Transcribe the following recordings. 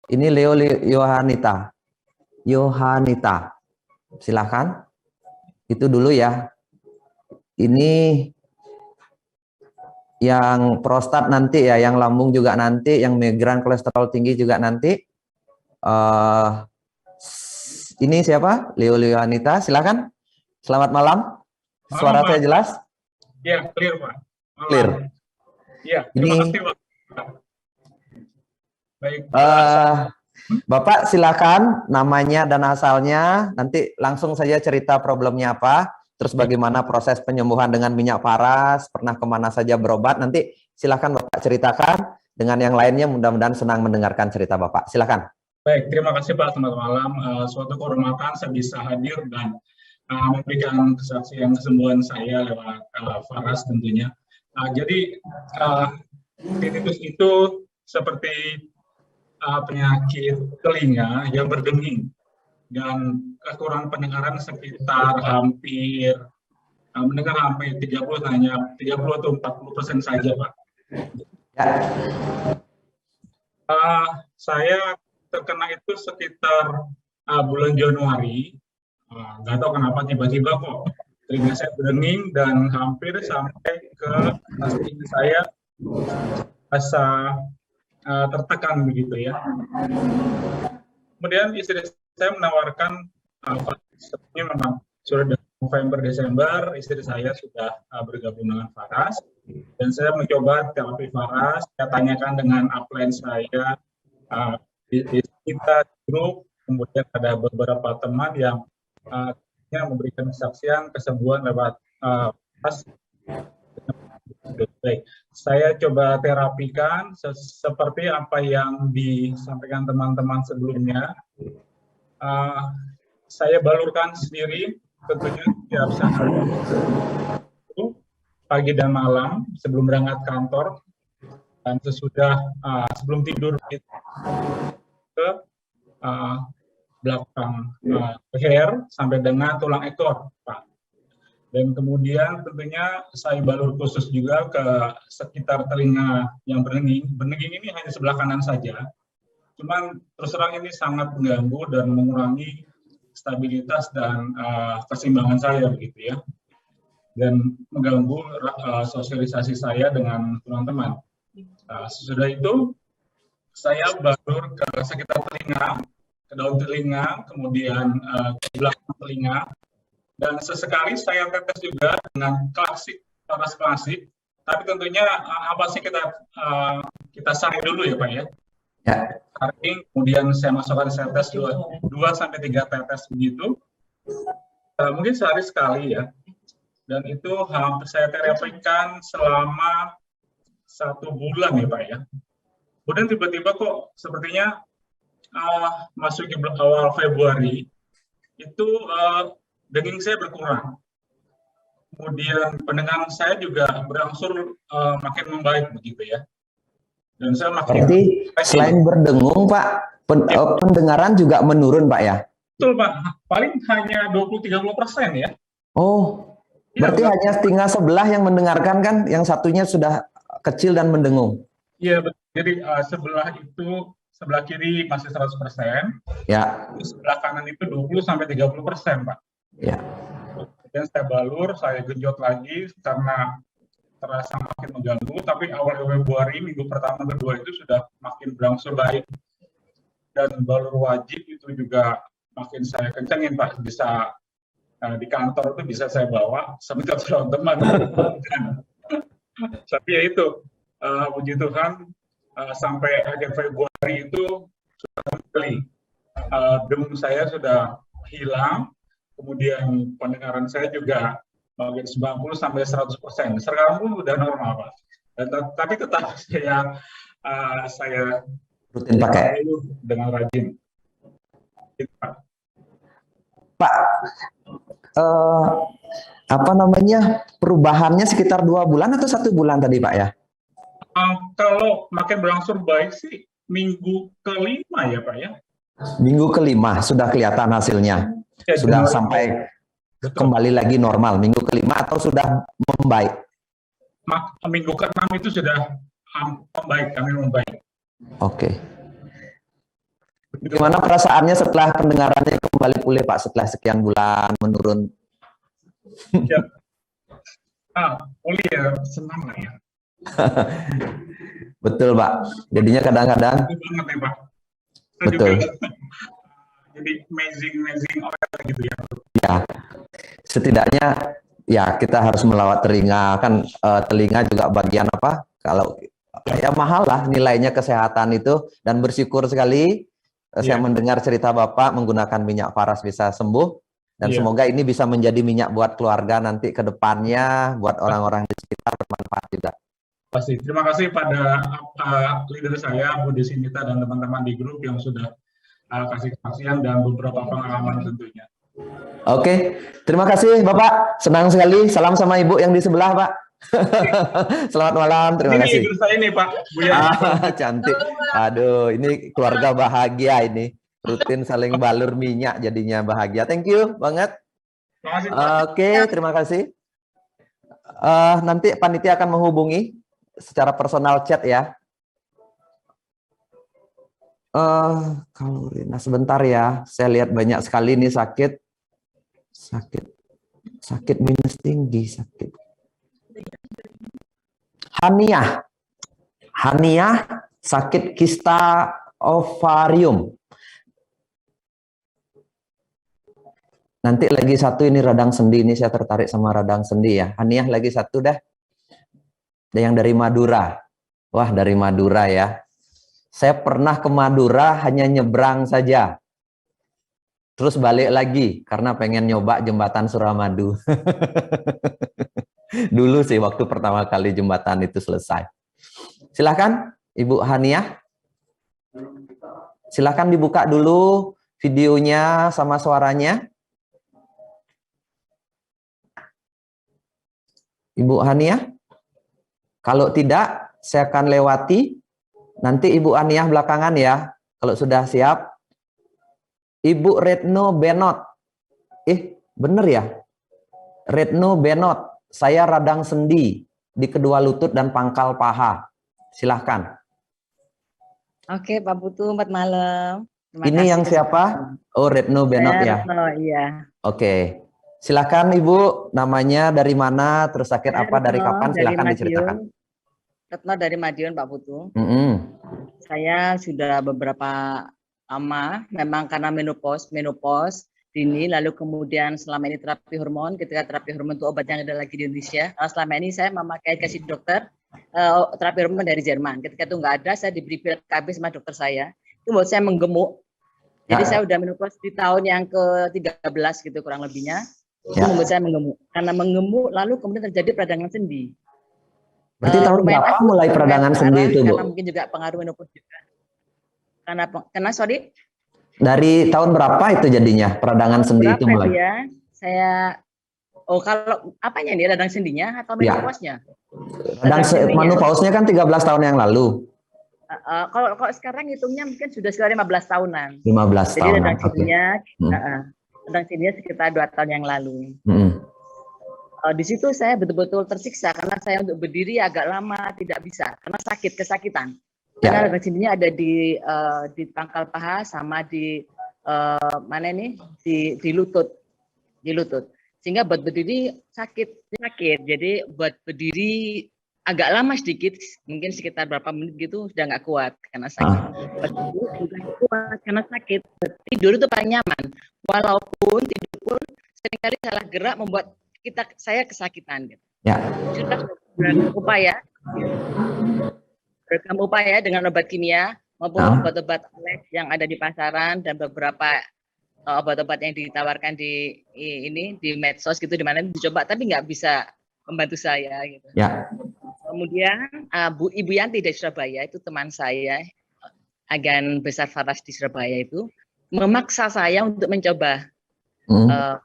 Ini Leo Yohanita. Yohanita. Silahkan. Itu dulu ya. Ini yang prostat nanti ya, yang lambung juga nanti, yang migran kolesterol tinggi juga nanti. Ini siapa? Leo Yohanita. Silahkan. Selamat malam. Suara saya jelas? Ya, clear Pak. Malam. Clear. Ya, terima kasih Pak. Baik. Bapak silakan namanya dan asalnya, nanti langsung saja cerita problemnya apa, terus bagaimana proses penyembuhan dengan minyak paras, pernah kemana saja berobat, nanti silakan Bapak ceritakan, dengan yang lainnya mudah-mudahan senang mendengarkan cerita Bapak. Silakan. Baik, terima kasih Pak, selamat malam. Suatu kehormatan saya bisa hadir dan memberikan kesaksian kesembuhan saya lewat Faras tentunya. Jadi tinnitus itu seperti penyakit telinga yang berdenging dan kekurangan pendengaran sekitar hampir mendengar hampir 30 atau 40% saja Pak. Ya. Saya terkena itu sekitar bulan Januari. Nggak tahu kenapa tiba-tiba kok telinga saya berdenging dan hampir sampai ke telinga saya rasa tertekan begitu ya. Kemudian istri saya menawarkan ini memang sudah November Desember istri saya sudah bergabung dengan Faras dan saya mencoba terapi Faras. Saya tanyakan dengan upline saya di kita grup, kemudian ada beberapa teman yang memberikan kesaksian kesembuhan lewat Faras. Baik, saya coba terapikan seperti apa yang disampaikan teman-teman sebelumnya. Saya balurkan sendiri, tentunya tiap saat pagi dan malam sebelum berangkat kantor dan sesudah sebelum tidur ke belakang leher sampai dengan tulang ekor, Pak. Dan kemudian tentunya saya balur khusus juga ke sekitar telinga yang berdenging. Berdenging ini hanya sebelah kanan saja. Cuman terus terang ini sangat mengganggu dan mengurangi stabilitas dan keseimbangan saya begitu ya. Dan mengganggu sosialisasi saya dengan teman-teman. Sesudah itu saya balur ke sekitar telinga, ke daun telinga, kemudian ke belakang telinga. Dan sesekali saya tetes juga dengan Faras klasik, tapi tentunya apa sih kita saring dulu ya Pak ya. Ya. Saring, kemudian saya masukkan saya tes 2 sampai 3 tetes begitu. Mungkin sehari sekali ya. Dan itu hampir saya terapikan selama 1 bulan ya Pak ya. Kemudian tiba-tiba kok sepertinya masuk ke awal Februari itu daging saya berkurang, kemudian pendengaran saya juga berangsur makin membaik begitu ya. Dan saya makin. Berarti selain berdengung Pak, pendengaran juga menurun Pak ya? Betul Pak, paling hanya 20-30% ya. Oh, berarti ya, hanya setengah sebelah yang mendengarkan kan, yang satunya sudah kecil dan mendengung. Iya, jadi sebelah kiri masih 100%, ya. Sebelah kanan itu 20-30% Pak. Ya. Dan saya balur, saya genjot lagi karena terasa makin mengganggu, tapi awal Februari, minggu pertama kedua itu sudah makin berangsur baik. Dan balur wajib itu juga makin saya kencengin Pak, bisa di kantor itu bisa saya bawa sampai teman-teman. Tapi ya itu, puji Tuhan, sampai akhir Februari itu sudah kembali. Demam saya sudah hilang. Kemudian pendengaran saya juga bagian 90-100%. Sekarang pun udah normal Pak. Tapi tetap saya rutin pakai dengan rajin. Pak, apa namanya, perubahannya sekitar 2 bulan atau 1 bulan tadi Pak ya? Kalau makin berangsur baik sih minggu ke-5 ya Pak ya. Minggu ke-5 sudah kelihatan hasilnya. Ya, sudah sampai kembali lagi normal minggu ke-5 atau sudah membaik? Minggu ke-6 itu sudah membaik, kami membaik. Oke. Gimana perasaannya setelah pendengarannya kembali pulih Pak setelah sekian bulan menurun? Ya, pulih ya, senang lah ya. Betul Pak. Jadinya kadang-kadang. Betul banget ya Pak. Kita Betul. juga jadi amazing gitu ya. Ya, setidaknya ya kita harus melawat telinga kan, telinga juga bagian apa? Kalau ya mahal lah nilainya kesehatan itu, dan bersyukur sekali saya mendengar cerita Bapak menggunakan minyak paras bisa sembuh, dan semoga ini bisa menjadi minyak buat keluarga nanti ke depannya, buat orang-orang di sekitar bermanfaat juga. Pasti. Terima kasih pada leader saya, Bu Desinita, dan teman-teman di grup yang sudah kasih kesaksian dan beberapa pengalaman tentunya. Oke, terima kasih Bapak. Senang sekali. Salam sama Ibu yang di sebelah Pak. Selamat malam, terima kasih. Ini leader saya ini Pak. Bu ya. Cantik. Aduh, ini keluarga bahagia ini. Rutin saling balur minyak jadinya bahagia. Thank you banget. Terima kasih, Pak. Oke, terima kasih. Nanti panitia akan menghubungi secara personal chat ya. Kalau Rina sebentar ya, saya lihat banyak sekali nih sakit minus tinggi, sakit. Haniah sakit kista ovarium. Nanti lagi satu ini radang sendi, ini saya tertarik sama radang sendi ya. Haniah lagi satu dah. Yang dari Madura. Wah, dari Madura ya. Saya pernah ke Madura hanya nyebrang saja. Terus balik lagi karena pengen nyoba jembatan Suramadu. Dulu sih waktu pertama kali jembatan itu selesai. Silahkan Ibu Haniah. Silahkan dibuka dulu videonya sama suaranya. Ibu Haniah. Kalau tidak, saya akan lewati. Nanti Ibu Haniah belakangan ya. Kalau sudah siap. Ibu Retno Benot. Bener ya? Retno Benot. Saya radang sendi di kedua lutut dan pangkal paha. Silahkan. Oke, Pak Putu, selamat malam. Ini yang siapa? Oh, Retno Benot ya? Retno, iya. Oke. Silahkan Ibu, namanya dari mana, terus sakit apa, dari kapan, silahkan diceritakan. Retno dari Madiun, Pak Putu. Saya sudah beberapa lama, memang karena menopause dini, lalu kemudian selama ini terapi hormon, ketika terapi hormon itu obat yang ada lagi di Indonesia. Selama ini saya memakai kasih dokter, terapi hormon dari Jerman. Ketika itu nggak ada, saya diberi pil KB sama dokter saya. Itu buat saya menggemuk. Jadi saya udah menopause di tahun yang ke-13 gitu kurang lebihnya. Itu membuat saya menggemuk. Karena menggemuk, lalu kemudian terjadi peradangan sendi. Berarti tahun berapa mulai peradangan sendi itu, Bu? Karena mungkin juga pengaruh menopause juga. Karena sorry? Dari tahun berapa itu jadinya peradangan sendi itu mulai? Ya? Saya kalau apanya nih, radang sendinya atau menopause-nya? Menopause-nya kan 13 tahun yang lalu. Kalau sekarang hitungnya mungkin sudah sekitar 15 tahunan. 15 Jadi tahun. radang sendinya sekitar 2 tahun yang lalu. Di situ saya betul-betul tersiksa karena saya untuk berdiri agak lama tidak bisa karena kesakitan. Karena radang sendinya ada di pangkal paha sama di mana ini di lutut, sehingga buat berdiri sakit. Jadi buat berdiri agak lama sedikit, mungkin sekitar berapa menit gitu sudah nggak kuat karena sakit. Karena sakit. Tidur itu paling nyaman, walaupun tidur pun seringkali salah gerak membuat saya kesakitan. Gitu. Sudah beragam upaya dengan obat kimia maupun obat-obat yang ada di pasaran dan beberapa obat-obat yang ditawarkan di medsos gitu, di mana dicoba tapi nggak bisa membantu saya gitu. Kemudian Ibu Yanti dari Surabaya, itu teman saya, agen besar Faras di Surabaya, itu memaksa saya untuk mencoba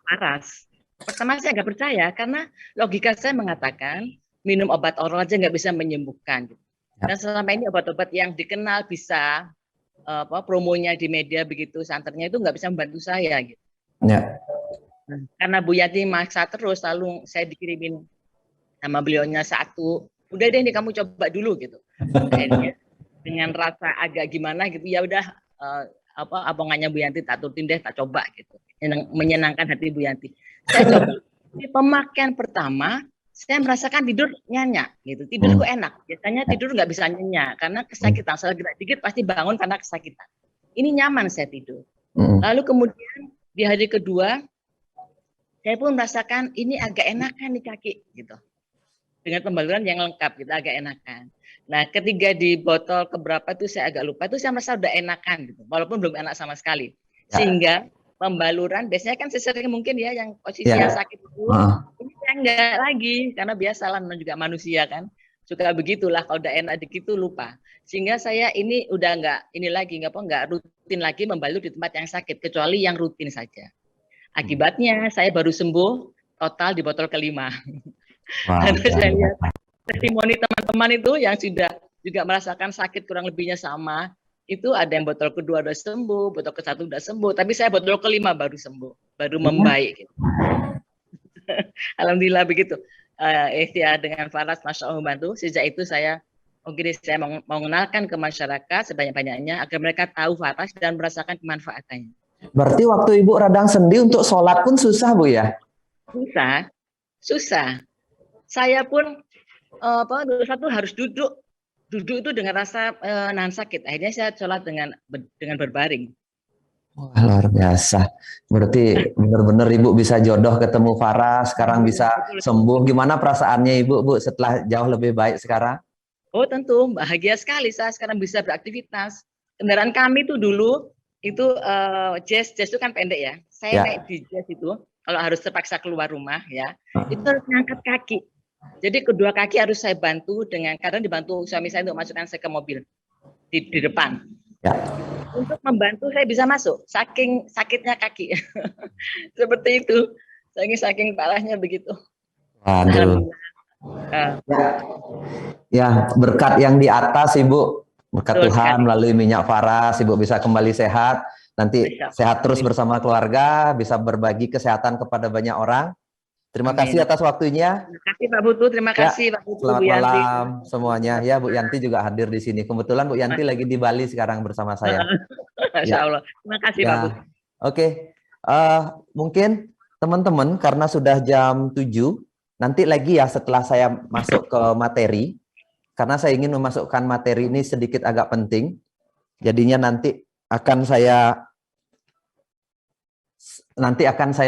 paras. Pertama saya nggak percaya karena logika saya mengatakan minum obat oral aja nggak bisa menyembuhkan. Gitu. Dan selama ini obat-obat yang dikenal bisa promonya di media begitu santernya itu nggak bisa membantu saya. Gitu. Karena Bu Yanti maksa terus, lalu saya dikirimin sama beliaunya satu. Udah deh ini kamu coba dulu gitu. Akhirnya dengan rasa agak gimana gitu, ya udah abongannya Bu Yanti, tak turutin deh, tak coba gitu. Menyenangkan hati Bu Yanti. Saya coba. Di pemakaian pertama, saya merasakan tidur nyenyak gitu. Tidur kok enak. Biasanya tidur nggak bisa nyenyak karena kesakitan. Saya gerak dikit pasti bangun karena kesakitan. Ini nyaman saya tidur. Lalu kemudian di hari kedua, saya pun merasakan ini agak enakan di kaki gitu. Dengan pembaluran yang lengkap gitu, agak enakan. Nah, ketiga di botol keberapa itu saya agak lupa, itu saya merasa udah enakan gitu, walaupun belum enak sama sekali. Sehingga pembaluran biasanya kan sesering mungkin ya yang posisi yang sakit itu, ini saya enggak lagi karena biasalah juga manusia kan. Suka begitulah kalau udah enak dikit tuh lupa. Sehingga saya ini udah enggak rutin lagi membalur di tempat yang sakit kecuali yang rutin saja. Akibatnya saya baru sembuh total di botol kelima. Karena saya lihat testimoni teman-teman itu yang sudah juga merasakan sakit kurang lebihnya sama, itu ada yang botol kedua udah sembuh, botol ke-1 udah sembuh, tapi saya botol ke-5 baru sembuh, baru membaik. Gitu. Alhamdulillah begitu. Ikhtiar dengan Faras, Masya Allah membantu. Sejak itu saya mau mengenalkan ke masyarakat sebanyak-banyaknya agar mereka tahu Faras dan merasakan kemanfaatannya. Berarti waktu Ibu radang sendi untuk sholat pun susah Bu ya? Susah. Saya pun satu harus duduk itu dengan rasa nahan sakit. Akhirnya saya sholat dengan berbaring. Wah, luar biasa. Berarti benar-benar Ibu bisa jodoh ketemu Faras, sekarang bisa sembuh. Gimana perasaannya Ibu, Bu, setelah jauh lebih baik sekarang? Oh tentu, bahagia sekali saya sekarang bisa beraktivitas. Kendaraan kami tuh dulu itu jazz itu kan pendek ya. Saya naik di jazz itu kalau harus terpaksa keluar rumah ya, itu harus ngangkat kaki. Jadi kedua kaki harus saya bantu kadang dibantu suami saya untuk masukkan saya ke mobil di depan. Ya. Untuk membantu saya bisa masuk, saking sakitnya kaki. Seperti itu, saking parahnya begitu. Waduh. Ya, berkat yang di atas Ibu, berkat Tuhan melalui minyak Faras, Ibu bisa kembali sehat. Nanti sehat terus bersama keluarga, bisa berbagi kesehatan kepada banyak orang. Terima kasih atas waktunya. Terima kasih Pak Putu, terima kasih Pak Putu. Selamat malam semuanya. Ya, Bu Yanti juga hadir di sini. Kebetulan Bu Yanti lagi di Bali sekarang bersama saya. Masya Allah. Terima kasih Pak Putu. Oke, mungkin teman-teman karena sudah jam 7, nanti lagi ya setelah saya masuk ke materi, karena saya ingin memasukkan materi ini sedikit agak penting. Jadinya nanti akan saya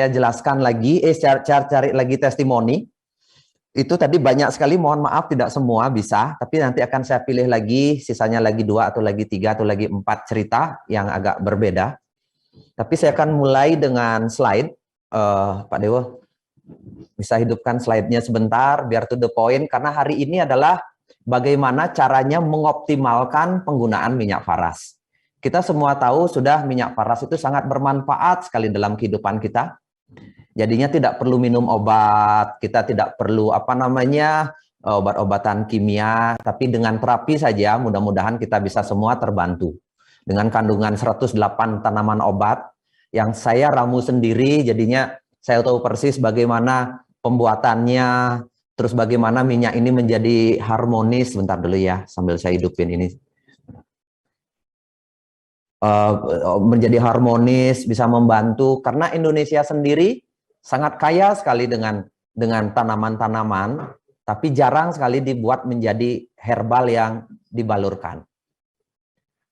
jelaskan lagi, cari lagi testimoni. Itu tadi banyak sekali, mohon maaf tidak semua bisa, tapi nanti akan saya pilih lagi, sisanya lagi 2 atau lagi 3 atau lagi 4 cerita yang agak berbeda. Tapi saya akan mulai dengan slide, Pak Dewo, bisa hidupkan slide-nya sebentar, biar to the point, karena hari ini adalah bagaimana caranya mengoptimalkan penggunaan minyak Faras. Kita semua tahu sudah minyak Faras itu sangat bermanfaat sekali dalam kehidupan kita. Jadinya tidak perlu minum obat, kita tidak perlu obat-obatan kimia, tapi dengan terapi saja mudah-mudahan kita bisa semua terbantu. Dengan kandungan 108 tanaman obat yang saya ramu sendiri, jadinya saya tahu persis bagaimana pembuatannya, terus bagaimana minyak ini menjadi harmonis. Bentar dulu ya, sambil saya hidupin ini. Menjadi harmonis, bisa membantu, karena Indonesia sendiri sangat kaya sekali dengan tanaman-tanaman, tapi jarang sekali dibuat menjadi herbal yang dibalurkan.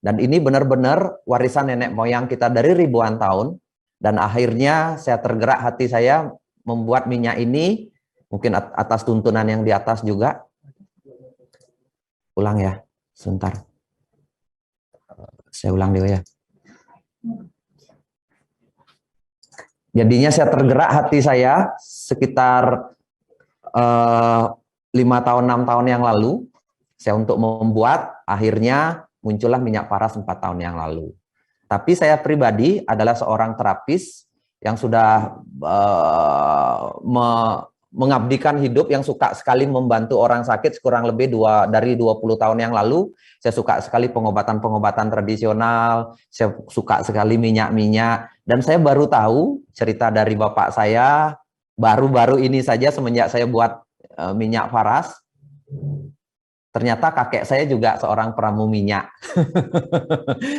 Dan ini benar-benar warisan nenek moyang kita dari ribuan tahun, dan akhirnya saya tergerak hati saya membuat minyak ini, mungkin atas tuntunan yang di atas juga. Ulang ya, sebentar. Saya ulang dulu ya. Jadinya saya tergerak hati saya sekitar 5 tahun, 6 tahun yang lalu. Saya untuk membuat, akhirnya muncullah minyak Faras 4 tahun yang lalu. Tapi saya pribadi adalah seorang terapis yang sudah mengabdikan hidup, yang suka sekali membantu orang sakit kurang lebih dari 20 tahun yang lalu. Saya suka sekali pengobatan-pengobatan tradisional, saya suka sekali minyak-minyak, dan saya baru tahu cerita dari bapak saya, baru-baru ini saja semenjak saya buat minyak Faras, ternyata kakek saya juga seorang peramu minyak.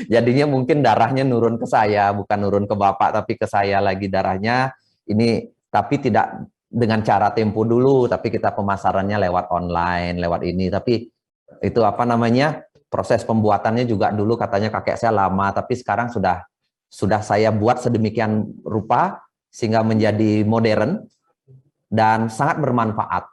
Jadinya mungkin darahnya nurun ke saya, bukan nurun ke bapak, tapi ke saya lagi darahnya. Ini tapi tidak dengan cara tempo dulu, tapi kita pemasarannya lewat online, lewat ini. Tapi itu apa namanya, proses pembuatannya juga dulu katanya kakek saya lama, tapi sekarang sudah saya buat sedemikian rupa sehingga menjadi modern dan sangat bermanfaat.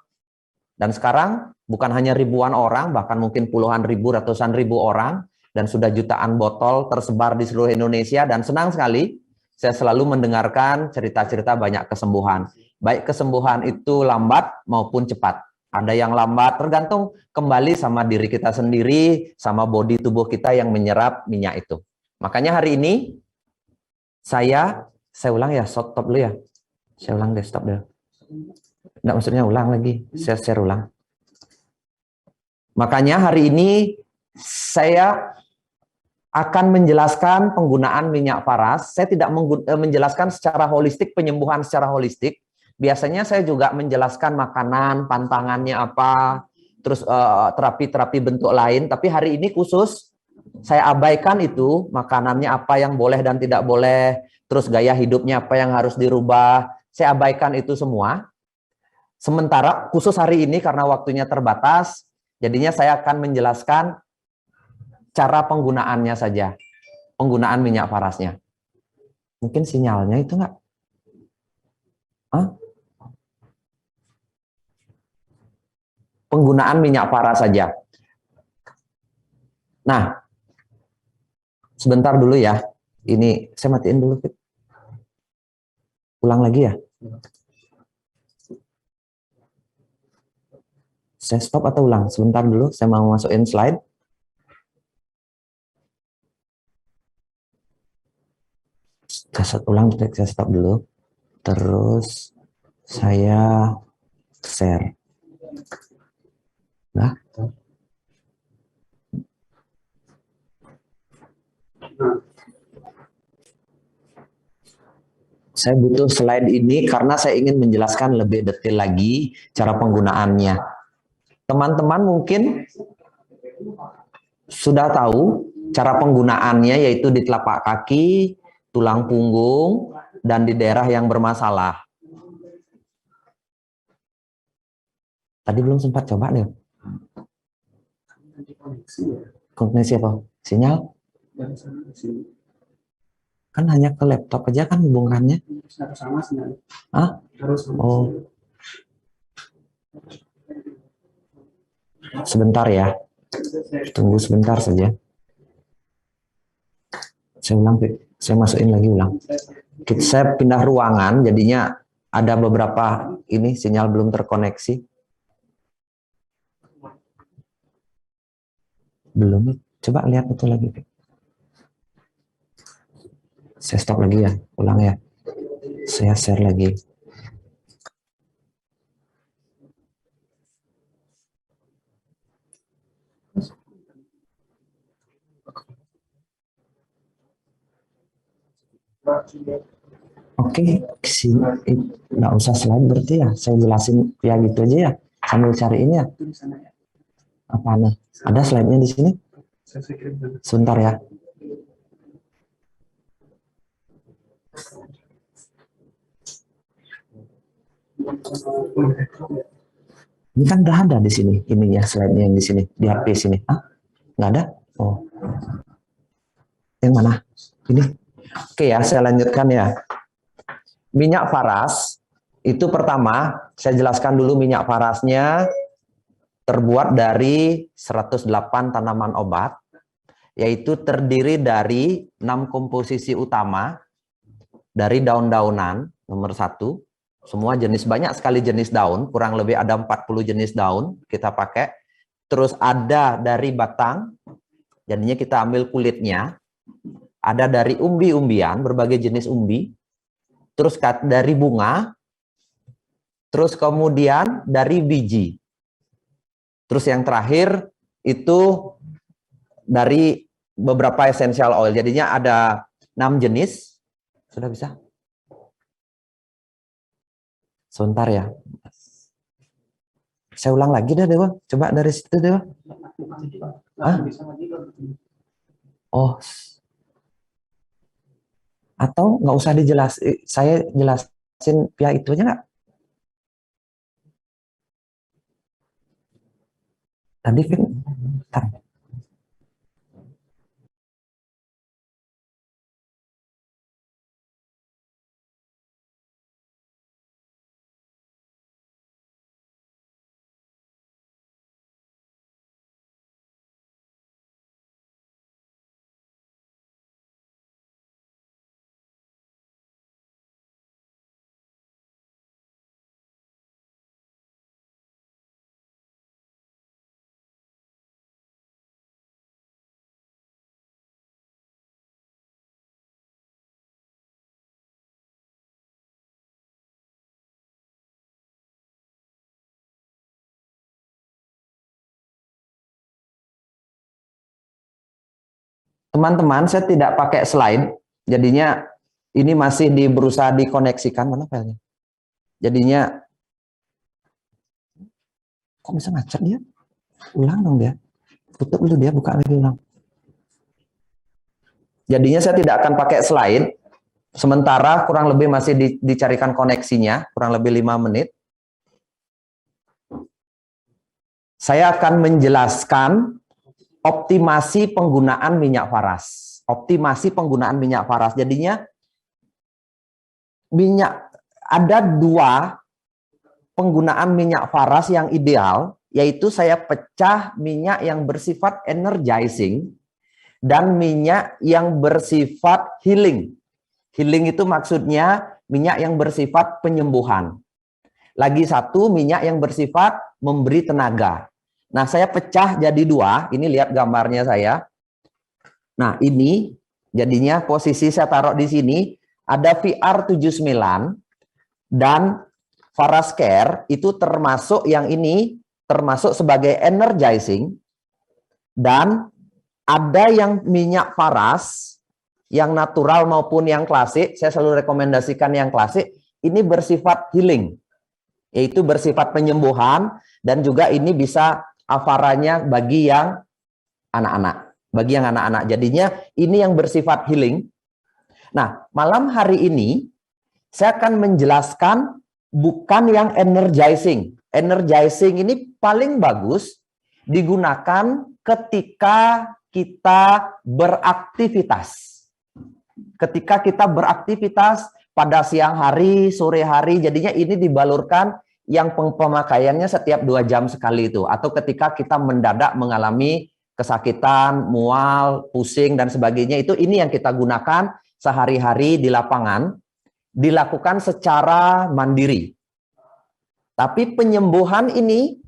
Dan sekarang bukan hanya ribuan orang, bahkan mungkin puluhan ribu, ratusan ribu orang, dan sudah jutaan botol tersebar di seluruh Indonesia, dan senang sekali saya selalu mendengarkan cerita-cerita banyak kesembuhan. Baik kesembuhan itu lambat maupun cepat. Ada yang lambat, tergantung kembali sama diri kita sendiri, sama bodi tubuh kita yang menyerap minyak itu. Makanya hari ini, saya ulang ya, stop dulu ya. Saya ulang deh, stop deh. Enggak, maksudnya ulang lagi, saya share ulang. Makanya hari ini saya akan menjelaskan penggunaan minyak paras. Saya tidak menjelaskan secara holistik, penyembuhan secara holistik. Biasanya saya juga menjelaskan makanan, pantangannya apa, terus terapi-terapi bentuk lain. Tapi hari ini khusus saya abaikan itu, makanannya apa yang boleh dan tidak boleh, terus gaya hidupnya apa yang harus dirubah. Saya abaikan itu semua. Sementara khusus hari ini karena waktunya terbatas, jadinya saya akan menjelaskan cara penggunaannya saja. Penggunaan minyak parasnya. Mungkin sinyalnya itu enggak? Hah? Penggunaan minyak paras saja. Nah, sebentar dulu ya. Ini saya matiin dulu. Ulang lagi ya. Saya stop atau ulang? Sebentar dulu, saya mau masukin slide. Saya ulang, saya stop dulu. Terus saya share. Nah. Saya butuh slide ini karena saya ingin menjelaskan lebih detail lagi cara penggunaannya. Teman-teman mungkin sudah tahu cara penggunaannya, yaitu di telapak kaki, tulang punggung, dan di daerah yang bermasalah. Tadi belum sempat coba deh. Koneksi apa? Sinyal? Kan hanya ke laptop aja kan hubungannya. Harus sama sinyal. Hah? Harus sama. Oh. Sebentar ya. Tunggu sebentar saja. Saya ulang, saya masukin lagi ulang. Saya pindah ruangan, jadinya ada beberapa ini sinyal belum terkoneksi. Belum. Coba lihat itu lagi. Saya stop lagi ya, ulang ya. Saya share lagi. Oke, nggak usah slide berarti ya. Saya jelasin ya gitu aja ya, sambil cariin ya. Apa nih? Ada slide-nya di sini? Sebentar ya. Ini kan udah ada di sini, ininya slide-nya yang di sini, di HP sini. Ah, nggak ada? Oh, yang mana? Ini. Oke ya, saya lanjutkan ya. Minyak paras itu pertama, saya jelaskan dulu minyak parasnya terbuat dari 108 tanaman obat, yaitu terdiri dari 6 komposisi utama dari daun-daunan nomor 1. Semua jenis, banyak sekali jenis daun, kurang lebih ada 40 jenis daun kita pakai. Terus ada dari batang, jadinya kita ambil kulitnya. Ada dari umbi-umbian, berbagai jenis umbi. Terus dari bunga. Terus kemudian dari biji. Terus yang terakhir itu dari beberapa essential oil. Jadinya ada 6 jenis. Sudah bisa? Sebentar ya. Saya ulang lagi dah Dewa. Coba dari situ Dewa. Hah? Oh. Atau nggak usah dijelasin, saya jelasin pihak itunya nggak? Tadi kan, teman-teman, saya tidak pakai slide, jadinya ini masih berusaha dikoneksikan. Mana filenya? Jadinya, kok bisa macet dia? Ulang dong dia. Tutup dulu dia, buka lagi ulang. Jadinya saya tidak akan pakai slide, sementara kurang lebih masih dicarikan koneksinya, kurang lebih 5 menit. Saya akan menjelaskan optimasi penggunaan minyak faras. Optimasi penggunaan minyak faras. Jadinya ada 2 penggunaan minyak faras yang ideal, yaitu saya pecah minyak yang bersifat energizing dan minyak yang bersifat healing. Healing itu maksudnya minyak yang bersifat penyembuhan. Lagi satu, minyak yang bersifat memberi tenaga. Nah, saya pecah jadi 2. Ini lihat gambarnya saya. Nah, ini jadinya posisi saya taruh di sini. Ada VR79 dan Farascare itu termasuk yang ini, termasuk sebagai energizing. Dan ada yang minyak faras, yang natural maupun yang klasik. Saya selalu rekomendasikan yang klasik. Ini bersifat healing, yaitu bersifat penyembuhan. Dan juga ini bisa afaranya bagi yang anak-anak. Bagi yang anak-anak. Jadinya ini yang bersifat healing. Nah, malam hari ini saya akan menjelaskan bukan yang energizing. Energizing ini paling bagus digunakan ketika kita beraktivitas. Ketika kita beraktivitas pada siang hari, sore hari, jadinya ini dibalurkan yang pemakaiannya setiap 2 jam sekali itu, atau ketika kita mendadak mengalami kesakitan, mual, pusing dan sebagainya, itu ini yang kita gunakan sehari-hari di lapangan, dilakukan secara mandiri. Tapi penyembuhan ini,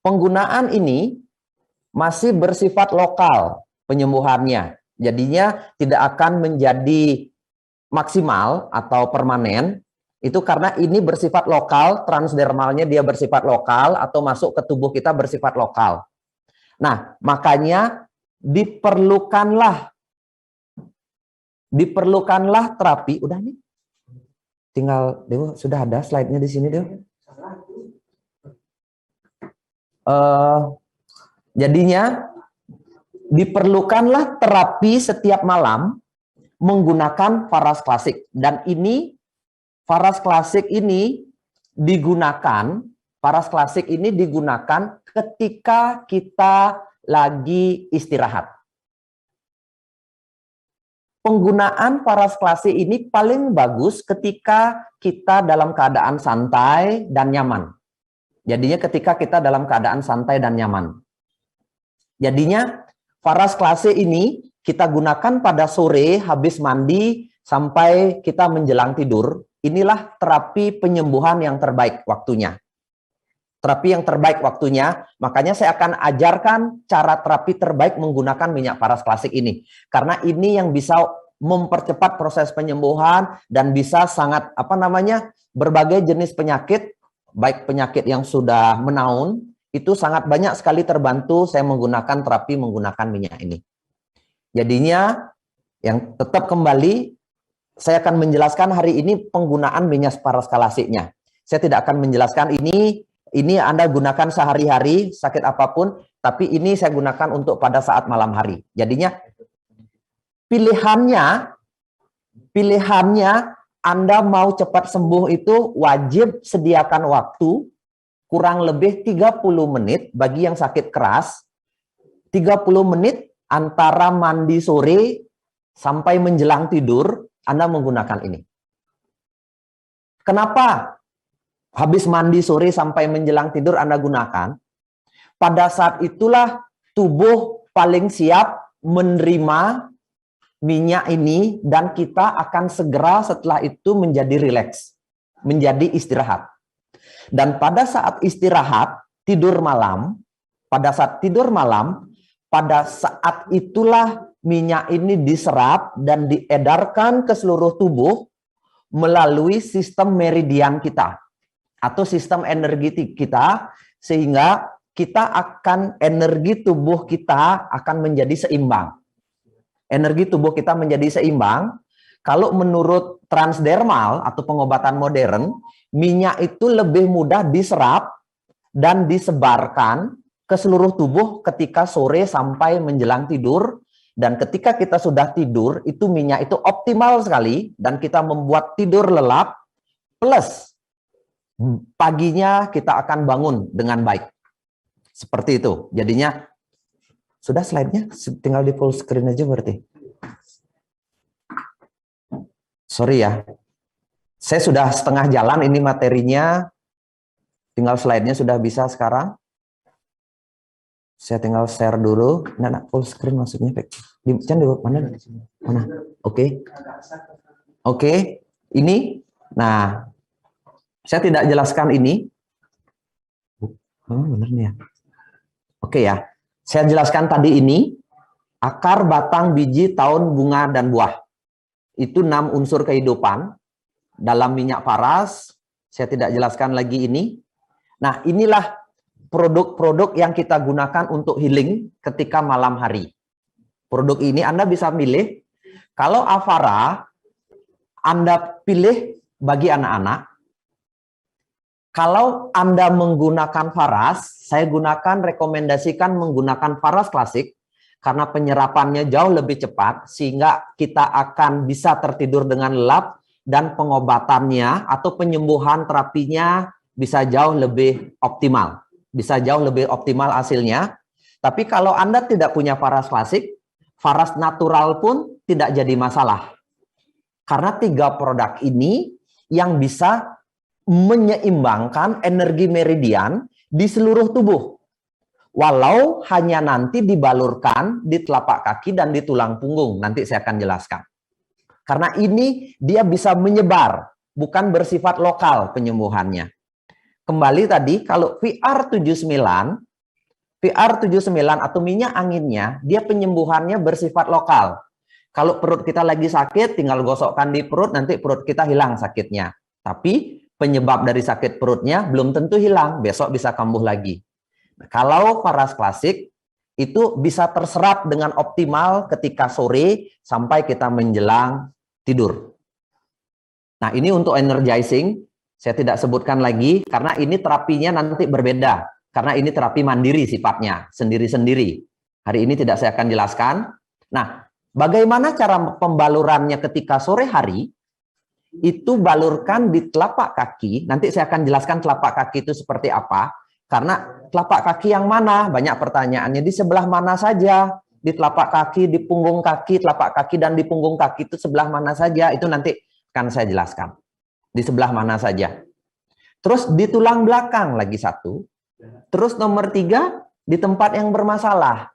penggunaan ini masih bersifat lokal penyembuhannya. Jadinya tidak akan menjadi maksimal atau permanen. Itu karena ini bersifat lokal, transdermalnya dia bersifat lokal atau masuk ke tubuh kita bersifat lokal. Nah, makanya diperlukanlah terapi. Udah nih, tinggal Dewa, sudah ada slide-nya di sini Dewa. Jadinya diperlukanlah terapi setiap malam menggunakan faras klasik. Dan ini faras klasik ini digunakan ketika kita lagi istirahat. Penggunaan faras klasik ini paling bagus ketika kita dalam keadaan santai dan nyaman. Jadinya ketika kita dalam keadaan santai dan nyaman. Jadinya faras klasik ini kita gunakan pada sore habis mandi sampai kita menjelang tidur. Inilah terapi penyembuhan yang terbaik waktunya. Terapi yang terbaik waktunya, makanya saya akan ajarkan cara terapi terbaik menggunakan minyak faras klasik ini. Karena ini yang bisa mempercepat proses penyembuhan dan bisa sangat, berbagai jenis penyakit, baik penyakit yang sudah menaun, itu sangat banyak sekali terbantu saya menggunakan terapi menggunakan minyak ini. Jadinya, yang tetap kembali, saya akan menjelaskan hari ini penggunaan minyak faras klasiknya. Saya tidak akan menjelaskan ini Ini Anda gunakan sehari-hari, sakit apapun, tapi ini saya gunakan untuk pada saat malam hari. Jadinya pilihannya Anda mau cepat sembuh itu wajib sediakan waktu kurang lebih 30 menit bagi yang sakit keras. 30 menit antara mandi sore sampai menjelang tidur Anda menggunakan ini. Kenapa? Habis mandi sore sampai menjelang tidur Anda gunakan. Pada saat itulah tubuh paling siap menerima minyak ini dan kita akan segera setelah itu menjadi rileks, menjadi istirahat. Dan pada saat istirahat, tidur malam, pada saat itulah minyak ini diserap dan diedarkan ke seluruh tubuh melalui sistem meridian kita atau sistem energi kita, sehingga energi tubuh kita akan menjadi seimbang. Energi tubuh kita menjadi seimbang. Kalau menurut transdermal atau pengobatan modern, minyak itu lebih mudah diserap dan disebarkan ke seluruh tubuh ketika sore sampai menjelang tidur. Dan ketika kita sudah tidur, itu minyak itu optimal sekali dan kita membuat tidur lelap, plus paginya kita akan bangun dengan baik. Seperti itu. Jadinya, sudah slide-nya? Tinggal di full screen aja berarti. Sorry ya. Saya sudah setengah jalan ini materinya. Tinggal slide-nya sudah bisa sekarang. Saya tinggal share dulu. Nah, full screen maksudnya. Di mana? Mana? Oke. Oke. Ini. Nah, saya tidak jelaskan ini. Oh, benar nih ya. Oke ya. Saya jelaskan tadi ini. Akar, batang, biji, daun, bunga, dan buah. Itu 6 unsur kehidupan. Dalam minyak paras. Saya tidak jelaskan lagi ini. Nah, inilah produk-produk yang kita gunakan untuk healing ketika malam hari. Produk ini Anda bisa milih. Kalau Avara, Anda pilih bagi anak-anak. Kalau Anda menggunakan Faras, saya rekomendasikan menggunakan Faras klasik karena penyerapannya jauh lebih cepat sehingga kita akan bisa tertidur dengan lelap dan pengobatannya atau penyembuhan terapinya bisa jauh lebih optimal. Bisa jauh lebih optimal hasilnya. Tapi kalau Anda tidak punya Faras klasik, Faras natural pun tidak jadi masalah. Karena 3 produk ini yang bisa menyeimbangkan energi meridian di seluruh tubuh. Walau hanya nanti dibalurkan di telapak kaki dan di tulang punggung. Nanti saya akan jelaskan. Karena ini dia bisa menyebar, bukan bersifat lokal penyembuhannya. Kembali tadi, kalau VR79 atau minyak anginnya, dia penyembuhannya bersifat lokal. Kalau perut kita lagi sakit, tinggal gosokkan di perut, nanti perut kita hilang sakitnya. Tapi penyebab dari sakit perutnya belum tentu hilang, besok bisa kambuh lagi. Nah, kalau Faras klasik, itu bisa terserap dengan optimal ketika sore sampai kita menjelang tidur. Nah, ini untuk energizing. Saya tidak sebutkan lagi karena ini terapinya nanti berbeda. Karena ini terapi mandiri sifatnya, sendiri-sendiri. Hari ini tidak saya akan jelaskan. Nah, bagaimana cara pembalurannya ketika sore hari? Itu balurkan di telapak kaki. Nanti saya akan jelaskan telapak kaki itu seperti apa. Karena telapak kaki yang mana? Banyak pertanyaannya. Di sebelah mana saja? Di telapak kaki, di punggung kaki, telapak kaki, dan di punggung kaki itu sebelah mana saja? Itu nanti akan saya jelaskan. Di sebelah mana saja. Terus di tulang belakang lagi satu. Terus nomor 3, di tempat yang bermasalah.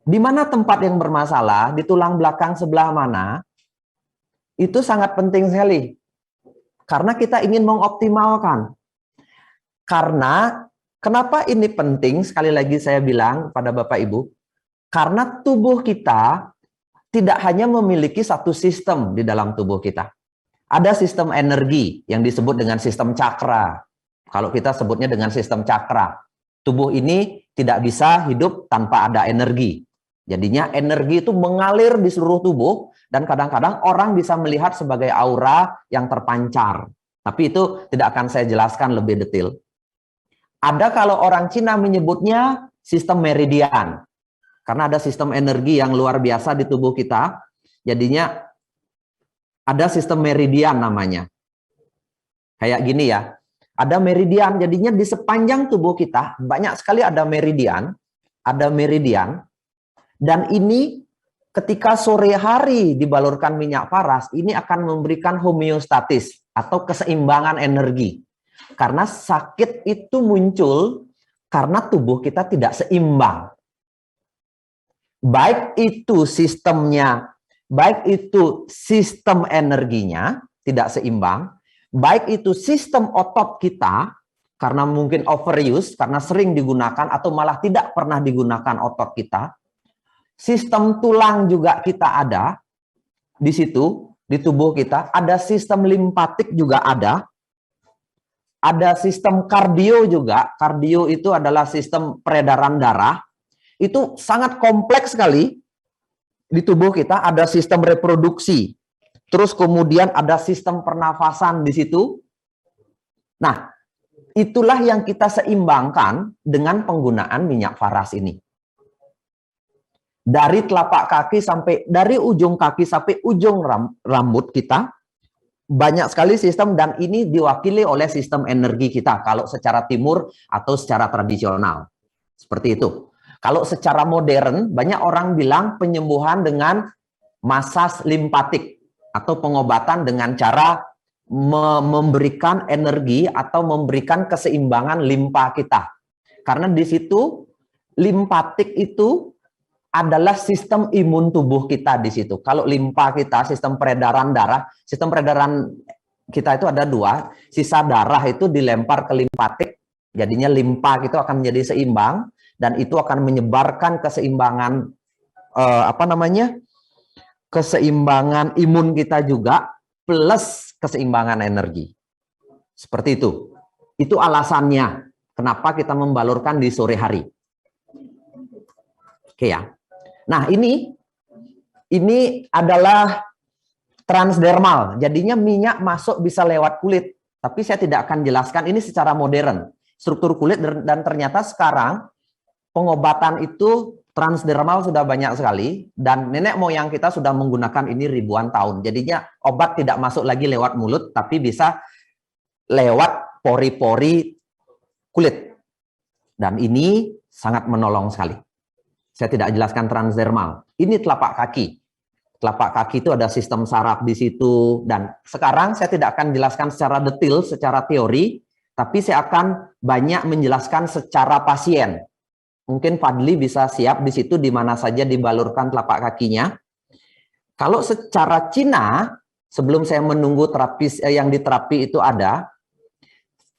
Di mana tempat yang bermasalah? Di tulang belakang sebelah mana? Itu sangat penting sekali. Karena kita ingin mengoptimalkan. Karena, kenapa ini penting? Sekali lagi saya bilang pada Bapak Ibu. Karena tubuh kita tidak hanya memiliki satu sistem di dalam tubuh kita. Ada sistem energi yang disebut dengan sistem cakra. Kalau kita sebutnya dengan sistem cakra. Tubuh ini tidak bisa hidup tanpa ada energi. Jadinya energi itu mengalir di seluruh tubuh dan kadang-kadang orang bisa melihat sebagai aura yang terpancar. Tapi itu tidak akan saya jelaskan lebih detail. Ada kalau orang Cina menyebutnya sistem meridian. Karena ada sistem energi yang luar biasa di tubuh kita. Jadinya ada sistem meridian namanya. Kayak gini ya. Ada meridian, jadinya di sepanjang tubuh kita banyak sekali ada meridian. Ada meridian. Dan ini ketika sore hari dibalurkan minyak paras, ini akan memberikan homeostatis atau keseimbangan energi. Karena sakit itu muncul karena tubuh kita tidak seimbang. Baik itu sistemnya, baik itu sistem energinya tidak seimbang, baik itu sistem otot kita, karena mungkin overuse, karena sering digunakan atau malah tidak pernah digunakan otot kita. Sistem tulang juga kita ada di situ, di tubuh kita. Ada sistem limpatik juga ada. Ada sistem kardio juga. Kardio itu adalah sistem peredaran darah. Itu sangat kompleks sekali di tubuh kita. Ada sistem reproduksi. Terus kemudian ada sistem pernafasan di situ. Nah, itulah yang kita seimbangkan dengan penggunaan minyak paras ini. Dari telapak kaki sampai, dari ujung kaki sampai ujung rambut kita, banyak sekali sistem, dan ini diwakili oleh sistem energi kita kalau secara timur atau secara tradisional. Seperti itu. Kalau secara modern, banyak orang bilang penyembuhan dengan masas limpatik atau pengobatan dengan cara memberikan energi atau memberikan keseimbangan limpa kita. Karena di situ limpatik itu adalah sistem imun tubuh kita di situ. Kalau limpa kita, sistem peredaran darah, sistem peredaran kita itu ada dua. Sisa darah itu dilempar ke limpatik, jadinya limpa itu akan menjadi seimbang, dan itu akan menyebarkan keseimbangan keseimbangan imun kita juga plus keseimbangan energi. Seperti itu. Itu alasannya kenapa kita membalurkan di sore hari. Oke ya. Nah, ini adalah transdermal. Jadinya minyak masuk bisa lewat kulit. Tapi saya tidak akan jelaskan ini secara modern. Struktur kulit, dan ternyata sekarang pengobatan itu transdermal sudah banyak sekali. Dan nenek moyang kita sudah menggunakan ini ribuan tahun. Jadinya obat tidak masuk lagi lewat mulut, tapi bisa lewat pori-pori kulit. Dan ini sangat menolong sekali. Saya tidak jelaskan transdermal. Ini telapak kaki. Telapak kaki itu ada sistem saraf di situ. Dan sekarang saya tidak akan jelaskan secara detail, secara teori. Tapi saya akan banyak menjelaskan secara pasien. Mungkin Fadli bisa siap di situ di mana saja dibalurkan telapak kakinya. Kalau secara Cina, sebelum saya menunggu terapis yang diterapi itu ada.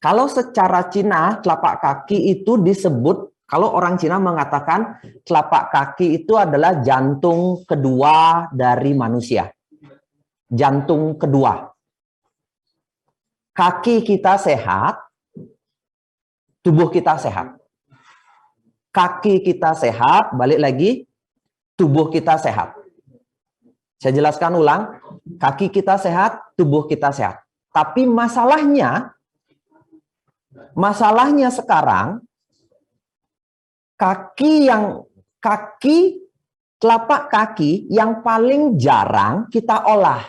Kalau secara Cina, telapak kaki itu disebut, kalau orang Cina mengatakan telapak kaki itu adalah jantung kedua dari manusia. Jantung kedua. Kaki kita sehat, tubuh kita sehat. Kaki kita sehat, balik lagi, tubuh kita sehat. Saya jelaskan ulang, kaki kita sehat, tubuh kita sehat. Tapi masalahnya sekarang, telapak kaki yang paling jarang kita olah.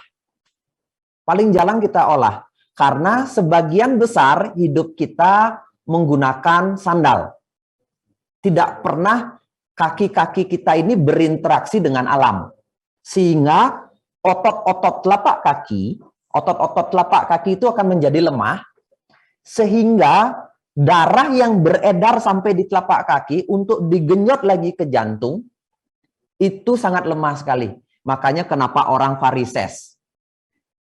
Paling jarang kita olah. Karena sebagian besar hidup kita menggunakan sandal. Tidak pernah kaki-kaki kita ini berinteraksi dengan alam. Sehingga otot-otot telapak kaki itu akan menjadi lemah. Sehingga darah yang beredar sampai di telapak kaki untuk digenyot lagi ke jantung itu sangat lemah sekali. Makanya kenapa orang varises.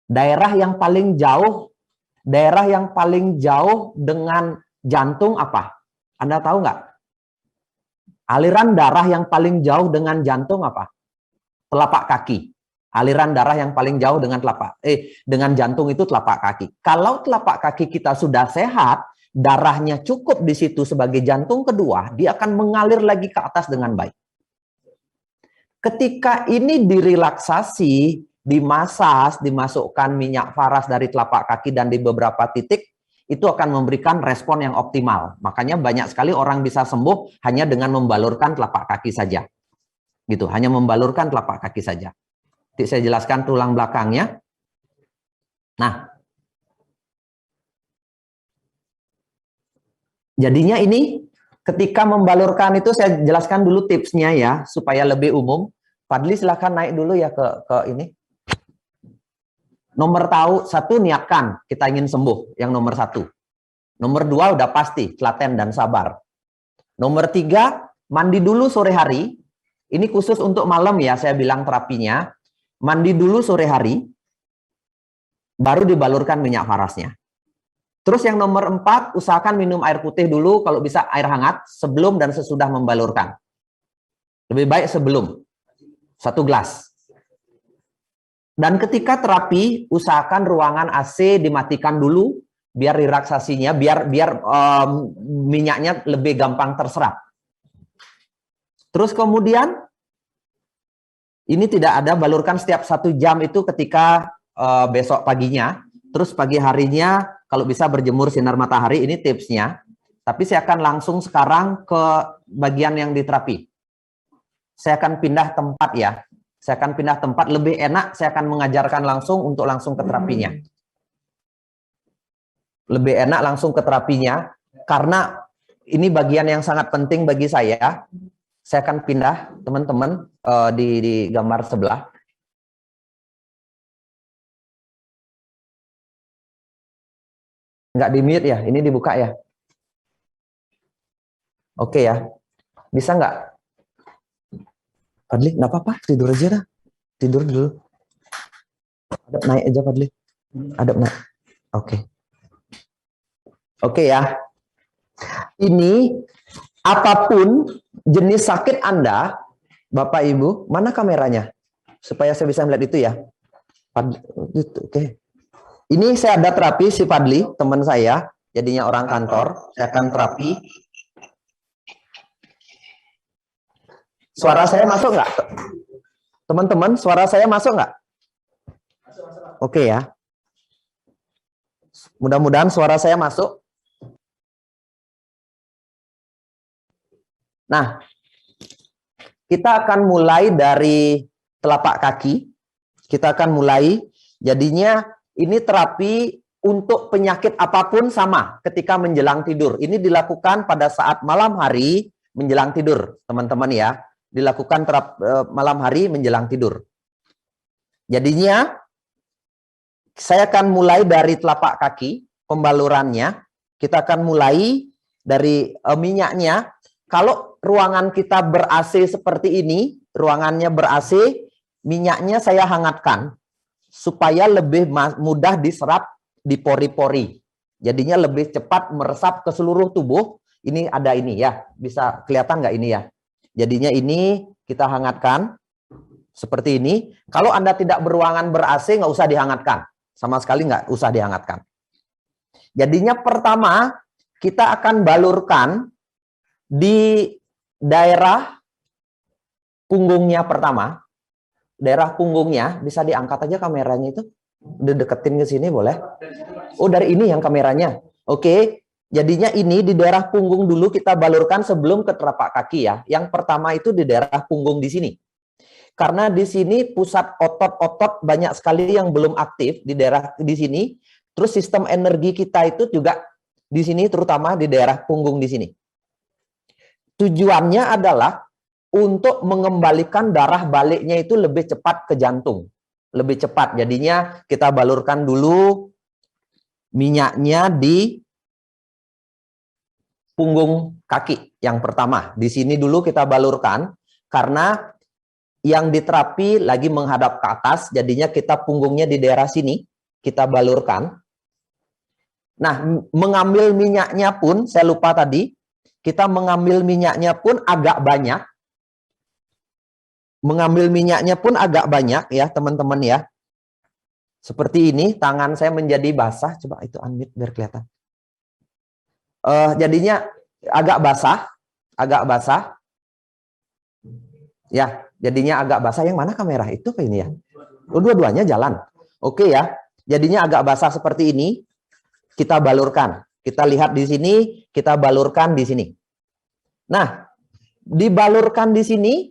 Daerah yang paling jauh dengan jantung apa? Anda tahu nggak? Aliran darah yang paling jauh dengan jantung apa? Telapak kaki. Aliran darah yang paling jauh dengan dengan jantung itu telapak kaki. Kalau telapak kaki kita sudah sehat, darahnya cukup di situ sebagai jantung kedua, dia akan mengalir lagi ke atas dengan baik. Ketika ini direlaksasi, dimasas, dimasukkan minyak paras dari telapak kaki dan di beberapa titik, itu akan memberikan respon yang optimal. Makanya banyak sekali orang bisa sembuh hanya dengan membalurkan telapak kaki saja. Gitu, hanya membalurkan telapak kaki saja. Nanti saya jelaskan tulang belakangnya. Nah, jadinya ini ketika membalurkan itu saya jelaskan dulu tipsnya ya, supaya lebih umum. Fadli silahkan naik dulu ya ke ini. Nomor satu, niatkan kita ingin sembuh, yang nomor 1. Nomor 2 udah pasti, telaten dan sabar. Nomor 3, mandi dulu sore hari. Ini khusus untuk malam ya, saya bilang terapinya. Mandi dulu sore hari, baru dibalurkan minyak farasnya. Terus yang nomor 4, usahakan minum air putih dulu, kalau bisa air hangat, sebelum dan sesudah membalurkan. Lebih baik sebelum, 1 gelas. Dan ketika terapi, usahakan ruangan AC dimatikan dulu, biar relaksasinya, biar minyaknya lebih gampang terserap. Terus kemudian, ini tidak ada, balurkan setiap 1 jam itu ketika besok paginya. Terus pagi harinya, kalau bisa berjemur sinar matahari, ini tipsnya. Tapi saya akan langsung sekarang ke bagian yang diterapi. Saya akan pindah tempat ya. Saya akan pindah tempat, lebih enak saya akan mengajarkan langsung untuk langsung ke terapinya. Lebih enak langsung ke terapinya, karena ini bagian yang sangat penting bagi saya. Saya akan pindah, teman-teman, di gambar sebelah. Nggak di-mute ya, ini dibuka ya. Oke ya, bisa nggak? Fadli, nggak apa-apa, tidur aja dah. Tidur dulu. Adab naik aja, Fadli. Adab naik. Oke. Oke ya. Ini, apapun jenis sakit Anda, Bapak Ibu, mana kameranya? Supaya saya bisa melihat itu ya. Oke. Ini saya ada terapi si Fadli, teman saya. Jadinya orang kantor. Saya akan terapi. Suara saya masuk nggak? Teman-teman, suara saya masuk nggak? Oke ya. Mudah-mudahan suara saya masuk. Nah, kita akan mulai dari telapak kaki. Kita akan mulai, jadinya ini terapi untuk penyakit apapun sama ketika menjelang tidur. Ini dilakukan pada saat malam hari menjelang tidur, teman-teman ya. Dilakukan malam hari menjelang tidur. Jadinya, saya akan mulai dari telapak kaki, pembalurannya. Kita akan mulai dari minyaknya. Kalau ruangan kita ber-AC seperti ini, ruangannya ber-AC, minyaknya saya hangatkan. Supaya lebih mudah diserap di pori-pori. Jadinya lebih cepat meresap ke seluruh tubuh. Ini ada ini ya, bisa kelihatan nggak ini ya? Jadinya ini kita hangatkan seperti ini. Kalau Anda tidak beruangan ber-AC, nggak usah dihangatkan. Sama sekali nggak usah dihangatkan. Jadinya pertama, kita akan balurkan di daerah punggungnya pertama. Daerah punggungnya, bisa diangkat aja kameranya itu. Deketin ke sini boleh? Oh, dari ini yang kameranya. Oke. Jadinya ini di daerah punggung dulu kita balurkan sebelum ke telapak kaki ya. Yang pertama itu di daerah punggung di sini. Karena di sini pusat otot-otot banyak sekali yang belum aktif di daerah di sini. Terus sistem energi kita itu juga di sini, terutama di daerah punggung di sini. Tujuannya adalah untuk mengembalikan darah baliknya itu lebih cepat ke jantung. Lebih cepat. Jadinya kita balurkan dulu minyaknya di punggung kaki yang pertama. Di sini dulu kita balurkan karena yang diterapi lagi menghadap ke atas, jadinya kita punggungnya di daerah sini, kita balurkan. Nah, mengambil minyaknya pun, saya lupa tadi, kita mengambil minyaknya pun agak banyak. Mengambil minyaknya pun agak banyak ya teman-teman ya. Seperti ini, tangan saya menjadi basah. Coba itu unmute biar kelihatan. Jadinya agak basah. Ya, jadinya agak basah. Yang mana kamera? Itu apa ini ya? Oh, dua-duanya jalan. Oke ya. Jadinya agak basah seperti ini. kita balurkan. Kita lihat di sini, kita balurkan di sini. Nah, dibalurkan di sini,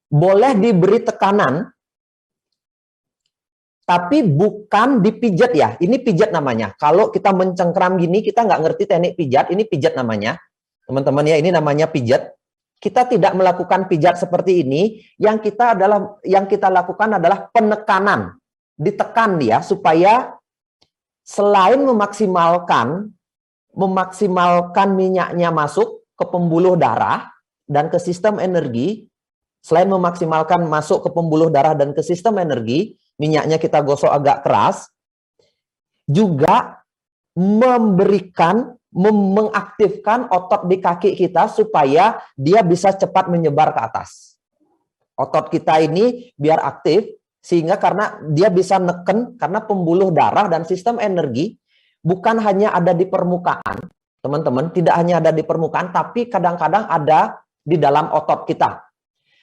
boleh diberi tekanan, tapi bukan dipijat ya. Ini pijat namanya. Kalau kita mencengkram gini, kita nggak ngerti teknik pijat, ini pijat namanya. Teman-teman ya, ini namanya pijat. Kita tidak melakukan pijat seperti ini. Yang kita lakukan adalah penekanan. Ditekan dia supaya selain memaksimalkan minyaknya masuk ke pembuluh darah dan ke sistem energi, selain memaksimalkan masuk ke pembuluh darah dan ke sistem energi, minyaknya kita gosok agak keras, juga mengaktifkan otot di kaki kita supaya dia bisa cepat menyebar ke atas. Otot kita ini biar aktif, sehingga karena dia bisa neken, karena pembuluh darah dan sistem energi bukan hanya ada di permukaan, teman-teman, tidak hanya ada di permukaan, tapi kadang-kadang ada di dalam otot kita.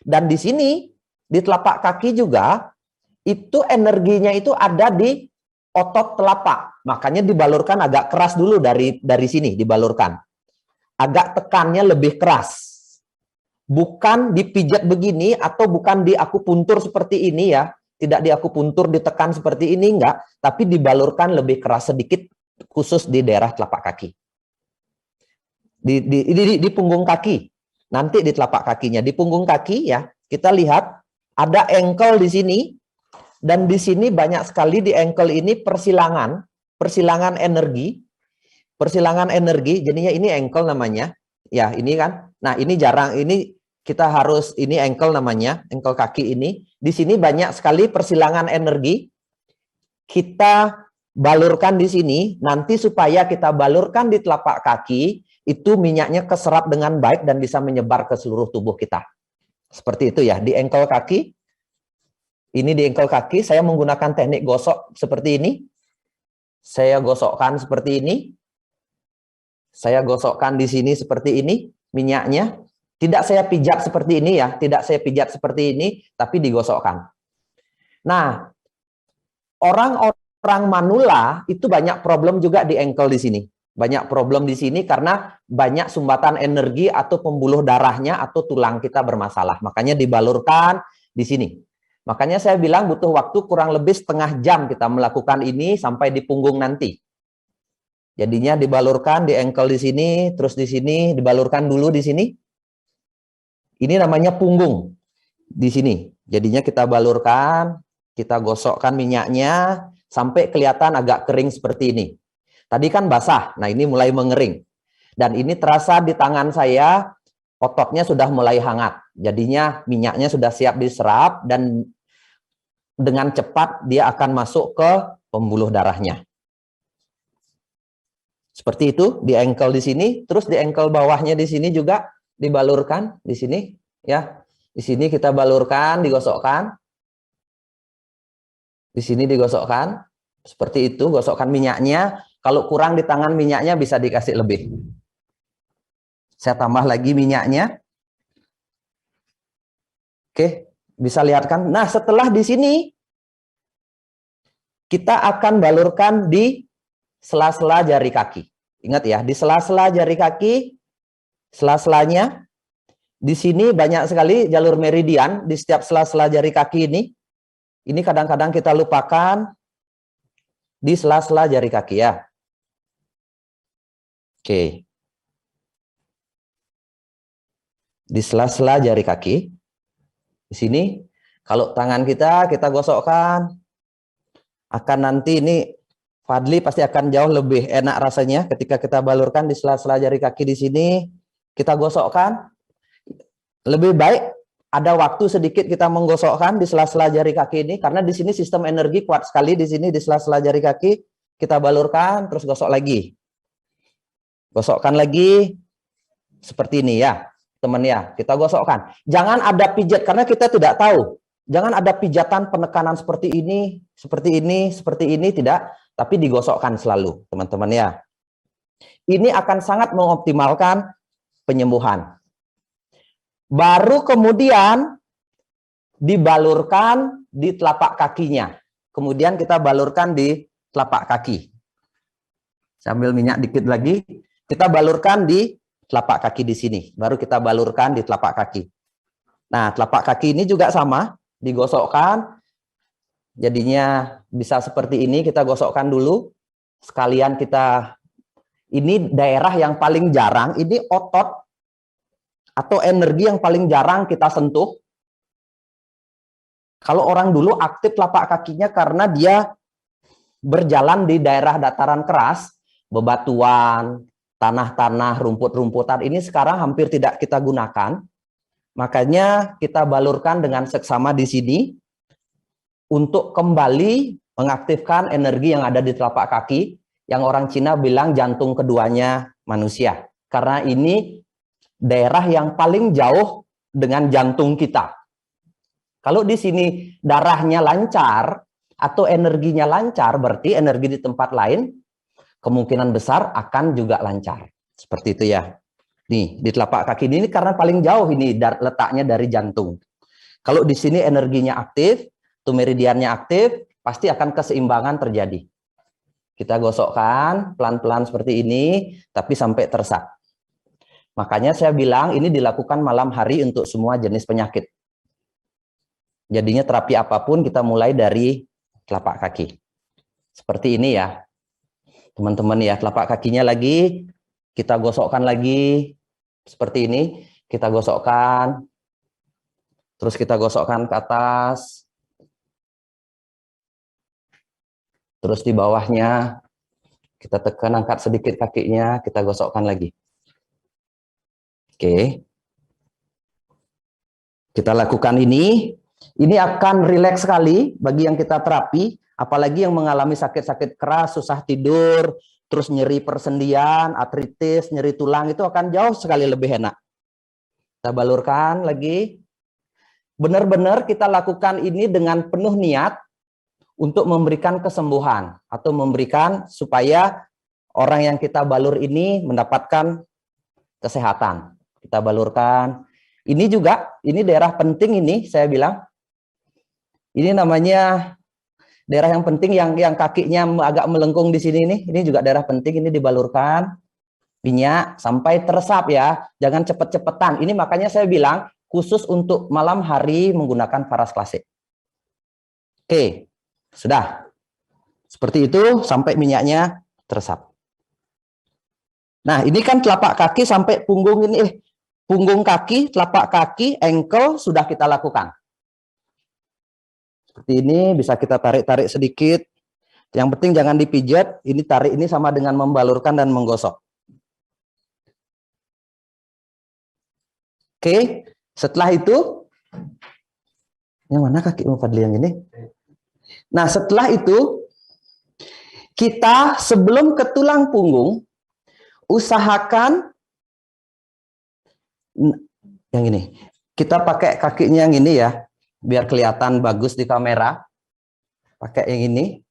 Dan di sini, di telapak kaki juga, itu energinya itu ada di otot telapak. Makanya dibalurkan agak keras dulu dari sini, dibalurkan. Agak tekannya lebih keras. Bukan dipijat begini, atau bukan di akupuntur seperti ini ya. Tidak di akupuntur, ditekan seperti ini, enggak. Tapi dibalurkan lebih keras sedikit, khusus di daerah telapak kaki. Di punggung kaki. Nanti di telapak kakinya. Di punggung kaki ya, kita lihat ada ankle di sini. Dan di sini banyak sekali di ankle ini persilangan energi. Persilangan energi, jadinya ini ankle namanya. Ya, ini kan. Nah, ini jarang, ini kita harus, ini ankle namanya, ankle kaki ini. Di sini banyak sekali persilangan energi. Kita balurkan di sini, nanti supaya kita balurkan di telapak kaki, itu minyaknya keserap dengan baik dan bisa menyebar ke seluruh tubuh kita. Seperti itu ya, di ankle kaki. Ini di ankle kaki, saya menggunakan teknik gosok seperti ini. Saya gosokkan seperti ini. Saya gosokkan di sini seperti ini, minyaknya. Tidak saya pijat seperti ini ya, tidak saya pijat seperti ini, tapi digosokkan. Nah, orang-orang manula itu banyak problem juga di ankle di sini. Banyak problem di sini karena banyak sumbatan energi atau pembuluh darahnya atau tulang kita bermasalah. Makanya dibalurkan di sini. Makanya saya bilang butuh waktu kurang lebih setengah jam kita melakukan ini sampai di punggung nanti. Jadinya dibalurkan di ankle di sini, terus di sini, dibalurkan dulu di sini. Ini namanya punggung di sini. Jadinya kita balurkan, kita gosokkan minyaknya sampai kelihatan agak kering seperti ini. Tadi kan basah, nah ini mulai mengering. Dan ini terasa di tangan saya, ototnya sudah mulai hangat. Jadinya minyaknya sudah siap diserap dan dengan cepat dia akan masuk ke pembuluh darahnya. Seperti itu di ankle di sini, terus di ankle bawahnya di sini juga dibalurkan di sini ya. Di sini kita balurkan, digosokkan. Di sini digosokkan. Seperti itu, gosokkan minyaknya. Kalau kurang di tangan minyaknya bisa dikasih lebih. Saya tambah lagi minyaknya. Oke, bisa lihat kan? Nah, setelah di sini kita akan balurkan di sela-sela jari kaki. Ingat ya, di sela-sela jari kaki, sela-selanya di sini banyak sekali jalur meridian di setiap sela-sela jari kaki ini. Ini kadang-kadang kita lupakan di sela-sela jari kaki ya. Oke. Di sela-sela jari kaki. Di sini kalau tangan kita gosokkan, akan nanti ini Fadli pasti akan jauh lebih enak rasanya ketika kita balurkan di sela-sela jari kaki di sini, kita gosokkan. Lebih baik ada waktu sedikit kita menggosokkan di sela-sela jari kaki ini, karena di sini sistem energi kuat sekali di sini di sela-sela jari kaki. Kita balurkan, terus gosok lagi. Gosokkan lagi, seperti ini ya, teman ya. Kita gosokkan. Jangan ada pijat, karena kita tidak tahu. Jangan ada pijatan penekanan seperti ini, tidak. Tapi digosokkan selalu, teman-teman ya. Ini akan sangat mengoptimalkan penyembuhan. Baru kemudian dibalurkan di telapak kakinya. Kemudian kita balurkan di telapak kaki. Sambil minyak dikit lagi, kita balurkan di telapak kaki di sini. Baru kita balurkan di telapak kaki. Nah, telapak kaki ini juga sama, digosokkan. Jadinya bisa seperti ini, kita gosokkan dulu. Sekalian kita, ini daerah yang paling jarang, ini otot atau energi yang paling jarang kita sentuh. Kalau orang dulu aktif telapak kakinya karena dia berjalan di daerah dataran keras, bebatuan, tanah-tanah, rumput-rumputan, ini sekarang hampir tidak kita gunakan. Makanya kita balurkan dengan seksama di sini untuk kembali mengaktifkan energi yang ada di telapak kaki, yang orang Cina bilang jantung keduanya manusia. Karena ini daerah yang paling jauh dengan jantung kita. Kalau di sini darahnya lancar atau energinya lancar, berarti energi di tempat lain kemungkinan besar akan juga lancar. Seperti itu ya. Nih, di telapak kaki ini karena paling jauh ini letaknya dari jantung. Kalau di sini energinya aktif, tuh meridiannya aktif, pasti akan keseimbangan terjadi. Kita gosokkan pelan-pelan seperti ini, tapi sampai tersap. Makanya saya bilang ini dilakukan malam hari untuk semua jenis penyakit. Jadinya terapi apapun kita mulai dari telapak kaki. Seperti ini ya. Teman-teman ya, telapak kakinya lagi kita gosokkan lagi seperti ini, kita gosokkan. Terus kita gosokkan ke atas. Terus di bawahnya kita tekan, angkat sedikit kakinya, kita gosokkan lagi. Oke. Kita lakukan ini. Ini akan rileks sekali bagi yang kita terapi, apalagi yang mengalami sakit-sakit keras, susah tidur, terus nyeri persendian, artritis, nyeri tulang, itu akan jauh sekali lebih enak. Kita balurkan lagi. Benar-benar kita lakukan ini dengan penuh niat untuk memberikan kesembuhan atau memberikan supaya orang yang kita balur ini mendapatkan kesehatan. Kita balurkan. Ini juga, ini daerah penting ini saya bilang. Ini namanya daerah yang penting yang kakinya agak melengkung di sini nih. Ini juga daerah penting, ini dibalurkan minyak sampai teresap ya. Jangan cepet-cepetan. Ini makanya saya bilang khusus untuk malam hari menggunakan paras klasik. Oke, sudah. Seperti itu sampai minyaknya teresap. Nah, ini kan telapak kaki sampai punggung ini, punggung kaki, telapak kaki, ankle sudah kita lakukan. Seperti ini, bisa kita tarik-tarik sedikit. Yang penting jangan dipijat, ini tarik ini sama dengan membalurkan dan menggosok. Oke, setelah itu, yang mana kaki Fadli yang ini? Nah, setelah itu, kita sebelum ke tulang punggung, usahakan, yang ini, kita pakai kakinya yang ini ya, biar kelihatan bagus di kamera. Pakai yang ini.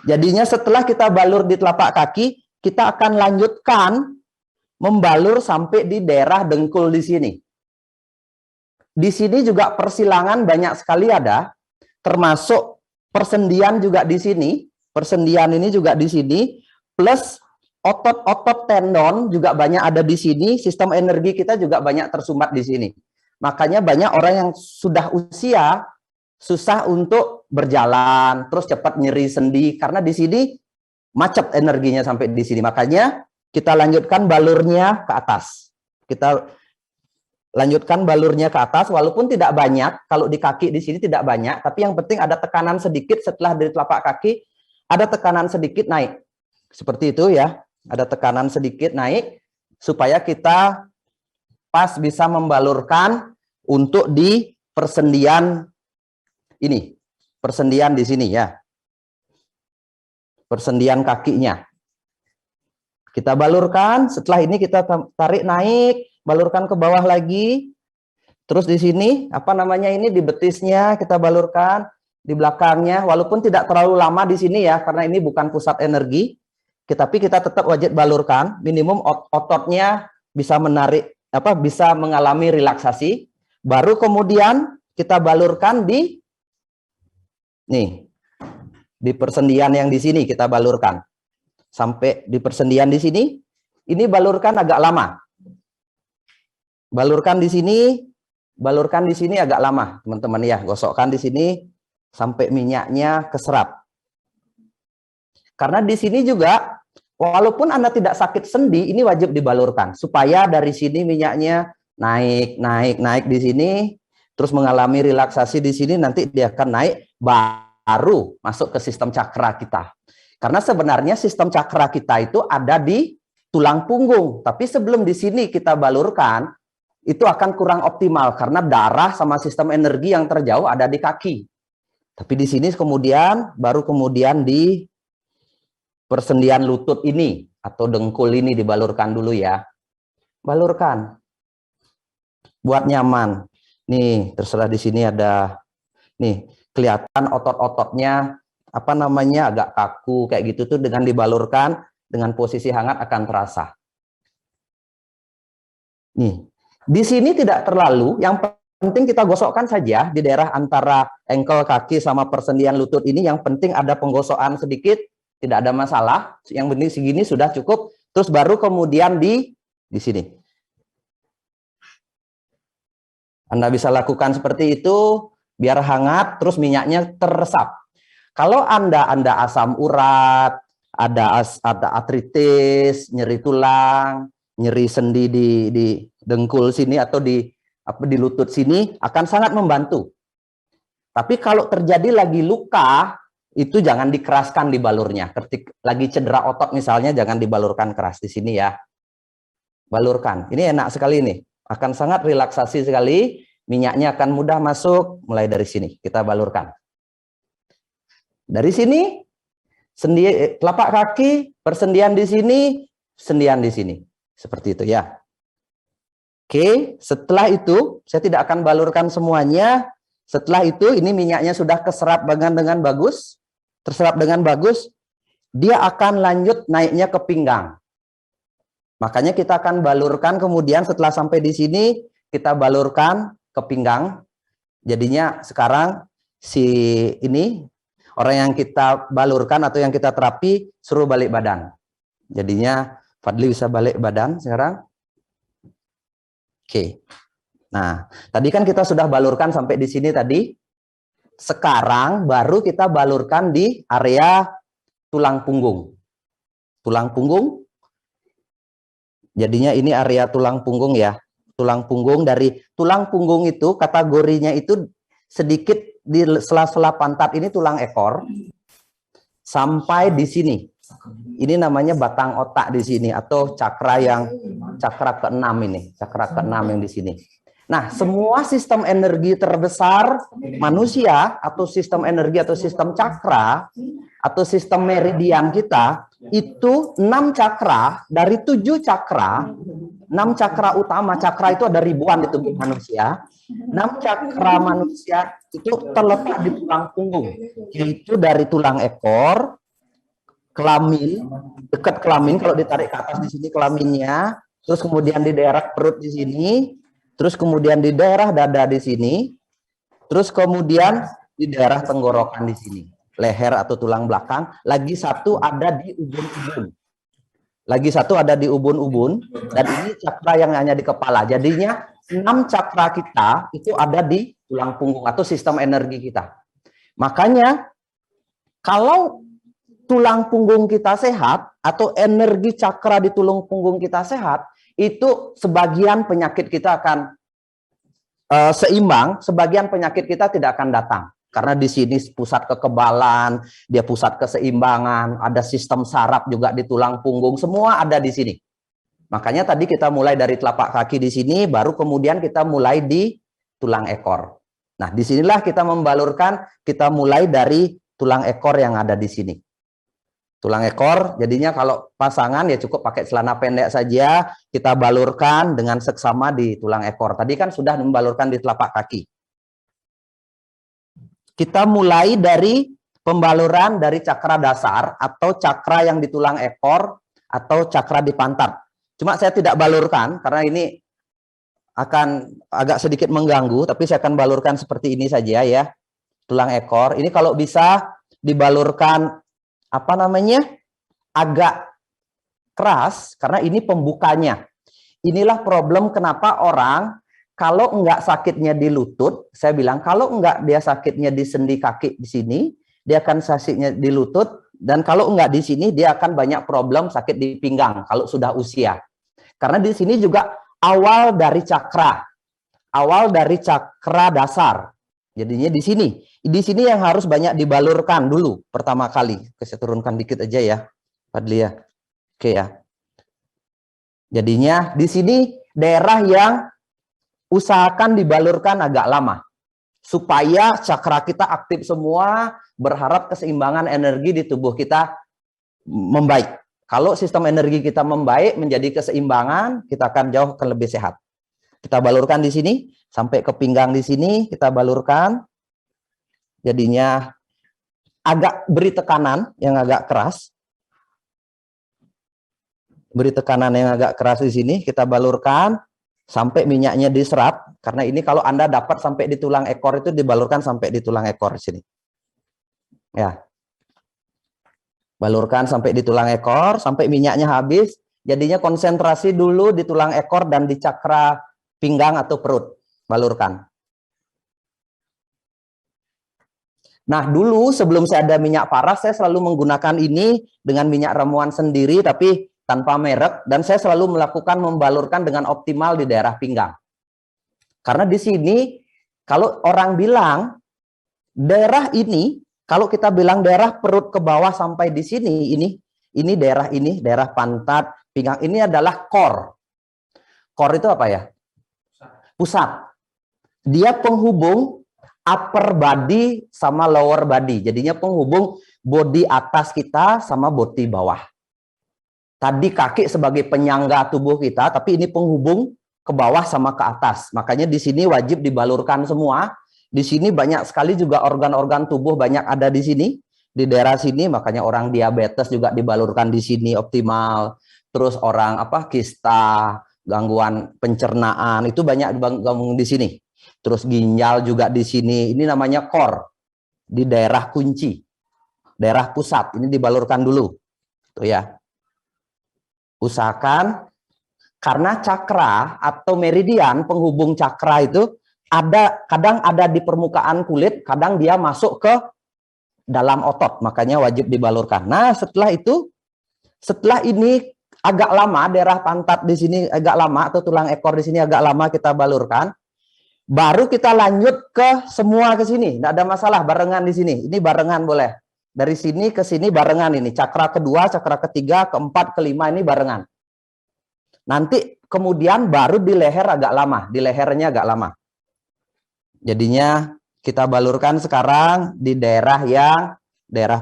Jadinya setelah kita balur di telapak kaki, kita akan lanjutkan membalur sampai di daerah dengkul di sini. Di sini juga persilangan banyak sekali ada, termasuk persendian juga di sini. Persendian ini juga di sini, plus otot-otot tendon juga banyak ada di sini. Sistem energi kita juga banyak tersumbat di sini. Makanya banyak orang yang sudah usia susah untuk berjalan, terus cepat nyeri sendi karena di sini macet energinya sampai di sini. Makanya kita lanjutkan balurnya ke atas. Kita lanjutkan balurnya ke atas walaupun tidak banyak. Kalau di kaki di sini tidak banyak, tapi yang penting ada tekanan sedikit setelah dari telapak kaki, ada tekanan sedikit naik. Seperti itu ya. Ada tekanan sedikit naik supaya kita pas bisa membalurkan untuk di persendian ini, persendian di sini ya, persendian kakinya. Kita balurkan, setelah ini kita tarik naik, balurkan ke bawah lagi, terus di sini, apa namanya ini, di betisnya kita balurkan, di belakangnya, walaupun tidak terlalu lama di sini ya, karena ini bukan pusat energi, tapi kita tetap wajib balurkan, minimum ototnya bisa menarik, bisa mengalami relaksasi, baru kemudian kita balurkan di nih di persendian yang di sini kita balurkan. Sampai di persendian di sini, ini balurkan agak lama. Balurkan di sini agak lama, teman-teman ya. Gosokkan di sini sampai minyaknya keserap. Karena di sini juga, walaupun Anda tidak sakit sendi, ini wajib dibalurkan supaya dari sini minyaknya naik di sini, terus mengalami relaksasi di sini, nanti dia akan naik, baru masuk ke sistem cakra kita. Karena sebenarnya sistem cakra kita itu ada di tulang punggung, tapi sebelum di sini kita balurkan, itu akan kurang optimal karena darah sama sistem energi yang terjauh ada di kaki. Tapi di sini baru kemudian di persendian lutut ini atau dengkul ini dibalurkan dulu ya. Balurkan. Buat nyaman. Nih, terserah di sini ada nih, kelihatan otot-ototnya apa namanya agak kaku kayak gitu tuh, dengan dibalurkan dengan posisi hangat akan terasa. Nih, di sini tidak terlalu, yang penting kita gosokkan saja di daerah antara ankle kaki sama persendian lutut ini, yang penting ada penggosokan sedikit, tidak ada masalah. Yang penting segini sudah cukup. Terus baru kemudian di sini. Anda bisa lakukan seperti itu biar hangat, terus minyaknya teresap. Kalau Anda asam urat, ada artritis, nyeri tulang, nyeri sendi di dengkul sini atau di lutut sini, akan sangat membantu. Tapi kalau terjadi lagi luka, itu jangan dikeraskan di balurnya. Ketika lagi cedera otot misalnya, jangan dibalurkan keras di sini ya. Balurkan. Ini enak sekali nih. Akan sangat relaksasi sekali, minyaknya akan mudah masuk. Mulai dari sini kita balurkan. Dari sini telapak kaki, persendian di sini, sendian di sini. Seperti itu ya. Oke, setelah itu saya tidak akan balurkan semuanya. Setelah itu ini minyaknya sudah keserap dengan bagus, terserap dengan bagus, dia akan lanjut naiknya ke pinggang. Makanya kita akan balurkan, kemudian setelah sampai di sini, kita balurkan ke pinggang. Jadinya sekarang si ini, orang yang kita balurkan atau yang kita terapi, suruh balik badan. Jadinya Fadli bisa balik badan sekarang. Oke. Nah, tadi kan kita sudah balurkan sampai di sini tadi. Sekarang baru kita balurkan di area tulang punggung. Tulang punggung. Jadinya ini area tulang punggung ya. Tulang punggung, dari tulang punggung itu kategorinya itu sedikit di sela-sela pantat ini tulang ekor sampai di sini. Ini namanya batang otak di sini atau cakra ke-6 ini, cakra ke-6 yang di sini. Nah, semua sistem energi terbesar manusia atau sistem energi atau sistem cakra atau sistem meridian kita itu 6 cakra dari 7 cakra, 6 cakra utama. Cakra itu ada ribuan di tubuh manusia. 6 cakra manusia itu terletak di tulang punggung, yaitu dari tulang ekor, kelamin, dekat kelamin, kalau ditarik ke atas di sini kelaminnya, terus kemudian di daerah perut di sini, terus kemudian di daerah dada di sini, terus kemudian di daerah tenggorokan di sini, leher atau tulang belakang, lagi satu ada di ubun-ubun. Lagi satu ada di ubun-ubun, dan ini cakra yang hanya di kepala. Jadinya 6 cakra kita itu ada di tulang punggung atau sistem energi kita. Makanya kalau tulang punggung kita sehat atau energi cakra di tulang punggung kita sehat, itu sebagian penyakit kita akan seimbang, sebagian penyakit kita tidak akan datang. Karena di sini pusat kekebalan, dia pusat keseimbangan, ada sistem saraf juga di tulang punggung, semua ada di sini. Makanya tadi kita mulai dari telapak kaki di sini, baru kemudian kita mulai di tulang ekor. Nah, disinilah kita membalurkan, kita mulai dari tulang ekor yang ada di sini. Tulang ekor, jadinya kalau pasangan ya cukup pakai celana pendek saja, kita balurkan dengan seksama di tulang ekor. Tadi kan sudah membalurkan di telapak kaki. Kita mulai dari pembaluran dari cakra dasar atau cakra yang di tulang ekor atau cakra di pantat. Cuma saya tidak balurkan karena ini akan agak sedikit mengganggu, tapi saya akan balurkan seperti ini saja ya. Tulang ekor, ini kalau bisa dibalurkan apa namanya? Agak keras karena ini pembukanya. Inilah problem kenapa orang kalau enggak sakitnya di lutut, saya bilang kalau enggak dia sakitnya di sendi kaki di sini, dia akan sakitnya di lutut, dan kalau enggak di sini dia akan banyak problem sakit di pinggang kalau sudah usia. Karena di sini juga awal dari cakra dasar. Jadinya di sini yang harus banyak dibalurkan dulu pertama kali. Saya turunkan dikit aja ya, Fadlia. Oke ya. Jadinya di sini daerah yang usahakan dibalurkan agak lama supaya cakra kita aktif semua, berharap keseimbangan energi di tubuh kita membaik. Kalau sistem energi kita membaik menjadi keseimbangan, kita akan jauh akan lebih sehat. Kita balurkan di sini sampai ke pinggang di sini, kita balurkan. Jadinya agak beri tekanan yang agak keras. Beri tekanan yang agak keras di sini, kita balurkan sampai minyaknya diserap. Karena ini kalau Anda dapat sampai di tulang ekor itu dibalurkan sampai di tulang ekor sini. Ya. Balurkan sampai di tulang ekor, sampai minyaknya habis. Jadinya konsentrasi dulu di tulang ekor dan di cakra pinggang atau perut. Balurkan. Nah, dulu sebelum saya ada minyak paras, saya selalu menggunakan ini dengan minyak ramuan sendiri, tapi tanpa merek, dan saya selalu melakukan membalurkan dengan optimal di daerah pinggang. Karena di sini, kalau orang bilang, daerah ini, kalau kita bilang daerah perut ke bawah sampai di sini, ini daerah pantat, pinggang, ini adalah core. Core itu apa ya? Pusat. Dia penghubung upper body sama lower body. Jadinya penghubung body atas kita sama body bawah. Tadi kaki sebagai penyangga tubuh kita, tapi ini penghubung ke bawah sama ke atas. Makanya di sini wajib dibalurkan semua. Di sini banyak sekali juga organ-organ tubuh banyak ada di sini, di daerah sini. Makanya orang diabetes juga dibalurkan di sini optimal. Terus orang kista, gangguan pencernaan itu banyak gabung di sini. Terus ginjal juga di sini. Ini namanya core, di daerah kunci, daerah pusat. Ini dibalurkan dulu, tuh ya. Usahakan, karena cakra atau meridian penghubung cakra itu kadang ada di permukaan kulit, kadang dia masuk ke dalam otot, makanya wajib dibalurkan. Nah, setelah ini agak lama, daerah pantat di sini agak lama atau tulang ekor di sini agak lama kita balurkan, baru kita lanjut ke semua ke sini. Tidak ada masalah, barengan di sini. Ini barengan boleh. Dari sini ke sini barengan ini. Cakra kedua, cakra ketiga, keempat, kelima ini barengan. Nanti kemudian baru di leher agak lama. Di lehernya agak lama. Jadinya kita balurkan sekarang di daerah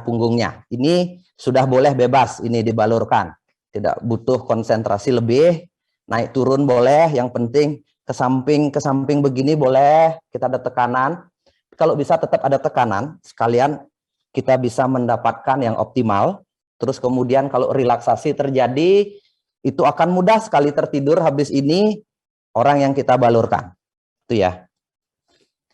punggungnya. Ini sudah boleh bebas ini dibalurkan. Tidak butuh konsentrasi lebih. Naik turun boleh. Yang penting ke samping begini boleh. Kita ada tekanan. Kalau bisa tetap ada tekanan. Sekalian kita bisa mendapatkan yang optimal. Terus kemudian kalau relaksasi terjadi, itu akan mudah sekali tertidur habis ini orang yang kita balurkan. Itu ya.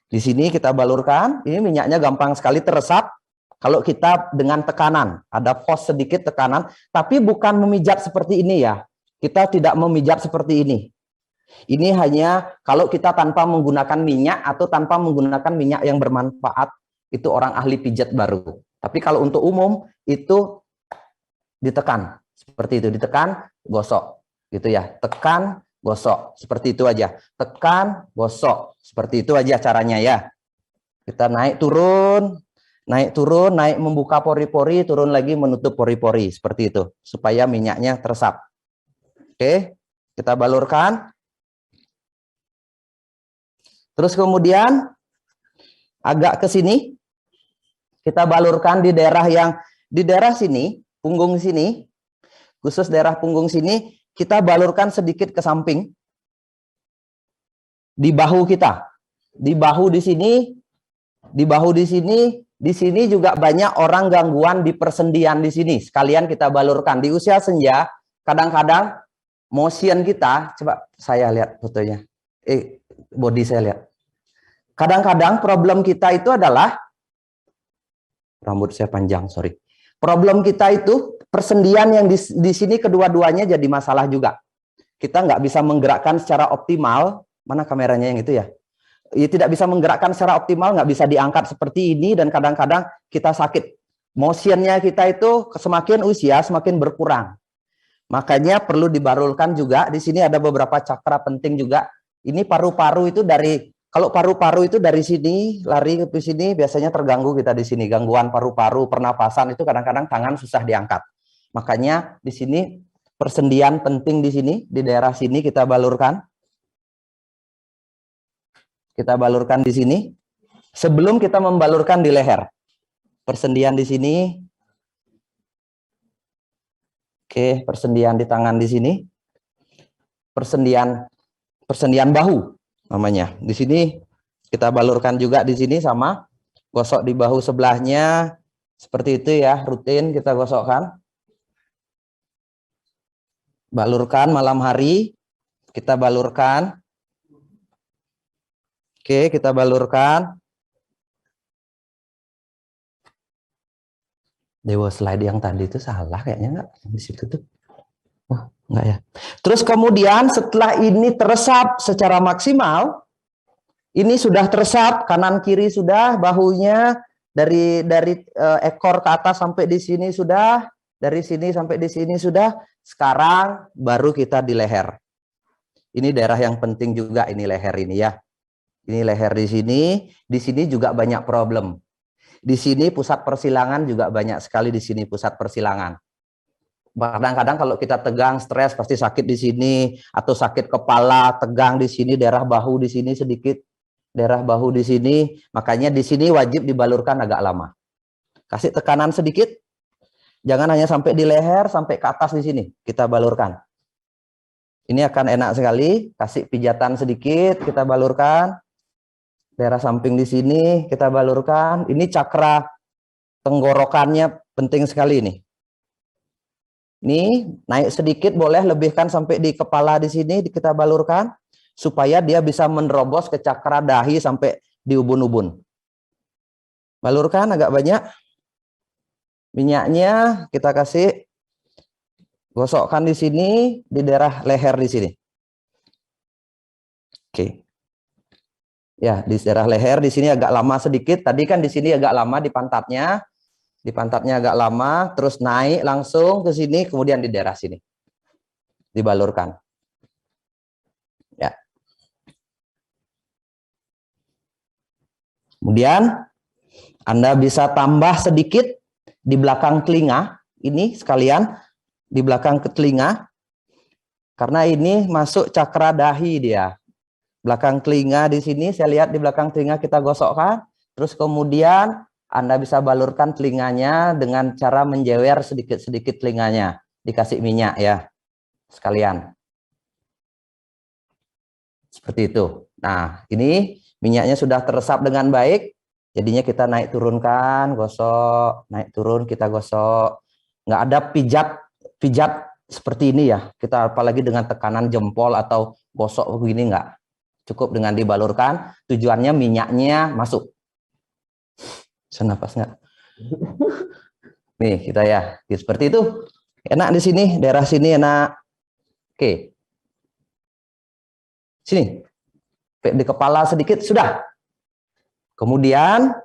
Di sini kita balurkan, ini minyaknya gampang sekali teresap. Kalau kita dengan tekanan, ada force sedikit tekanan, tapi bukan memijat seperti ini ya. Kita tidak memijat seperti ini. Ini hanya kalau kita tanpa menggunakan minyak atau tanpa menggunakan minyak yang bermanfaat, itu orang ahli pijat baru. Tapi kalau untuk umum itu ditekan seperti itu, ditekan, gosok, gitu ya. Tekan, gosok, seperti itu aja. Tekan, gosok, seperti itu aja caranya ya. Kita naik turun, naik membuka pori-pori, turun lagi menutup pori-pori, seperti itu, supaya minyaknya teresap. Oke, kita balurkan. Terus kemudian agak ke sini. Kita balurkan di daerah sini, punggung sini, khusus daerah punggung sini, kita balurkan sedikit ke samping. Di bahu kita. Di bahu di sini, di sini juga banyak orang gangguan di persendian di sini. Sekalian kita balurkan. Di usia senja, kadang-kadang motion kita, coba saya lihat fotonya. Body saya lihat. Kadang-kadang problem kita itu adalah Rambut saya panjang, sorry. Problem kita itu persendian yang di sini kedua-duanya jadi masalah juga. Kita nggak bisa menggerakkan secara optimal. Mana kameranya yang itu ya? Ya tidak bisa menggerakkan secara optimal, nggak bisa diangkat seperti ini, dan kadang-kadang kita sakit. Motionnya kita itu semakin usia semakin berkurang. Makanya perlu dibarulkan juga. Di sini ada beberapa cakra penting juga. Ini paru-paru itu kalau paru-paru itu dari sini lari ke sini, biasanya terganggu kita di sini, gangguan paru-paru, pernapasan itu kadang-kadang tangan susah diangkat. Makanya di sini persendian penting di sini, di daerah sini kita balurkan. Kita balurkan di sini. Sebelum kita membalurkan di leher. Persendian di sini. Oke, persendian di tangan di sini. Persendian bahu namanya. Di sini kita balurkan juga di sini sama, gosok di bahu sebelahnya seperti itu ya, rutin kita gosokkan. Balurkan malam hari, kita balurkan. Oke, kita balurkan. Dewa slide yang tadi itu salah kayaknya, enggak? Di situ tuh. Wah, enggak ya. Terus kemudian setelah ini teresap secara maksimal, ini sudah teresap kanan kiri sudah, bahunya dari ekor ke atas sampai di sini sudah, dari sini sampai di sini sudah. Sekarang baru kita di leher. Ini daerah yang penting juga, ini leher ini ya. Ini leher di sini juga banyak problem. Di sini pusat persilangan juga banyak sekali, di sini pusat persilangan. Kadang-kadang kalau kita tegang, stres, pasti sakit di sini, atau sakit kepala, tegang di sini, daerah bahu di sini sedikit, daerah bahu di sini, makanya di sini wajib dibalurkan agak lama. Kasih tekanan sedikit, jangan hanya sampai di leher, sampai ke atas di sini, kita balurkan. Ini akan enak sekali, kasih pijatan sedikit, kita balurkan. Daerah samping di sini kita balurkan. Ini cakra tenggorokannya penting sekali nih. Ini naik sedikit boleh, lebihkan sampai di kepala di sini kita balurkan supaya dia bisa menerobos ke cakra dahi sampai di ubun-ubun. Balurkan agak banyak. Minyaknya kita kasih, gosokkan di sini di daerah leher di sini. Oke. Ya, di daerah leher di sini agak lama sedikit. Tadi kan di sini agak lama di pantatnya agak lama, terus naik langsung ke sini, kemudian di daerah sini dibalurkan. Ya. Kemudian Anda bisa tambah sedikit di belakang telinga ini sekalian, di belakang ke telinga, karena ini masuk cakra dahi dia. Belakang telinga di sini, saya lihat di belakang telinga kita gosokkan, terus kemudian Anda bisa balurkan telinganya dengan cara menjewer sedikit-sedikit telinganya, dikasih minyak ya, sekalian. Seperti itu. Nah, ini minyaknya sudah teresap dengan baik, jadinya kita naik turunkan, gosok, naik turun kita gosok. Nggak ada pijat seperti ini ya, kita apalagi dengan tekanan jempol atau gosok begini nggak. Cukup dengan dibalurkan, tujuannya minyaknya masuk. Bisa napas nggak? Nih kita ya, seperti itu. Enak di sini, daerah sini enak. Oke. Sini. Di kepala sedikit, sudah. Kemudian,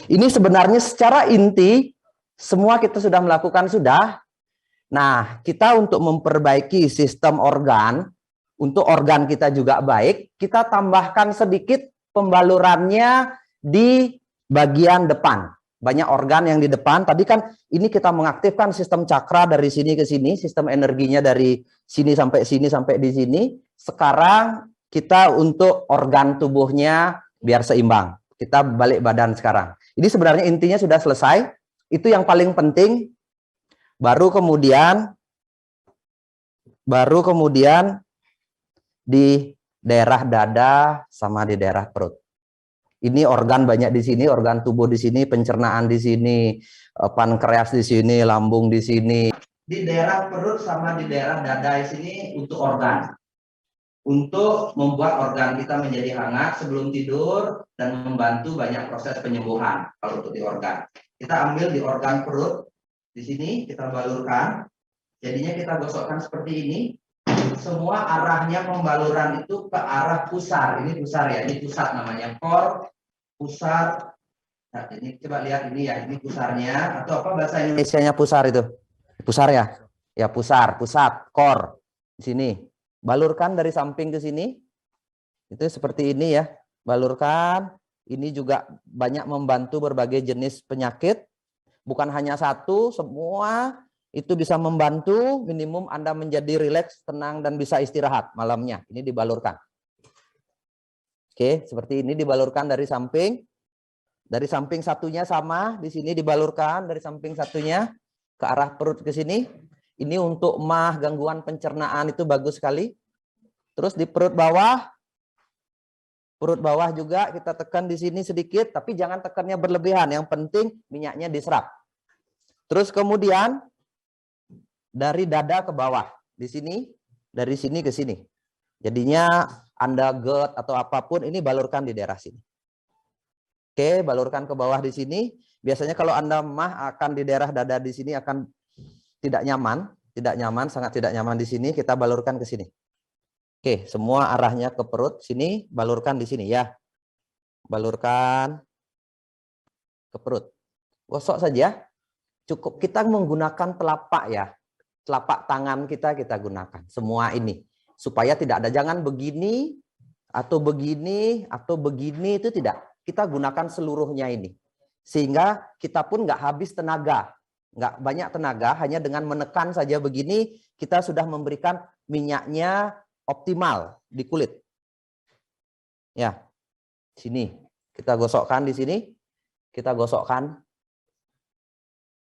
ini sebenarnya secara inti, semua kita sudah melakukan sudah. Nah, kita untuk memperbaiki sistem organ, untuk organ kita juga baik, kita tambahkan sedikit pembalurannya di bagian depan. Banyak organ yang di depan. Tadi kan ini kita mengaktifkan sistem cakra dari sini ke sini, sistem energinya dari sini sampai di sini. Sekarang kita untuk organ tubuhnya biar seimbang. Kita balik badan sekarang. Ini sebenarnya intinya sudah selesai. Itu yang paling penting. Baru kemudian di daerah dada sama di daerah perut. Ini organ banyak di sini, organ tubuh di sini, pencernaan di sini, pankreas di sini, lambung di sini. Di daerah perut sama di daerah dada di sini untuk organ. Untuk membuat organ kita menjadi hangat sebelum tidur dan membantu banyak proses penyembuhan kalau untuk di organ. Kita ambil di organ perut, di sini kita balurkan. Jadinya kita gosokkan seperti ini. Semua arahnya pembaluran itu ke arah pusar. Ini pusar ya, ini pusat namanya. Core, pusar. Nah, ini coba lihat ini ya, ini pusarnya. Atau apa bahasa Indonesianya pusar itu? Pusar ya? Ya pusar, pusat, core. Di sini. Balurkan dari samping ke sini. Itu seperti ini ya. Balurkan. Ini juga banyak membantu berbagai jenis penyakit. Bukan hanya satu, semua itu bisa membantu. Minimum Anda menjadi rileks, tenang, dan bisa istirahat malamnya. Ini dibalurkan. Oke, seperti ini dibalurkan dari samping. Dari samping satunya sama, di sini dibalurkan dari samping satunya ke arah perut ke sini. Ini untuk mah, gangguan pencernaan itu bagus sekali. Terus di perut bawah juga kita tekan di sini sedikit, tapi jangan tekannya berlebihan. Yang penting minyaknya diserap. Terus kemudian dari dada ke bawah, di sini, dari sini ke sini. Jadinya Anda GERD atau apapun ini balurkan di daerah sini. Oke, balurkan ke bawah di sini. Biasanya kalau Anda mah akan di daerah dada di sini akan tidak nyaman, sangat tidak nyaman di sini. Kita balurkan ke sini. Oke, semua arahnya ke perut sini, balurkan di sini ya. Balurkan ke perut. Gosok saja. Cukup kita menggunakan telapak ya. Telapak tangan kita gunakan. Semua ini. Supaya tidak ada, jangan begini, atau begini, itu tidak. Kita gunakan seluruhnya ini. Sehingga kita pun nggak habis tenaga. Nggak banyak tenaga, hanya dengan menekan saja begini, kita sudah memberikan minyaknya optimal di kulit. Ya, sini kita gosokkan di sini, kita gosokkan,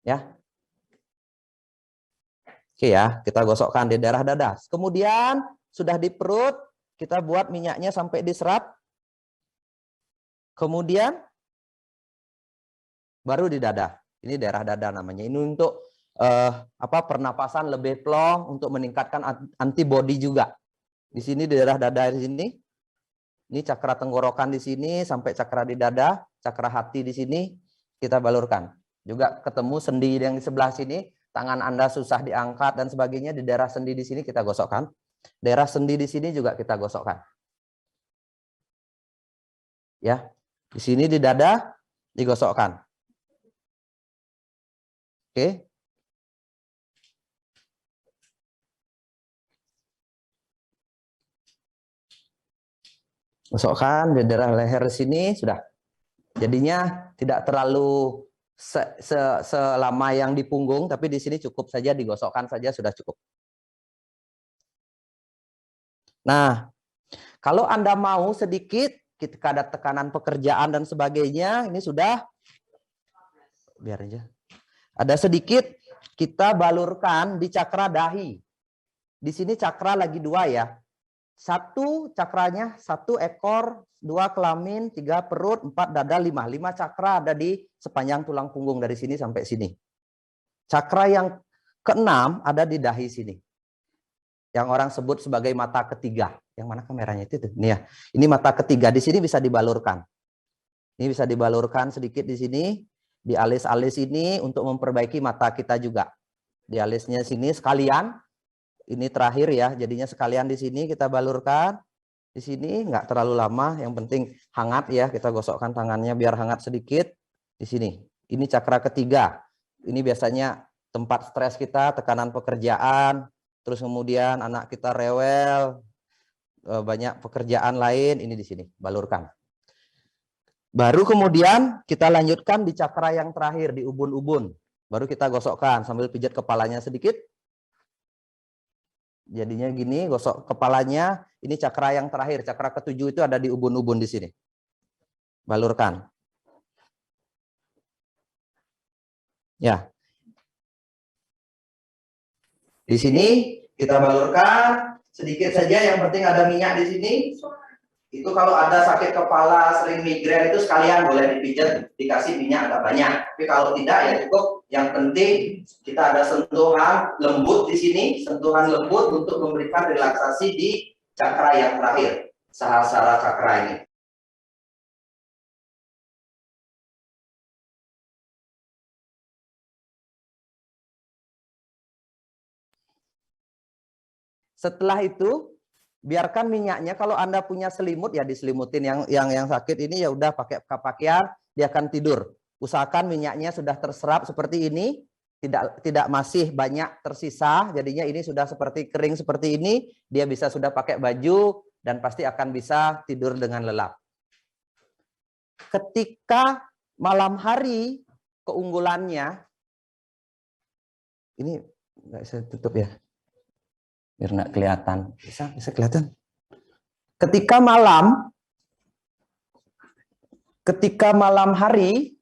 ya. Oke ya, kita gosokkan di daerah dada. Kemudian sudah di perut, kita buat minyaknya sampai diserap. Kemudian baru di dada. Ini daerah dada namanya. Ini untuk pernapasan lebih plong, untuk meningkatkan antibodi juga. Di sini di daerah dada di sini. Ini cakra tenggorokan di sini sampai cakra di dada, cakra hati di sini kita balurkan. Juga ketemu sendi yang di sebelah sini, tangan Anda susah diangkat dan sebagainya, di daerah sendi di sini kita gosokkan. Daerah sendi di sini juga kita gosokkan. Ya. Di sini di dada digosokkan. Oke. Gosokkan di daerah leher sini sudah. Jadinya tidak terlalu selama yang di punggung, tapi di sini cukup saja digosokkan saja sudah cukup. Nah, kalau Anda mau sedikit, ketika ada tekanan pekerjaan dan sebagainya, ini sudah, biar aja. Ada sedikit, kita balurkan di cakra dahi. Di sini cakra lagi dua ya. Satu cakranya, satu ekor, dua kelamin, tiga perut, empat dada, lima. Lima cakra ada di sepanjang tulang punggung dari sini sampai sini. Cakra yang keenam ada di dahi sini. Yang orang sebut sebagai mata ketiga. Yang mana kameranya itu? Ini ya. Ini mata ketiga. Di sini bisa dibalurkan. Ini bisa dibalurkan sedikit di sini. Di alis-alis ini untuk memperbaiki mata kita juga. Di alisnya sini sekalian. Ini terakhir ya, jadinya sekalian di sini kita balurkan. Di sini nggak terlalu lama, yang penting hangat ya, kita gosokkan tangannya biar hangat sedikit. Di sini, ini cakra ketiga. Ini biasanya tempat stres kita, tekanan pekerjaan, terus kemudian anak kita rewel, banyak pekerjaan lain, ini di sini, balurkan. Baru kemudian kita lanjutkan di cakra yang terakhir, di ubun-ubun. Baru kita gosokkan sambil pijat kepalanya sedikit. Jadinya gini, gosok kepalanya. Ini cakra yang terakhir, cakra ketujuh itu ada di ubun-ubun di sini. Balurkan. Ya. Di sini kita balurkan sedikit saja, yang penting ada minyak di sini. Itu kalau ada sakit kepala, sering migrain itu sekalian boleh dipijat, dikasih minyak agak banyak. Tapi kalau tidak ya cukup. Yang penting kita ada sentuhan lembut di sini, sentuhan lembut untuk memberikan relaksasi di cakra yang terakhir, sahasrara cakra ini. Setelah itu biarkan minyaknya, kalau Anda punya selimut ya diselimutin, yang sakit ini ya udah pakai pakaian, dia akan tidur. Usahakan minyaknya sudah terserap seperti ini, tidak masih banyak tersisa, jadinya ini sudah seperti kering seperti ini, dia bisa sudah pakai baju dan pasti akan bisa tidur dengan lelap. Ketika malam hari, keunggulannya, ini nggak bisa tutup ya, biar nggak kelihatan. Bisa kelihatan. Ketika malam hari,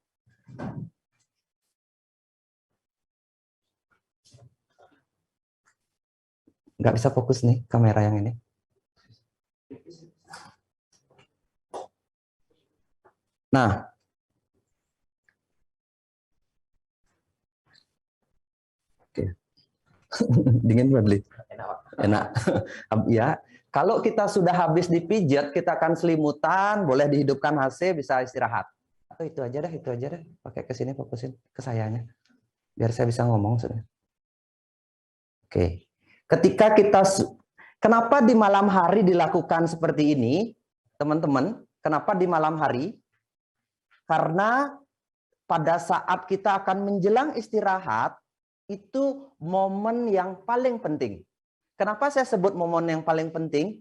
nggak bisa fokus nih kamera yang ini. Nah, oke. Dingin Bradley. Enak. Ya, kalau kita sudah habis dipijat, kita akan selimutan, boleh dihidupkan AC, bisa istirahat. Atau itu aja dah. Pakai ke sini, fokusin ke sayanya. Biar saya bisa ngomong sudah. Oke. Kenapa di malam hari dilakukan seperti ini, teman-teman? Kenapa di malam hari? Karena pada saat kita akan menjelang istirahat, itu momen yang paling penting. Kenapa saya sebut momen yang paling penting?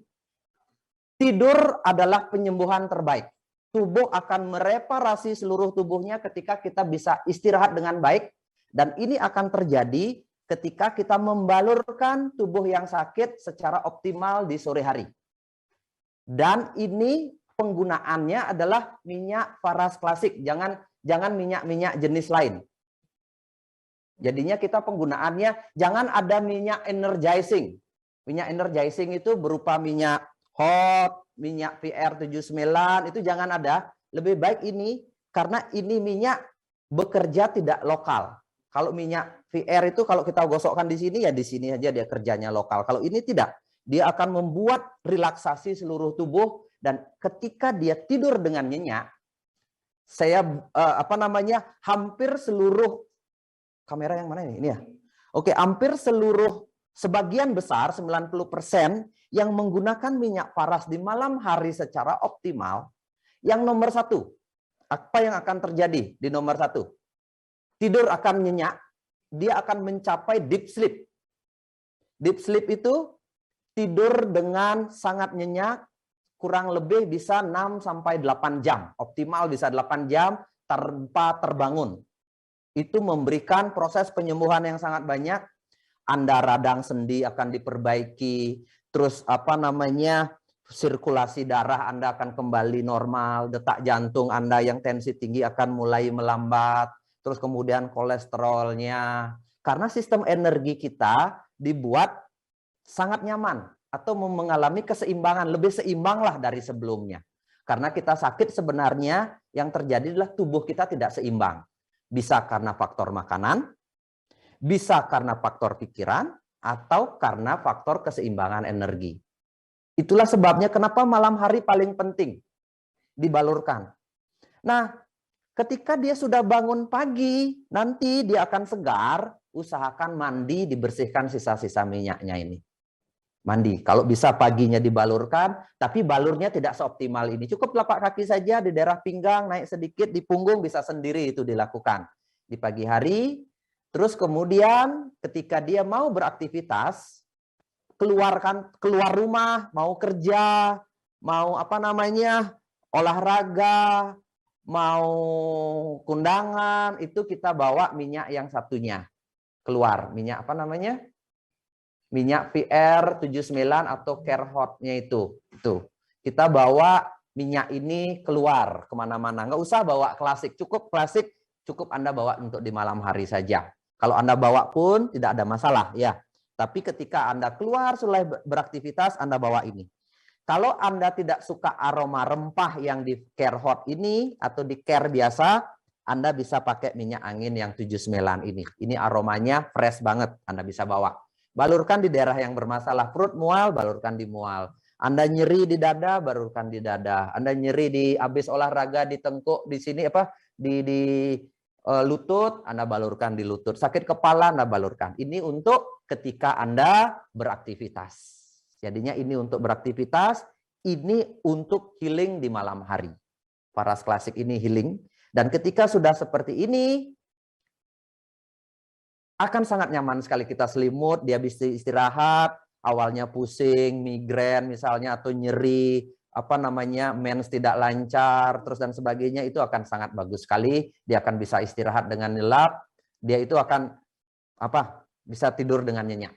Tidur adalah penyembuhan terbaik. Tubuh akan mereparasi seluruh tubuhnya ketika kita bisa istirahat dengan baik. Dan ini akan terjadi ketika kita membalurkan tubuh yang sakit secara optimal di sore hari. Dan ini penggunaannya adalah minyak paras klasik. Jangan minyak-minyak jenis lain. Jadinya kita penggunaannya jangan ada minyak energizing. Minyak energizing itu berupa minyak hot, minyak PR79, itu jangan ada. Lebih baik ini, karena ini minyak bekerja tidak lokal. Kalau minyak VR itu kalau kita gosokkan di sini, ya di sini aja dia kerjanya lokal. Kalau ini tidak, dia akan membuat relaksasi seluruh tubuh, dan ketika dia tidur dengan nyenyak, hampir seluruh, kamera yang mana ini? Ini ya. Oke, hampir seluruh, sebagian besar 90% yang menggunakan minyak paras di malam hari secara optimal, yang nomor satu, apa yang akan terjadi di nomor satu? Tidur akan nyenyak, dia akan mencapai deep sleep. Deep sleep itu tidur dengan sangat nyenyak, kurang lebih bisa 6-8 jam. Optimal bisa 8 jam tanpa terbangun. Itu memberikan proses penyembuhan yang sangat banyak. Anda radang sendi akan diperbaiki, terus sirkulasi darah Anda akan kembali normal, detak jantung Anda yang tensi tinggi akan mulai melambat, terus kemudian kolesterolnya. Karena sistem energi kita dibuat sangat nyaman atau mengalami keseimbangan, lebih seimbang lah dari sebelumnya. Karena kita sakit sebenarnya yang terjadi adalah tubuh kita tidak seimbang. Bisa karena faktor makanan, bisa karena faktor pikiran, atau karena faktor keseimbangan energi. Itulah sebabnya kenapa malam hari paling penting dibalurkan. Nah, ketika dia sudah bangun pagi, nanti dia akan segar, usahakan mandi, dibersihkan sisa-sisa minyaknya ini. Mandi, kalau bisa paginya dibalurkan, tapi balurnya tidak seoptimal ini. Cukup telapak kaki saja di daerah pinggang, naik sedikit di punggung, bisa sendiri itu dilakukan. Di pagi hari, terus kemudian ketika dia mau beraktivitas, keluar rumah, mau kerja, mau olahraga, mau kundangan, itu kita bawa minyak yang satunya keluar. Minyak minyak PR79 atau Kerhot-nya itu. Kita bawa minyak ini keluar kemana-mana. Nggak usah bawa klasik, cukup Anda bawa untuk di malam hari saja. Kalau Anda bawa pun tidak ada masalah ya. Tapi ketika Anda keluar mulai beraktivitas, Anda bawa ini. Kalau Anda tidak suka aroma rempah yang di Kerhot ini atau di Care biasa, Anda bisa pakai minyak angin yang 79 ini. Ini aromanya fresh banget, Anda bisa bawa. Balurkan di daerah yang bermasalah, perut mual, balurkan di mual. Anda nyeri di dada, balurkan di dada. Anda nyeri di habis olahraga di tengkuk, di sini di lutut, Anda balurkan di lutut. Sakit kepala, Anda balurkan. Ini untuk ketika Anda beraktivitas. Jadinya ini untuk beraktivitas, ini untuk healing di malam hari. Paras klasik ini healing. Dan ketika sudah seperti ini, akan sangat nyaman sekali kita selimut, dia bisa istirahat, awalnya pusing, migrain misalnya, atau nyeri, mens tidak lancar, terus dan sebagainya, itu akan sangat bagus sekali. Dia akan bisa istirahat dengan lelap, dia itu akan bisa tidur dengan nyenyak.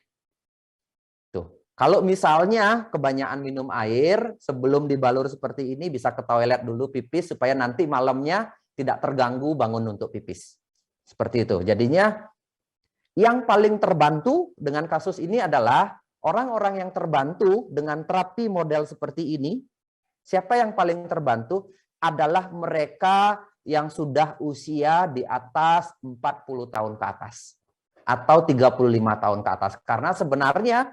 Tuh. Kalau misalnya kebanyakan minum air, sebelum dibalur seperti ini bisa ke toilet dulu pipis, supaya nanti malamnya tidak terganggu bangun untuk pipis. Seperti itu. Jadinya yang paling terbantu dengan kasus ini adalah orang-orang yang terbantu dengan terapi model seperti ini. Siapa yang paling terbantu? Adalah mereka yang sudah usia di atas 40 tahun ke atas. Atau 35 tahun ke atas. Karena sebenarnya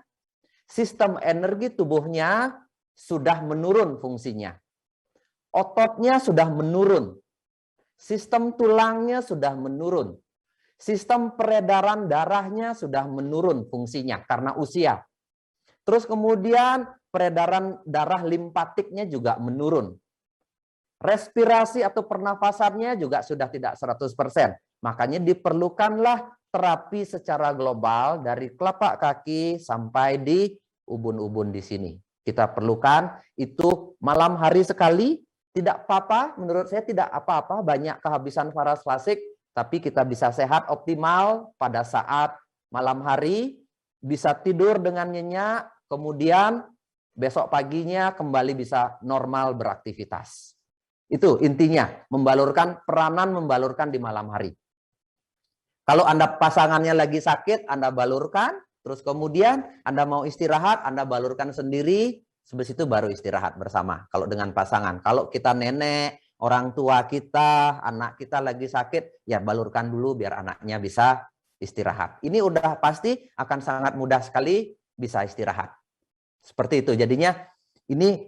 sistem energi tubuhnya sudah menurun fungsinya. Ototnya sudah menurun. Sistem tulangnya sudah menurun. Sistem peredaran darahnya sudah menurun fungsinya karena usia. Terus kemudian peredaran darah limpatiknya juga menurun. Respirasi atau pernafasannya juga sudah tidak 100%. Makanya diperlukanlah terapi secara global dari telapak kaki sampai di ubun-ubun di sini. Kita perlukan itu malam hari sekali, tidak apa-apa, menurut saya tidak apa-apa, banyak kehabisan paras klasik, tapi kita bisa sehat optimal pada saat malam hari, bisa tidur dengan nyenyak, kemudian besok paginya kembali bisa normal beraktivitas. Itu intinya, peranan membalurkan di malam hari. Kalau Anda pasangannya lagi sakit, Anda balurkan, terus kemudian Anda mau istirahat, Anda balurkan sendiri, habis itu baru istirahat bersama. Kalau dengan pasangan, kalau kita nenek, orang tua kita, anak kita lagi sakit, ya balurkan dulu biar anaknya bisa istirahat. Ini udah pasti akan sangat mudah sekali bisa istirahat. Seperti itu. Jadinya ini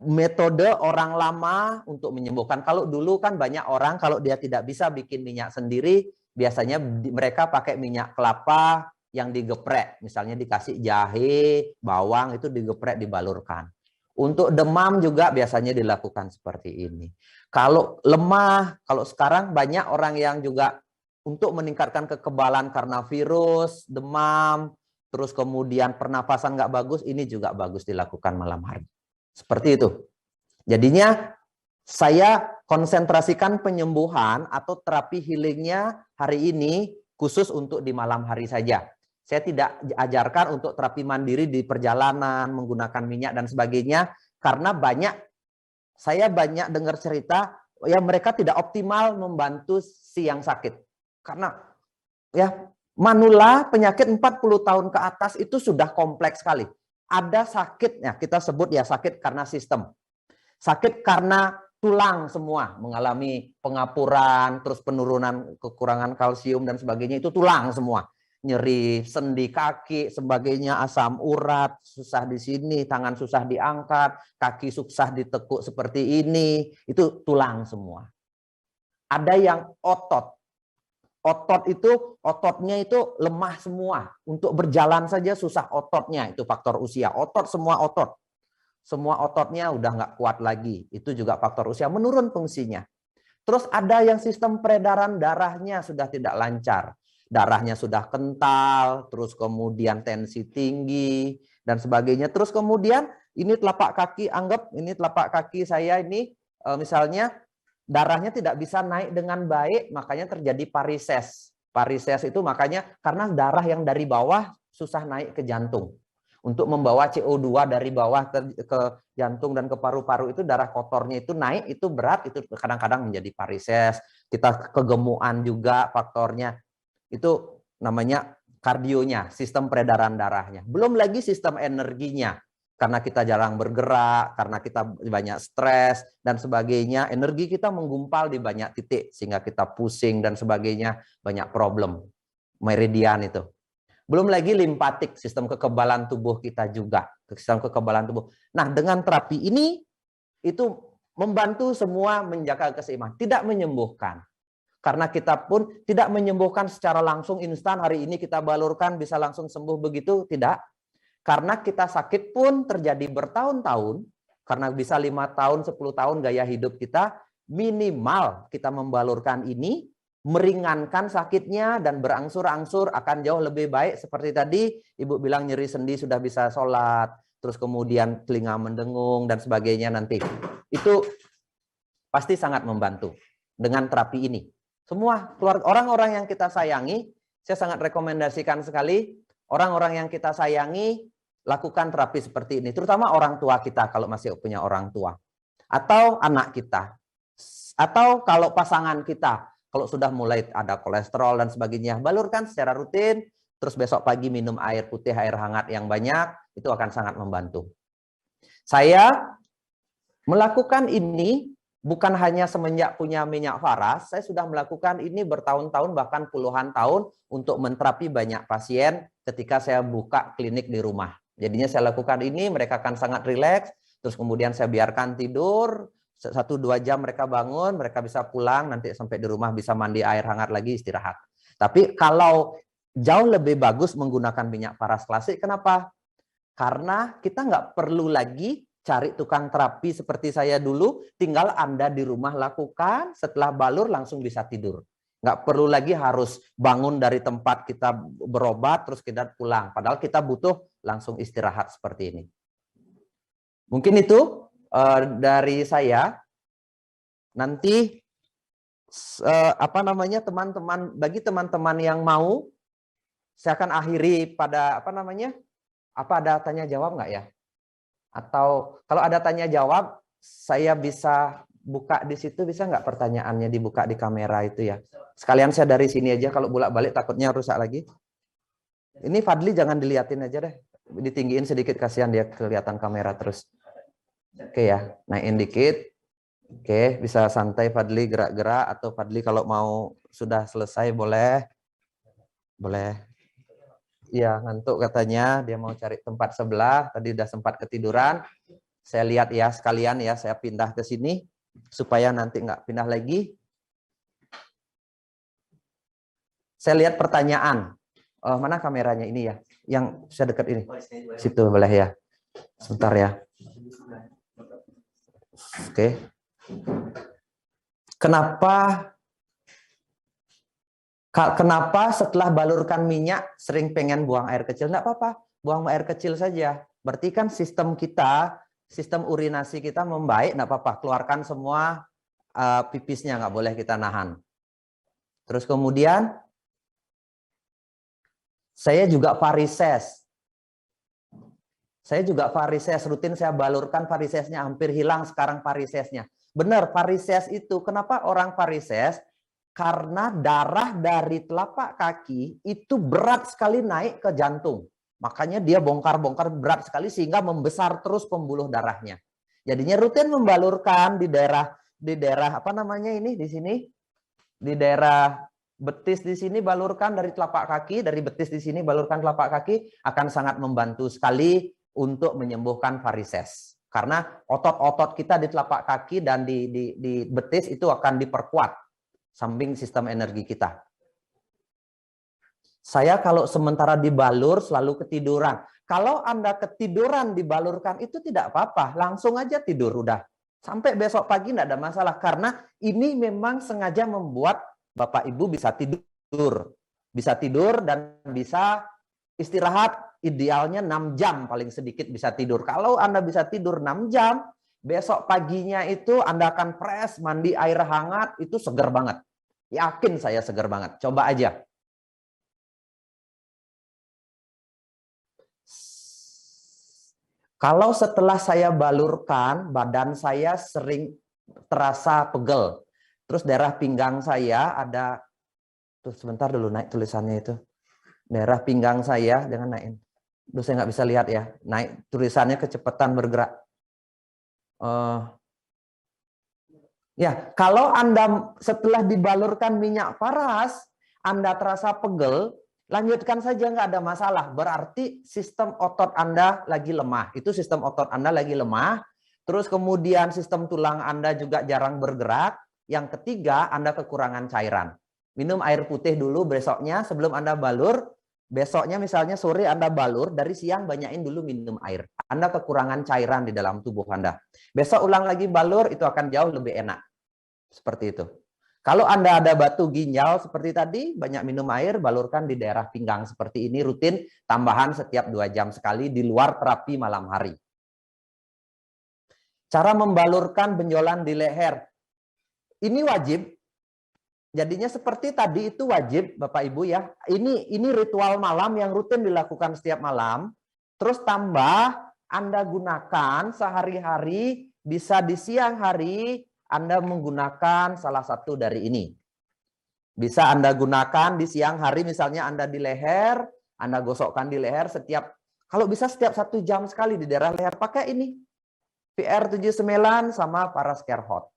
metode orang lama untuk menyembuhkan. Kalau dulu kan banyak orang kalau dia tidak bisa bikin minyak sendiri, biasanya mereka pakai minyak kelapa yang digeprek, misalnya dikasih jahe, bawang, itu digeprek, dibalurkan. Untuk demam juga biasanya dilakukan seperti ini. Kalau lemah, kalau sekarang banyak orang yang juga untuk meningkatkan kekebalan karena virus, demam, terus kemudian pernapasan nggak bagus, ini juga bagus dilakukan malam hari. Seperti itu. Jadinya saya konsentrasikan penyembuhan atau terapi healingnya hari ini khusus untuk di malam hari saja. Saya tidak ajarkan untuk terapi mandiri di perjalanan, menggunakan minyak dan sebagainya, karena saya banyak dengar cerita, ya mereka tidak optimal membantu si yang sakit. Karena ya manula penyakit 40 tahun ke atas itu sudah kompleks sekali. Ada sakitnya, kita sebut ya sakit karena sistem. Sakit karena tulang semua mengalami pengapuran, terus penurunan kekurangan kalsium dan sebagainya, itu tulang semua. Nyeri sendi kaki, sebagainya, asam urat, susah di sini, tangan susah diangkat, kaki susah ditekuk seperti ini, itu tulang semua. Ada yang otot. Ototnya itu lemah semua. Untuk berjalan saja susah ototnya, itu faktor usia. Semua ototnya udah nggak kuat lagi. Itu juga faktor usia, menurun fungsinya. Terus ada yang sistem peredaran darahnya sudah tidak lancar. Darahnya sudah kental, terus kemudian tensi tinggi, dan sebagainya. Terus kemudian ini telapak kaki, anggap ini telapak kaki saya ini, misalnya darahnya tidak bisa naik dengan baik, makanya terjadi varises. Varises itu makanya karena darah yang dari bawah susah naik ke jantung. Untuk membawa CO2 dari bawah ke jantung dan ke paru-paru itu darah kotornya itu naik, itu berat, itu kadang-kadang menjadi varises. Kita kegemukan juga faktornya. Itu namanya kardionya, sistem peredaran darahnya. Belum lagi sistem energinya. Karena kita jarang bergerak, karena kita banyak stres dan sebagainya, energi kita menggumpal di banyak titik sehingga kita pusing dan sebagainya, banyak problem. Meridian itu. Belum lagi limpatik, sistem kekebalan tubuh kita juga, sistem kekebalan tubuh. Nah, dengan terapi ini itu membantu semua menjaga keseimbangan, tidak menyembuhkan. Karena kita pun tidak menyembuhkan secara langsung instan, hari ini kita balurkan bisa langsung sembuh begitu, tidak. Karena kita sakit pun terjadi bertahun-tahun, karena bisa 5 tahun, 10 tahun gaya hidup kita, minimal kita membalurkan ini, meringankan sakitnya dan berangsur-angsur akan jauh lebih baik. Seperti tadi Ibu bilang nyeri sendi sudah bisa sholat, terus kemudian telinga mendengung dan sebagainya nanti. Itu pasti sangat membantu dengan terapi ini. Semua orang-orang yang kita sayangi, saya sangat rekomendasikan sekali, orang-orang yang kita sayangi lakukan terapi seperti ini, terutama orang tua kita kalau masih punya orang tua, atau anak kita, atau kalau pasangan kita, kalau sudah mulai ada kolesterol dan sebagainya, balurkan secara rutin, terus besok pagi minum air putih, air hangat yang banyak, itu akan sangat membantu. Saya melakukan ini bukan hanya semenjak punya minyak faras, saya sudah melakukan ini bertahun-tahun, bahkan puluhan tahun untuk menterapi banyak pasien ketika saya buka klinik di rumah. Jadinya saya lakukan ini, mereka akan sangat rileks, terus kemudian saya biarkan tidur, 1-2 jam mereka bangun, mereka bisa pulang, nanti sampai di rumah bisa mandi air hangat lagi, istirahat. Tapi kalau jauh lebih bagus menggunakan minyak faras klasik, kenapa? Karena kita nggak perlu lagi cari tukang terapi seperti saya dulu, tinggal Anda di rumah lakukan, setelah balur langsung bisa tidur. Nggak perlu lagi harus bangun dari tempat kita berobat, terus kita pulang. Padahal kita butuh langsung istirahat seperti ini. Mungkin itu dari saya. Nanti teman-teman, bagi teman-teman yang mau, saya akan akhiri pada apa ada tanya jawab nggak ya? Atau kalau ada tanya jawab, saya bisa buka di situ, bisa nggak pertanyaannya dibuka di kamera itu ya? Sekalian saya dari sini aja, kalau bolak-balik takutnya rusak lagi. Ini Fadli jangan diliatin aja deh, ditinggiin sedikit, kasihan dia kelihatan kamera terus. Oke ya, naikin dikit. Oke, bisa santai Fadli, gerak-gerak, atau Fadli kalau mau sudah selesai boleh. Boleh. Iya, ngantuk katanya, dia mau cari tempat sebelah, tadi udah sempat ketiduran. Saya lihat ya sekalian ya, saya pindah ke sini supaya nanti nggak pindah lagi. Saya lihat pertanyaan. Mana kameranya ini ya? Yang saya dekat ini. Situ boleh ya. Sebentar ya. Oke. Kenapa setelah balurkan minyak sering pengen buang air kecil? Enggak apa-apa, buang air kecil saja. Berarti kan sistem kita, sistem urinasi kita membaik, enggak apa-apa. Keluarkan semua pipisnya, nggak boleh kita nahan. Terus kemudian saya juga varises. Saya juga varises, rutin saya balurkan, varisesnya hampir hilang sekarang varisesnya. Benar, varises itu, kenapa orang varises? Karena darah dari telapak kaki itu berat sekali naik ke jantung. Makanya dia bongkar-bongkar berat sekali sehingga membesar terus pembuluh darahnya. Jadinya rutin membalurkan di daerah apa namanya ini di sini, di daerah betis di sini balurkan dari telapak kaki, dari betis di sini balurkan telapak kaki, akan sangat membantu sekali untuk menyembuhkan varises. Karena otot-otot kita di telapak kaki dan di betis itu akan diperkuat samping sistem energi kita. Saya kalau sementara dibalur selalu ketiduran. Kalau Anda ketiduran dibalurkan itu tidak apa-apa, langsung aja tidur udah. Sampai besok pagi tidak ada masalah karena ini memang sengaja membuat Bapak Ibu bisa tidur. Bisa tidur dan bisa istirahat, idealnya 6 jam paling sedikit bisa tidur. Kalau Anda bisa tidur 6 jam, besok paginya itu Anda akan fresh, mandi air hangat, itu segar banget. Yakin saya segar banget. Coba aja. Kalau setelah saya balurkan, badan saya sering terasa pegel. Terus daerah pinggang saya ada, tuh sebentar dulu naik tulisannya itu. Daerah pinggang saya, jangan naikin. Duh, saya nggak bisa lihat ya. Naik tulisannya kecepatan bergerak. Ya, kalau Anda setelah dibalurkan minyak faras, Anda terasa pegel, lanjutkan saja, nggak ada masalah. Berarti sistem otot Anda lagi lemah. Itu sistem otot Anda lagi lemah. Terus kemudian sistem tulang Anda juga jarang bergerak. Yang ketiga, Anda kekurangan cairan. Minum air putih dulu besoknya sebelum Anda balur. Besoknya misalnya sore Anda balur, dari siang banyakin dulu minum air. Anda kekurangan cairan di dalam tubuh Anda. Besok ulang lagi balur, itu akan jauh lebih enak. Seperti itu. Kalau Anda ada batu ginjal seperti tadi, banyak minum air, balurkan di daerah pinggang seperti ini, rutin, tambahan setiap 2 jam sekali di luar terapi malam hari. Cara membalurkan benjolan di leher. Ini wajib. Jadinya seperti tadi itu wajib Bapak Ibu ya. Ini ritual malam yang rutin dilakukan setiap malam. Terus tambah Anda gunakan sehari-hari, bisa di siang hari Anda menggunakan salah satu dari ini. Bisa Anda gunakan di siang hari, misalnya Anda di leher, Anda gosokkan di leher kalau bisa setiap 1 jam sekali di daerah leher, pakai ini. PR79 sama Parascare Hot.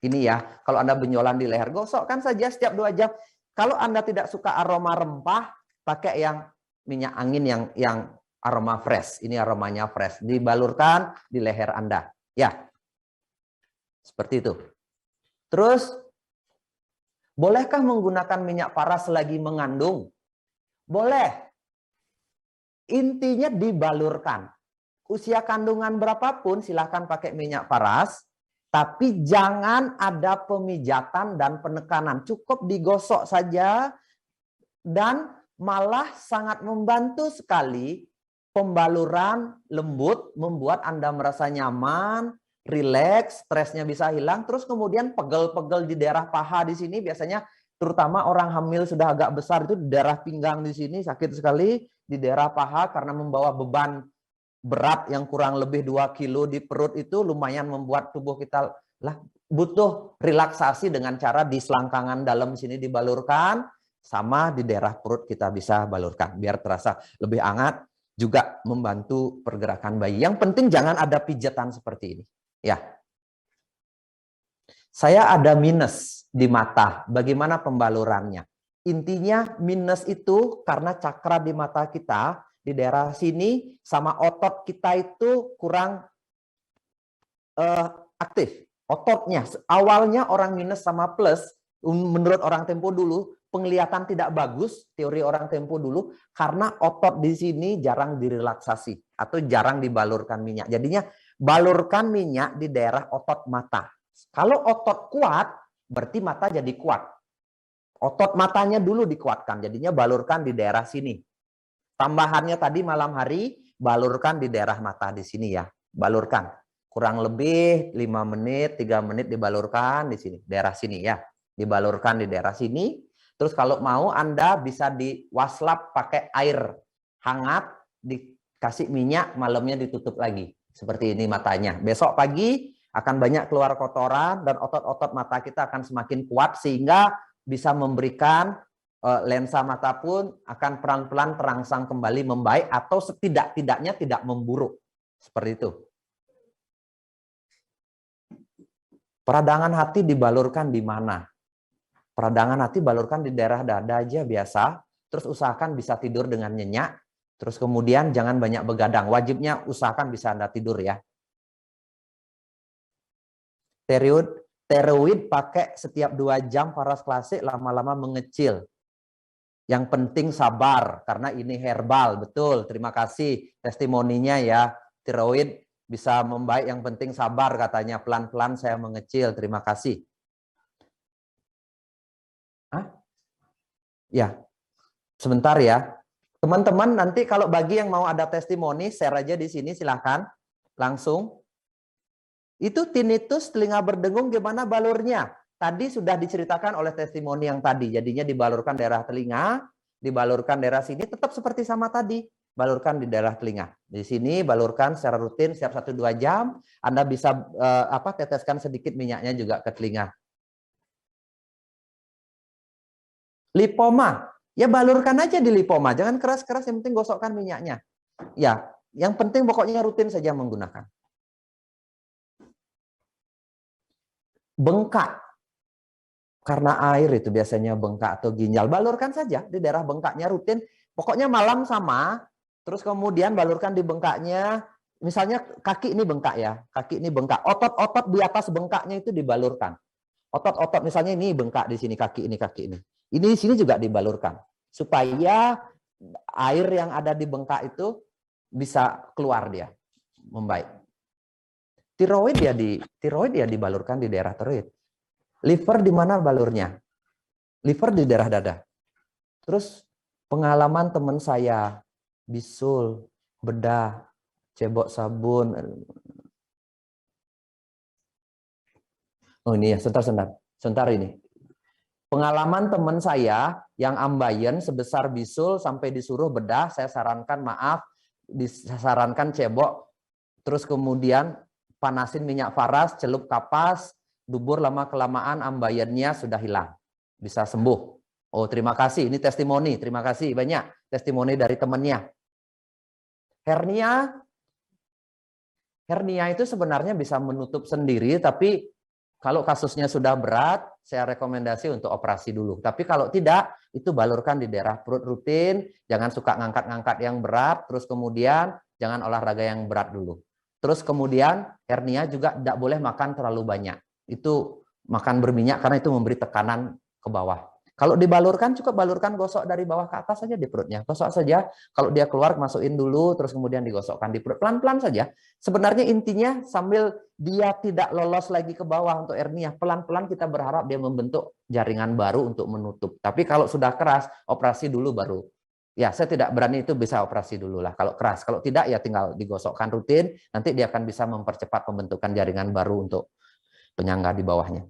Ini ya, kalau Anda benjolan di leher, gosokkan saja setiap 2 jam. Kalau Anda tidak suka aroma rempah, pakai yang minyak angin yang aroma fresh. Ini aromanya fresh. Dibalurkan di leher Anda. Ya, seperti itu. Terus, bolehkah menggunakan minyak paras selagi mengandung? Boleh. Intinya dibalurkan. Usia kandungan berapapun, silahkan pakai minyak paras. Tapi jangan ada pemijatan dan penekanan. Cukup digosok saja dan malah sangat membantu sekali pembaluran lembut, membuat Anda merasa nyaman, rileks, stresnya bisa hilang. Terus kemudian pegel-pegel di daerah paha di sini biasanya terutama orang hamil sudah agak besar itu di daerah pinggang di sini sakit sekali, di daerah paha karena membawa beban berat yang kurang lebih 2 kilo di perut itu lumayan membuat tubuh kita butuh relaksasi dengan cara di selangkangan dalam sini dibalurkan, sama di daerah perut kita bisa balurkan biar terasa lebih hangat, juga membantu pergerakan bayi. Yang penting jangan ada pijatan seperti ini. Ya. Saya ada minus di mata. Bagaimana pembalurannya? Intinya minus itu karena cakra di mata kita di daerah sini sama otot kita itu kurang aktif. Ototnya, awalnya orang minus sama plus, menurut orang Tempo dulu, penglihatan tidak bagus, teori orang Tempo dulu, karena otot di sini jarang direlaksasi atau jarang dibalurkan minyak. Jadinya balurkan minyak di daerah otot mata. Kalau otot kuat, berarti mata jadi kuat. Otot matanya dulu dikuatkan, jadinya balurkan di daerah sini. Tambahannya tadi malam hari, balurkan di daerah mata di sini ya. Balurkan. Kurang lebih 5 menit, 3 menit dibalurkan di sini. Daerah sini ya. Dibalurkan di daerah sini. Terus kalau mau Anda bisa diwaslap pakai air hangat, dikasih minyak, malamnya ditutup lagi. Seperti ini matanya. Besok pagi akan banyak keluar kotoran dan otot-otot mata kita akan semakin kuat sehingga bisa memberikan lensa mata pun akan pelan-pelan terangsang kembali membaik atau setidak-tidaknya tidak memburuk. Seperti itu. Peradangan hati dibalurkan di mana? Peradangan hati balurkan di daerah dada aja biasa. Terus usahakan bisa tidur dengan nyenyak. Terus kemudian jangan banyak begadang. Wajibnya usahakan bisa Anda tidur ya. Steroid pakai setiap 2 jam, paras klasik lama-lama mengecil. Yang penting sabar, karena ini herbal. Betul, terima kasih testimoninya ya. Steroid bisa membaik, yang penting sabar katanya. Pelan-pelan saya mengecil, terima kasih. Hah? Ya, sebentar ya. Teman-teman nanti kalau bagi yang mau ada testimoni, share aja di sini silahkan. Langsung. Itu tinnitus, telinga berdengung gimana balurnya? Tadi sudah diceritakan oleh testimoni yang tadi. Jadinya dibalurkan daerah telinga, dibalurkan daerah sini, tetap seperti sama tadi. Balurkan di daerah telinga. Di sini balurkan secara rutin setiap 1-2 jam. Anda bisa teteskan sedikit minyaknya juga ke telinga. Lipoma, ya balurkan aja di lipoma. Jangan keras-keras, yang penting gosokkan minyaknya. Ya, yang penting pokoknya rutin saja menggunakan. Bengkak. Karena air itu biasanya bengkak atau ginjal. Balurkan saja di daerah bengkaknya rutin. Pokoknya malam sama. Terus kemudian balurkan di bengkaknya. Misalnya kaki ini bengkak ya. Kaki ini bengkak. Otot-otot di atas bengkaknya itu dibalurkan. Otot-otot misalnya ini bengkak di sini. Kaki ini, kaki ini. Ini di sini juga dibalurkan. Supaya air yang ada di bengkak itu bisa keluar dia, membaik. Tiroid dia dibalurkan di daerah tiroid. Liver di mana balurnya? Liver di daerah dada. Terus pengalaman teman saya, bisul, bedah, cebok sabun. Oh ini ya, sebentar ini. Pengalaman teman saya yang ambeien sebesar bisul sampai disuruh bedah, saya sarankan maaf, disarankan cebok, terus kemudian panasin minyak faras, celup kapas, dubur lama-kelamaan ambaiennya sudah hilang. Bisa sembuh. Oh terima kasih, ini testimoni, terima kasih banyak testimoni dari temannya. Hernia itu sebenarnya bisa menutup sendiri, tapi kalau kasusnya sudah berat, saya rekomendasi untuk operasi dulu. Tapi kalau tidak, itu balurkan di daerah perut rutin, jangan suka ngangkat-ngangkat yang berat, terus kemudian jangan olahraga yang berat dulu. Terus kemudian hernia juga tidak boleh makan terlalu banyak. Itu makan berminyak karena itu memberi tekanan ke bawah. Kalau dibalurkan, cukup balurkan, gosok dari bawah ke atas saja di perutnya. Gosok saja, kalau dia keluar, masukin dulu, terus kemudian digosokkan di perut. Pelan-pelan saja. Sebenarnya intinya sambil dia tidak lolos lagi ke bawah untuk hernia, pelan-pelan kita berharap dia membentuk jaringan baru untuk menutup. Tapi kalau sudah keras, operasi dulu baru. Ya, saya tidak berani itu, bisa operasi dulu lah kalau keras. Kalau tidak, ya tinggal digosokkan rutin, nanti dia akan bisa mempercepat pembentukan jaringan baru untuk penyangga di bawahnya.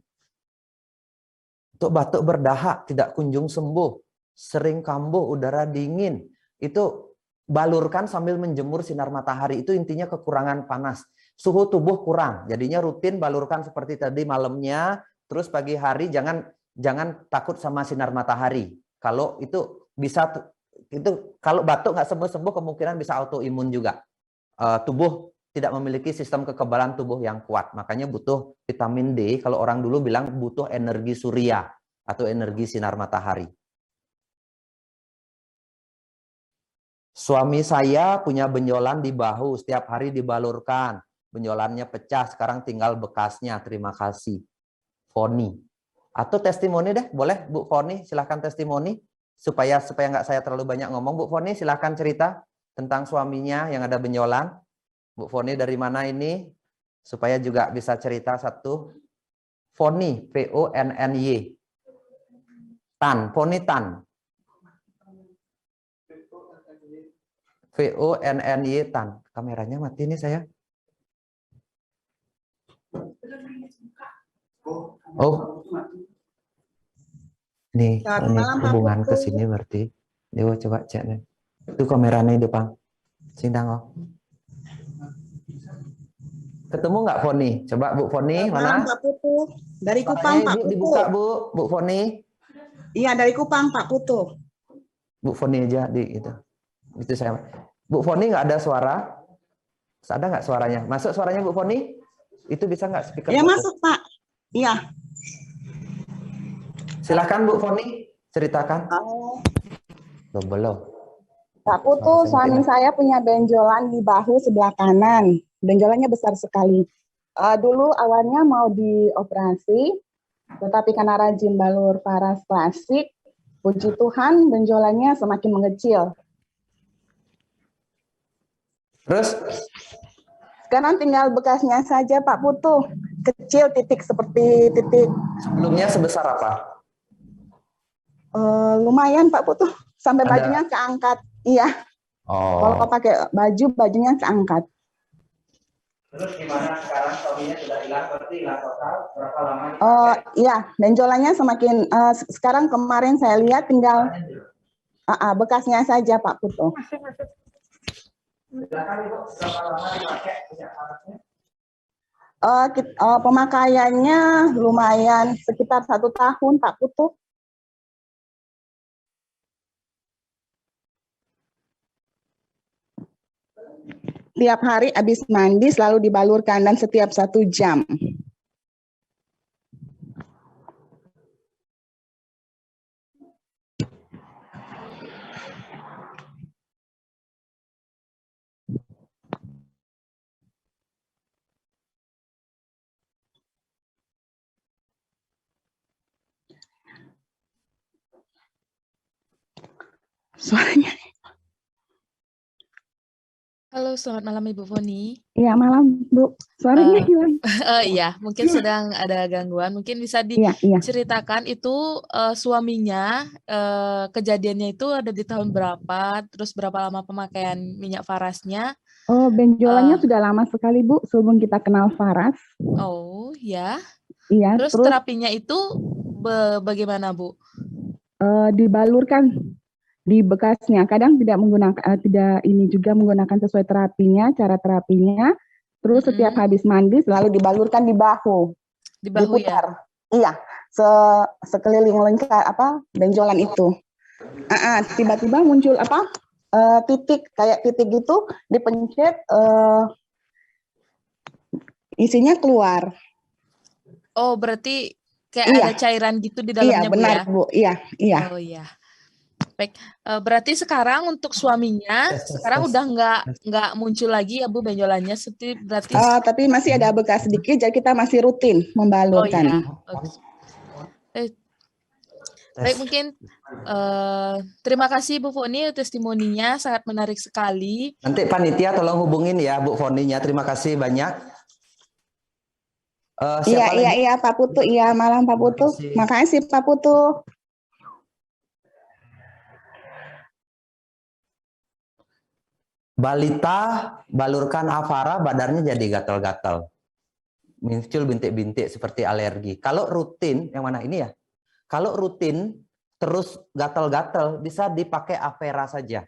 Untuk batuk berdahak, tidak kunjung sembuh, sering kambuh, udara dingin, itu balurkan sambil menjemur sinar matahari. Itu intinya kekurangan panas. Suhu tubuh kurang, jadinya rutin balurkan seperti tadi malamnya, terus pagi hari jangan takut sama sinar matahari. Kalau itu bisa, itu kalau batuk nggak sembuh-sembuh kemungkinan bisa autoimun juga. Tubuh tidak memiliki sistem kekebalan tubuh yang kuat, makanya butuh vitamin D. Kalau orang dulu bilang butuh energi surya atau energi sinar matahari. Suami saya punya benjolan di bahu, setiap hari dibalurkan. Benjolannya pecah, sekarang tinggal bekasnya. Terima kasih. Foni. Atau testimoni deh, boleh Bu Foni, silahkan testimoni. Supaya nggak saya terlalu banyak ngomong. Bu Foni silahkan cerita tentang suaminya yang ada benjolan. Bu Foni dari mana ini? Supaya juga bisa cerita satu. Foni, P-O-N-N-Y. Tan, Foni Tan. V-O-N-N-Y Tan. Kameranya mati nih saya. Oh. Nih, ini hubungan ke sini berarti. Dewa coba cek nih. Itu kameranya di depan. Sindang oh. Ketemu nggak Foni? Coba Bu Foni, mana? Pak Putu. Dari Kupang, Pak Putu. Dibuka Bu Foni. Iya, dari Kupang, Pak Putu. Bu Foni aja di itu. Itu saya. Bu Foni nggak ada suara? Ada nggak suaranya? Masuk suaranya Bu Foni? Itu bisa nggak speaker? Ya masuk Pak. Iya. Silakan Bu Foni, ceritakan. Belum. Pak Putu, suami saya punya benjolan di bahu sebelah kanan. Benjolannya besar sekali. Dulu awalnya mau dioperasi, tetapi karena rajin balur paras klasik, puji Tuhan benjolannya semakin mengecil. Terus? Sekarang tinggal bekasnya saja Pak Putu. Kecil titik seperti titik. Sebelumnya sebesar apa? Lumayan Pak Putu. Sampai bajunya keangkat. Iya. Oh. Kalau pakai baju, bajunya keangkat. Terus gimana sekarang suaminya sudah hilang? Berarti hilang total berapa lama? Iya, benjolannya semakin. Sekarang kemarin saya lihat tinggal bekasnya saja Pak Putu. Silakan Ibu, berapa lama dipakai minyak parasnya? Pemakaiannya lumayan sekitar 1 tahun Pak Putu. Tiap hari habis mandi selalu dibalurkan dan setiap 1 jam. Suaranya Halo, selamat malam Ibu Foni. Iya, malam, Bu. Suaranya hilang. Iya, mungkin sedang ada gangguan. Mungkin bisa Iya, iya. diceritakan itu suaminya kejadiannya itu ada di tahun berapa, terus berapa lama pemakaian minyak farasnya? Oh, benjolannya sudah lama sekali, Bu, sebelum kita kenal Faras. Oh, ya. Iya, Terus terus terapinya itu bagaimana, Bu? dibalurkan di bekasnya. Kadang tidak menggunakan tidak ini juga menggunakan sesuai terapinya, cara terapinya. Terus setiap habis mandi selalu dibalurkan di bahu, Di bahu ya? diputar. Iya, sekeliling lingkar benjolan itu. Tiba-tiba muncul titik kayak titik gitu, dipencet isinya keluar. Oh, berarti kayak Iya. ada cairan gitu di Iya, dalamnya, Bu benar, ya? Bu. Iya, iya. Oh, iya. Baik, berarti sekarang untuk suaminya sekarang udah nggak muncul lagi ya Bu benjolannya, berarti Tapi masih ada bekas sedikit, jadi kita masih rutin oh membalurkan. ya. Baik, mungkin terima kasih Bu Foni testimoninya, sangat menarik sekali. Nanti panitia tolong hubungin ya Bu Foninya. Terima kasih banyak. Iya, Pak Putu. Iya, malam Pak Putu. Makasih Pak Putu. Balita balurkan Avara, badannya jadi gatal-gatal. Muncul bintik-bintik seperti alergi. Kalau rutin, yang mana ini ya? Kalau rutin terus gatal-gatal, bisa dipakai Avera saja.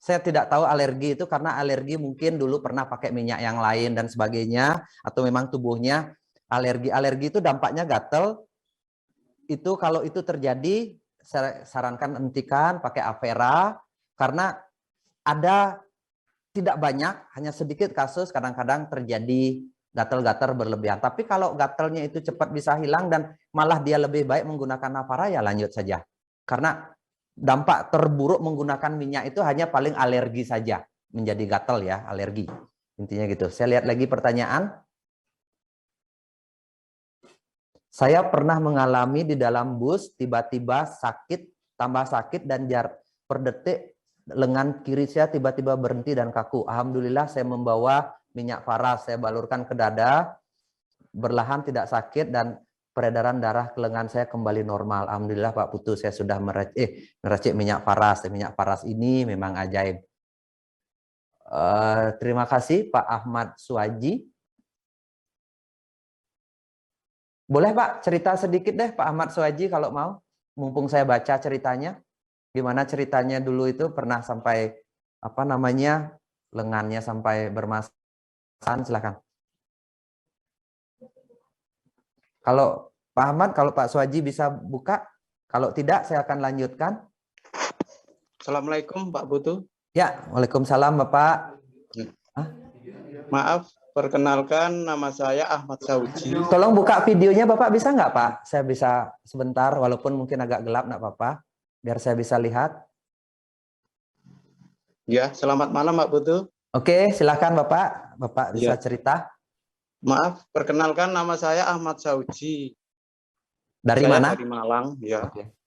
Saya tidak tahu alergi itu karena alergi mungkin dulu pernah pakai minyak yang lain dan sebagainya, atau memang tubuhnya alergi. Alergi itu dampaknya gatal. Itu kalau itu terjadi, saya sarankan hentikan pakai Avera, karena ada tidak banyak, hanya sedikit kasus kadang-kadang terjadi gatal-gatal berlebihan. Tapi kalau gatalnya itu cepat bisa hilang dan malah dia lebih baik menggunakan Avera, ya lanjut saja. Karena dampak terburuk menggunakan minyak itu hanya paling alergi saja, menjadi gatal ya, alergi. Intinya gitu. Saya lihat lagi pertanyaan. Saya pernah mengalami di dalam bus tiba-tiba sakit, tambah sakit dan per detik lengan kiri saya tiba-tiba berhenti dan kaku. Alhamdulillah saya membawa minyak faras, saya balurkan ke dada, berlahan tidak sakit dan peredaran darah ke lengan saya kembali normal. Alhamdulillah Pak Putu, saya sudah meracik minyak faras. Minyak faras ini memang ajaib. Terima kasih Pak Ahmad Suaji. Boleh Pak cerita sedikit deh Pak Ahmad Suaji kalau mau. Mumpung saya baca ceritanya. Gimana ceritanya dulu itu pernah sampai lengannya sampai bermasalah, silakan. Kalau Pak Ahmad, kalau Pak Suaji bisa buka, kalau tidak saya akan lanjutkan. Assalamualaikum Pak Putu. Ya, waalaikumsalam Bapak. Maaf, perkenalkan nama saya Ahmad Sauji. Tolong buka videonya Bapak, bisa nggak Pak? Saya bisa sebentar, walaupun mungkin agak gelap, nggak apa-apa. Biar saya bisa lihat. Ya, selamat malam Pak Putu. Oke, silakan Bapak. Bapak bisa cerita. Maaf, perkenalkan nama saya Ahmad Sauji. Dari saya mana? Dari Malang, ya. Oke.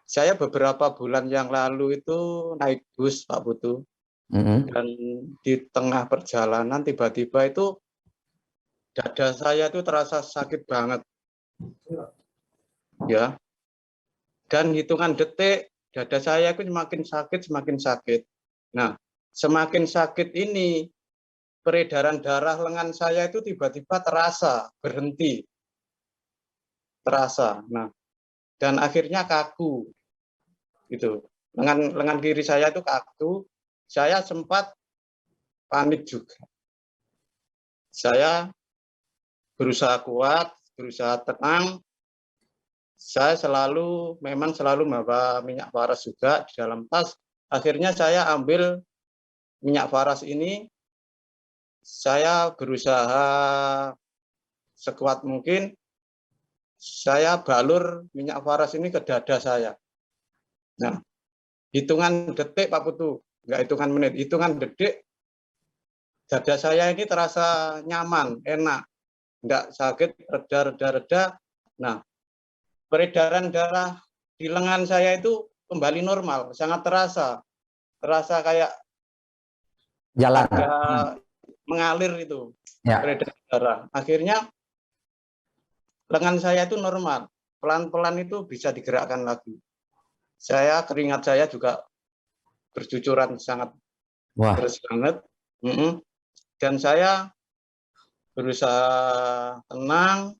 Saya beberapa bulan yang lalu itu naik bus Pak Putu. Dan di tengah perjalanan tiba-tiba itu dada saya itu terasa sakit banget. Ya. Dan hitungan detik dada saya itu semakin sakit. Nah, semakin sakit ini peredaran darah lengan saya itu tiba-tiba terasa berhenti. Terasa. Nah, dan akhirnya kaku. Gitu. Lengan kiri saya itu kaku. Saya sempat panik juga. Saya berusaha kuat, berusaha tenang. Saya memang selalu membawa minyak faras juga di dalam tas. Akhirnya saya ambil minyak faras ini. Saya berusaha sekuat mungkin. Saya balur minyak faras ini ke dada saya. Nah, hitungan detik Pak Putu, nggak hitungan menit, hitungan detik, dada saya ini terasa nyaman, enak, nggak sakit, reda. Nah, peredaran darah di lengan saya itu kembali normal, sangat terasa kayak Jalan. agak mengalir itu Ya. peredaran darah. Akhirnya lengan saya itu normal, pelan-pelan itu bisa digerakkan lagi. Keringat saya juga bercucuran sangat Wah. deras banget. Dan saya berusaha tenang,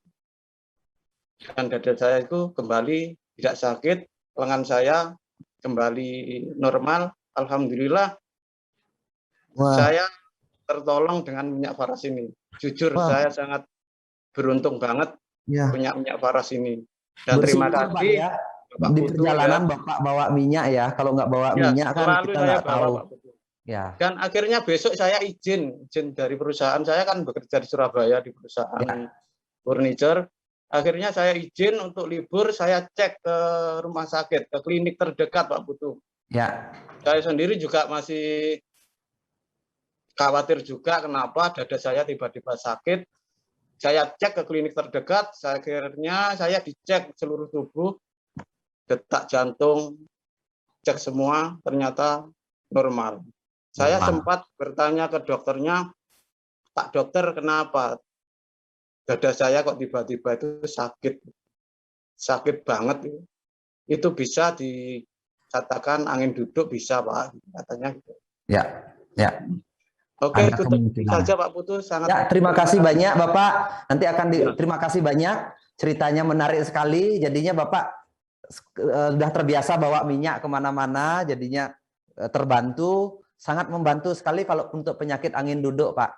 dan dada saya itu kembali tidak sakit, lengan saya kembali normal. Alhamdulillah, Wah. saya tertolong dengan minyak faras ini. Jujur, Wah. saya sangat beruntung banget Ya. punya minyak faras ini. Dan terima Bersyukur, Pak, kasih ya. Bapak Di Putu perjalanan ya. Bapak bawa minyak ya. Kalau nggak bawa Ya, minyak kan selalu kita saya nggak bawa tahu. Pak Putu. Ya. Dan akhirnya besok saya izin dari perusahaan. Saya kan bekerja di Surabaya di perusahaan furniture. Akhirnya saya izin untuk libur, saya cek ke rumah sakit, ke klinik terdekat Pak Putu. Ya. Saya sendiri juga masih khawatir juga kenapa dada saya tiba-tiba sakit. Saya cek ke klinik terdekat, akhirnya saya dicek seluruh tubuh, detak jantung, cek semua, ternyata normal. Saya sempat bertanya ke dokternya, Pak dokter, kenapa dada saya kok tiba-tiba itu sakit banget. Itu bisa dikatakan angin duduk, bisa Pak, katanya gitu. Ya. Ya. Oke, Ada itu kemungkinan. saja Pak Putu. Sangat Ya, terima kasih banyak Bapak. Nanti akan Ya. terima kasih banyak. Ceritanya menarik sekali. Jadinya Bapak sudah terbiasa bawa minyak kemana-mana. Jadinya terbantu. Sangat membantu sekali kalau untuk penyakit angin duduk, Pak.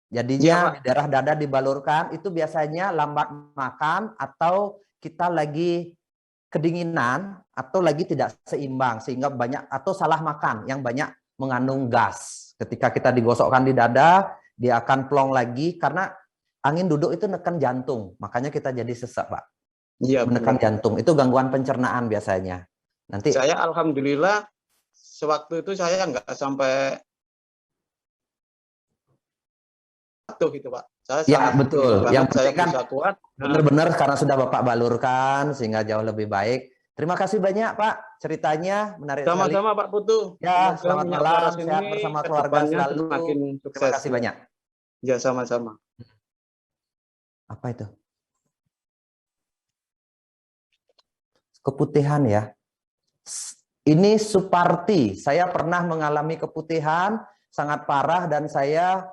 Jadinya Pak. di daerah dada dibalurkan. Itu biasanya lambat makan atau kita lagi kedinginan atau lagi tidak seimbang sehingga banyak, atau salah makan yang banyak mengandung gas. Ketika kita digosokkan di dada, dia akan plong lagi karena angin duduk itu neken jantung. Makanya kita jadi sesak, Pak. Iya, Menekan benar. jantung. Itu gangguan pencernaan biasanya. Nanti Saya alhamdulillah sewaktu itu saya nggak sampai jatuh gitu, Pak. Saya ya sangat betul. banget, Yang saya penting kan berusaha kuat. benar-benar karena sudah Bapak balurkan sehingga jauh lebih baik. Terima kasih banyak, Pak. Ceritanya menarik sekali. Sama-sama Pak Putu. Ya, Semoga selamat minyak malam. faras Sehat ini bersama ke keluarga depannya selalu. semakin sukses. Terima kasih banyak. Ya, sama-sama. Apa itu? Keputihan ya. Ini Suparti. Saya pernah mengalami keputihan sangat parah dan saya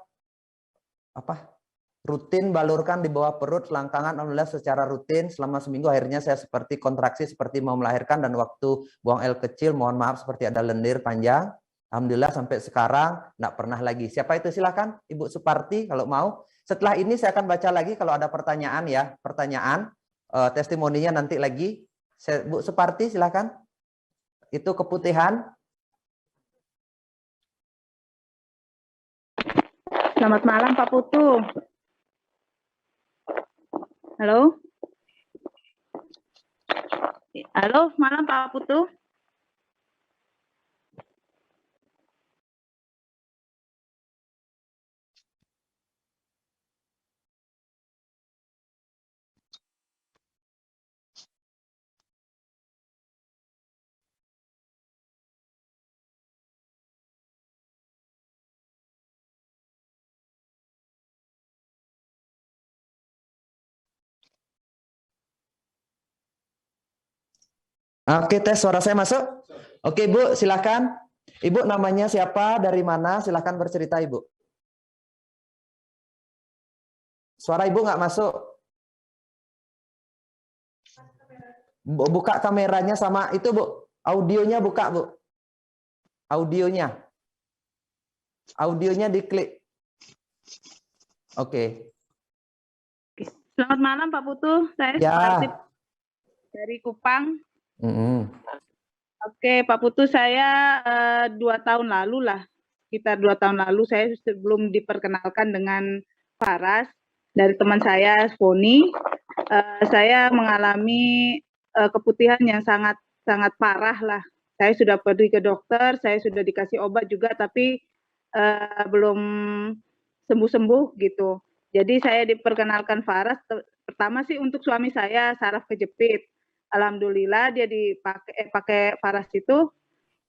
rutin balurkan di bawah perut selangkangan, alhamdulillah secara rutin selama seminggu. Akhirnya saya seperti kontraksi seperti mau melahirkan, dan waktu buang air kecil mohon maaf seperti ada lendir panjang. Alhamdulillah sampai sekarang enggak pernah lagi. Siapa itu? Silakan Ibu Suparti kalau mau. Setelah ini saya akan baca lagi kalau ada pertanyaan ya, testimoninya nanti lagi. Bu Suparti silakan. Itu keputihan. Selamat malam Pak Putu. Halo? Halo, malam Pak Putu. Oke, tes suara saya masuk? Oke, Bu, silakan. Ibu namanya siapa? Dari mana? Silakan bercerita, Ibu. Suara Ibu nggak masuk. Buka kameranya sama itu, Bu. Audionya buka, Bu. Audionya. Audionya diklik. Oke. Selamat malam Pak Putu. Saya Ya. Suparti dari Kupang. Oke, Pak Putu, saya 2 tahun lalu lah, sekitar 2 tahun lalu saya sebelum diperkenalkan dengan Faras dari teman saya Foni, saya mengalami keputihan yang sangat parah lah. Saya sudah pergi ke dokter, saya sudah dikasih obat juga, tapi belum sembuh-sembuh gitu. Jadi saya diperkenalkan Faras, pertama sih untuk suami saya saraf kejepit. Alhamdulillah dia pakai Faras itu,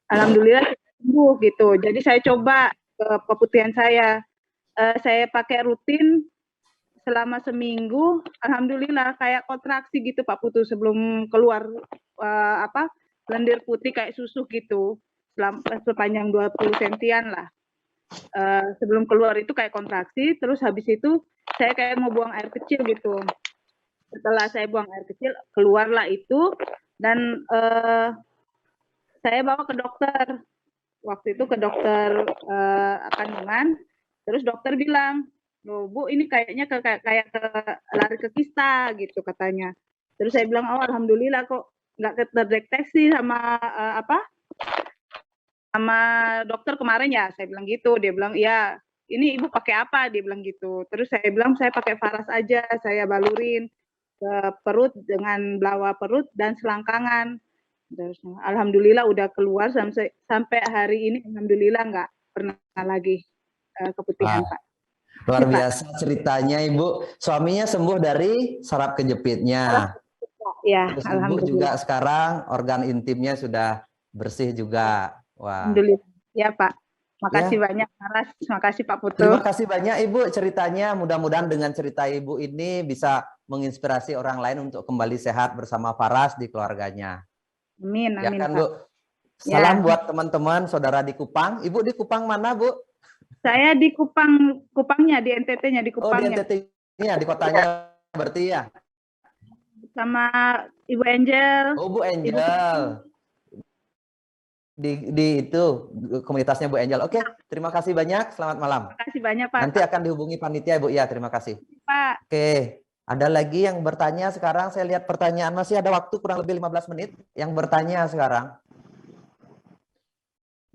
alhamdulillah sembuh gitu. Jadi saya coba ke keputihan saya. Saya pakai rutin selama seminggu, alhamdulillah kayak kontraksi gitu Pak Putu sebelum keluar lendir putih kayak susu gitu, sepanjang 20 sentian lah. Sebelum keluar itu kayak kontraksi, terus habis itu saya kayak mau buang air kecil gitu. Setelah saya buang air kecil, keluarlah itu, dan saya bawa ke dokter. Waktu itu ke dokter kandungan, terus dokter bilang, loh Bu, ini kayaknya kayak lari ke kista gitu katanya. Terus saya bilang, oh alhamdulillah kok nggak terdeteksi sama sama dokter kemarin ya. Saya bilang gitu, dia bilang ya ini Ibu pakai apa, dia bilang gitu. Terus saya bilang saya pakai Faras aja, saya balurin ke perut dengan belawa perut dan selangkangan. Terus, alhamdulillah udah keluar sampai hari ini, alhamdulillah nggak pernah lagi keputihan Pak. Luar biasa ceritanya Ibu. Suaminya sembuh dari saraf kejepitnya. Ya, Terus Ibu alhamdulillah. juga sekarang organ intimnya sudah bersih juga. Wah. Alhamdulillah. Ya Pak. Makasih Ya. banyak Faras. Makasih Pak Putu. Terima kasih banyak Ibu ceritanya. Mudah-mudahan dengan cerita Ibu ini bisa menginspirasi orang lain untuk kembali sehat bersama Faras di keluarganya. Amin, Ya amin kan Pak. Bu? Salam buat teman-teman, saudara di Kupang. Ibu di Kupang mana Bu? Saya di Kupangnya, di NTT-nya, di Oh di Kupangnya. NTT-nya, di kotanya berarti ya? Sama Ibu Angel. Oh Bu Angel. Di itu komunitasnya Bu Angel. Oke, terima kasih banyak. Selamat malam. Terima kasih banyak Pak. Nanti akan dihubungi panitia Bu. Ya, terima kasih. Pak. Oke, ada lagi yang bertanya sekarang. Saya lihat pertanyaan masih ada waktu kurang lebih 15 menit. Yang bertanya sekarang,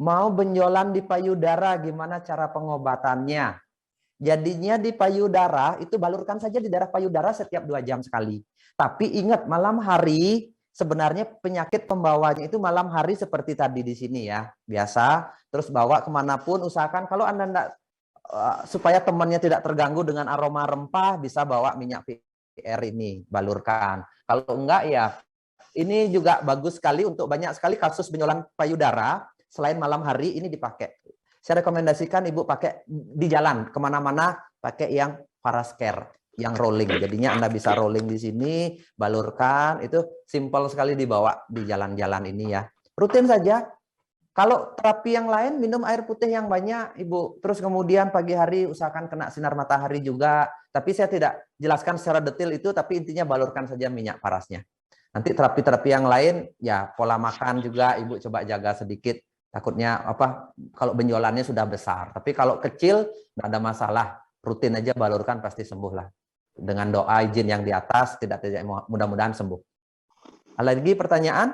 mau benjolan di payudara, gimana cara pengobatannya? Jadinya di payudara itu balurkan saja di daerah payudara setiap 2 jam sekali. Tapi ingat malam hari sebenarnya penyakit pembawanya itu malam hari seperti tadi di sini ya. Biasa, terus bawa kemanapun usahakan kalau Anda enggak, supaya temannya tidak terganggu dengan aroma rempah bisa bawa minyak PR ini, balurkan. Kalau enggak ya ini juga bagus sekali untuk banyak sekali kasus benjolan payudara. Selain malam hari ini dipakai. Saya rekomendasikan Ibu pakai di jalan kemana-mana pakai yang Faras Care, yang rolling. Jadinya Anda bisa rolling di sini, balurkan, itu simple sekali dibawa di jalan-jalan ini ya. Rutin saja. Kalau terapi yang lain minum air putih yang banyak Ibu. Terus kemudian pagi hari usahakan kena sinar matahari juga. Tapi saya tidak jelaskan secara detail itu, tapi intinya balurkan saja minyak parasnya. Nanti terapi-terapi yang lain ya pola makan juga Ibu coba jaga sedikit. Takutnya kalau benjolannya sudah besar. Tapi kalau kecil nggak ada masalah. Rutin aja balurkan pasti sembuh lah. Dengan doa izin yang di atas tidak mudah-mudahan sembuh. Ada lagi pertanyaan?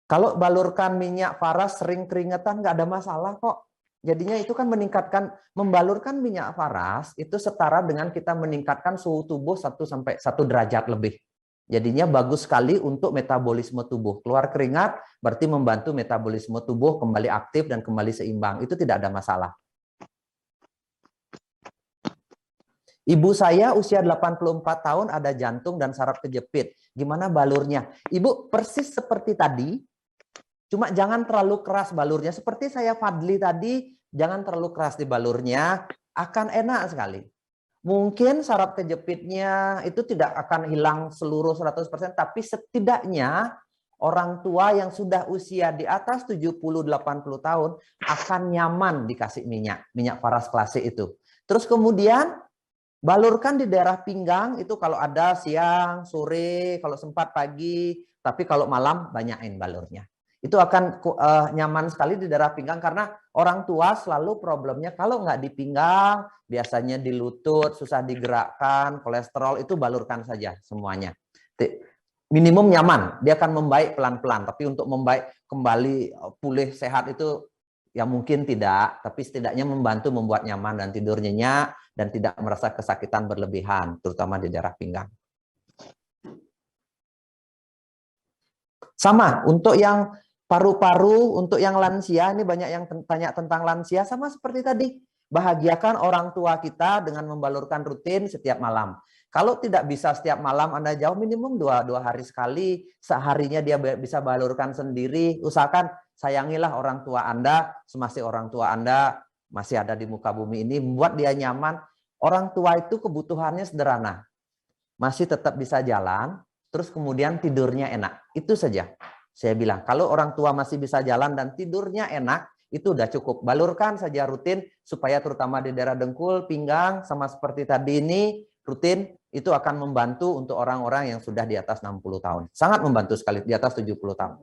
Kalau balurkan minyak Faras sering keringetan nggak ada masalah kok. Jadinya itu kan membalurkan minyak Faras itu setara dengan kita meningkatkan suhu tubuh 1 sampai 1 derajat lebih. Jadinya bagus sekali untuk metabolisme tubuh. Keluar keringat berarti membantu metabolisme tubuh kembali aktif dan kembali seimbang. Itu tidak ada masalah. Ibu saya usia 84 tahun ada jantung dan saraf kejepit. Gimana balurnya? Ibu persis seperti tadi, cuma jangan terlalu keras balurnya. Seperti saya Fadli tadi, jangan terlalu keras di balurnya, akan enak sekali. Mungkin saraf kejepitnya itu tidak akan hilang seluruh 100%, tapi setidaknya orang tua yang sudah usia di atas 70-80 tahun akan nyaman dikasih minyak Faras klasik itu. Terus kemudian balurkan di daerah pinggang itu kalau ada siang, sore, kalau sempat pagi, tapi kalau malam banyakin balurnya. Itu akan nyaman sekali di daerah pinggang karena orang tua selalu problemnya kalau nggak di pinggang, biasanya di lutut, susah digerakkan, kolesterol, itu balurkan saja semuanya. Minimum nyaman, dia akan membaik pelan-pelan, tapi untuk membaik kembali pulih sehat itu ya mungkin tidak, tapi setidaknya membantu membuat nyaman dan tidur nyenyak dan tidak merasa kesakitan berlebihan, terutama di daerah pinggang. Sama, untuk yang paru-paru, untuk yang lansia, ini banyak yang tanya tentang lansia, sama seperti tadi. Bahagiakan orang tua kita dengan membalurkan rutin setiap malam. Kalau tidak bisa setiap malam Anda jauh, minimum dua hari sekali, seharinya dia bisa balurkan sendiri. Usahakan sayangilah orang tua Anda, semasa orang tua Anda masih ada di muka bumi ini, membuat dia nyaman. Orang tua itu kebutuhannya sederhana, masih tetap bisa jalan, terus kemudian tidurnya enak. Itu saja. Saya bilang, kalau orang tua masih bisa jalan dan tidurnya enak, itu udah cukup. Balurkan saja rutin, supaya terutama di daerah dengkul, pinggang, sama seperti tadi ini, rutin, itu akan membantu untuk orang-orang yang sudah di atas 60 tahun. Sangat membantu sekali, di atas 70 tahun.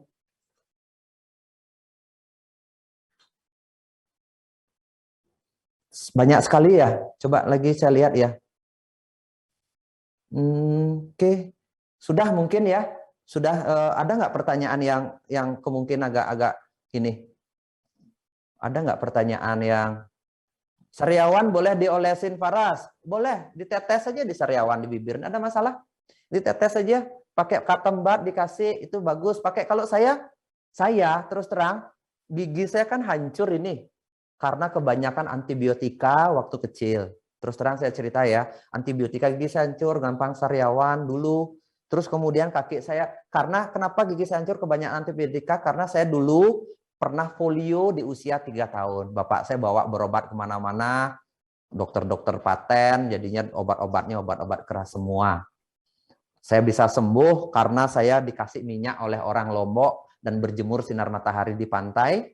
Banyak sekali ya, coba lagi saya lihat ya. Oke, sudah mungkin ya. Sudah ada nggak pertanyaan yang kemungkinan agak gini? Ada nggak pertanyaan yang sariawan boleh diolesin Faras? Boleh, ditetes saja di sariawan di bibir, nggak ada masalah. Ditetes saja, pakai cotton bud dikasih, itu bagus. Pakai kalau saya terus terang gigi saya kan hancur ini karena kebanyakan antibiotika waktu kecil. Terus terang saya cerita ya, antibiotika gigi saya hancur, gampang sariawan dulu. Terus kemudian kaki saya, karena kenapa gigi saya hancur kebanyakan antibiotika? Karena saya dulu pernah polio di usia 3 tahun. Bapak saya bawa berobat kemana-mana, dokter-dokter paten, jadinya obat-obatnya obat-obat keras semua. Saya bisa sembuh karena saya dikasih minyak oleh orang Lombok dan berjemur sinar matahari di pantai.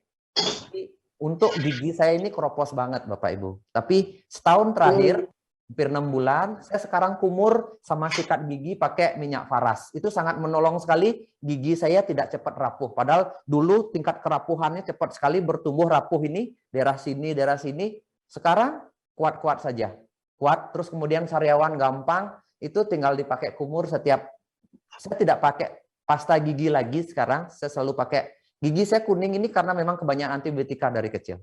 Untuk gigi saya ini keropos banget Bapak Ibu. Tapi setahun terakhir, hampir 6 bulan, saya sekarang kumur sama sikat gigi pakai minyak Faras. Itu sangat menolong sekali, gigi saya tidak cepat rapuh. Padahal dulu tingkat kerapuhannya cepat sekali bertumbuh rapuh ini, daerah sini. Sekarang kuat-kuat saja. Kuat, terus kemudian sariawan gampang, itu tinggal dipakai kumur setiap, saya tidak pakai pasta gigi lagi sekarang, saya selalu pakai, gigi saya kuning ini karena memang kebanyakan antibiotika dari kecil.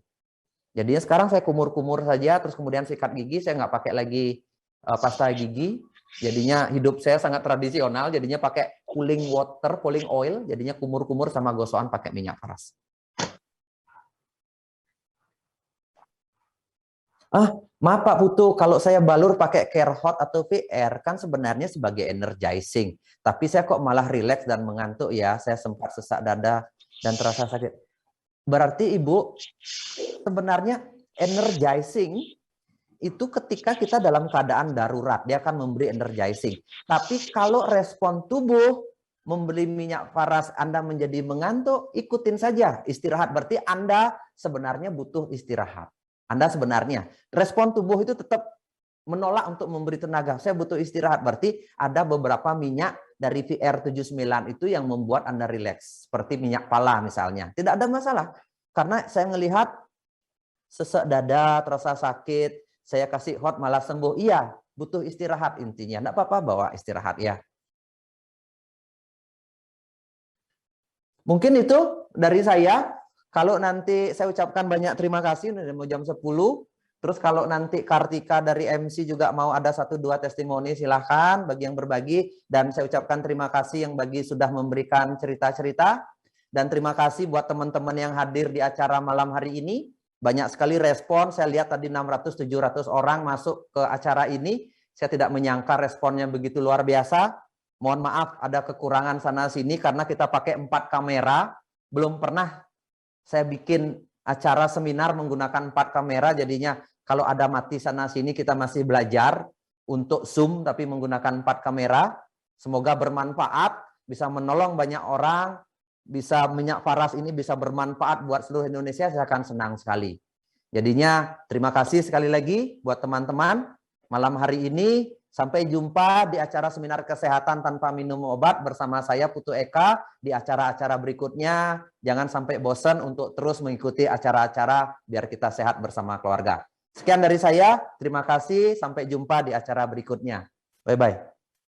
Jadinya sekarang saya kumur-kumur saja, terus kemudian sikat gigi, saya nggak pakai lagi pasta gigi. Jadinya hidup saya sangat tradisional, jadinya pakai cooling water, cooling oil, jadinya kumur-kumur sama gosokan pakai minyak Faras. Maaf Pak Putu, kalau saya balur pakai care hot atau VR, kan sebenarnya sebagai energizing. Tapi saya kok malah rileks dan mengantuk ya, saya sempat sesak dada dan terasa sakit. Berarti Ibu, sebenarnya energizing itu ketika kita dalam keadaan darurat, dia akan memberi energizing. Tapi kalau respon tubuh membeli minyak Faras Anda menjadi mengantuk, ikutin saja istirahat. Berarti Anda sebenarnya butuh istirahat. Anda sebenarnya respon tubuh itu tetap menolak untuk memberi tenaga. Saya butuh istirahat. Berarti ada beberapa minyak dari VR79 itu yang membuat Anda rileks. Seperti minyak pala misalnya. Tidak ada masalah. Karena saya melihat sesak dada, terasa sakit, saya kasih hot malah sembuh. Iya, butuh istirahat intinya. Tidak apa-apa bawa istirahat ya. Mungkin itu dari saya. Kalau nanti saya ucapkan banyak terima kasih, udah mau jam 10. Terus kalau nanti Kartika dari MC juga mau ada 1-2 testimoni, silahkan bagi yang berbagi. Dan saya ucapkan terima kasih yang bagi sudah memberikan cerita-cerita. Dan terima kasih buat teman-teman yang hadir di acara malam hari ini. Banyak sekali respon, saya lihat tadi 600-700 orang masuk ke acara ini. Saya tidak menyangka responnya begitu luar biasa. Mohon maaf ada kekurangan sana-sini karena kita pakai 4 kamera. Belum pernah saya bikin acara seminar menggunakan 4 kamera, jadinya kalau ada mati sana-sini kita masih belajar untuk Zoom tapi menggunakan 4 kamera. Semoga bermanfaat, bisa menolong banyak orang, bisa minyak Faras ini bisa bermanfaat buat seluruh Indonesia, saya akan senang sekali. Jadinya terima kasih sekali lagi buat teman-teman malam hari ini. Sampai jumpa di acara seminar kesehatan tanpa minum obat bersama saya Putu Eka di acara-acara berikutnya. Jangan sampai bosan untuk terus mengikuti acara-acara biar kita sehat bersama keluarga. Sekian dari saya, terima kasih, sampai jumpa di acara berikutnya. Bye-bye.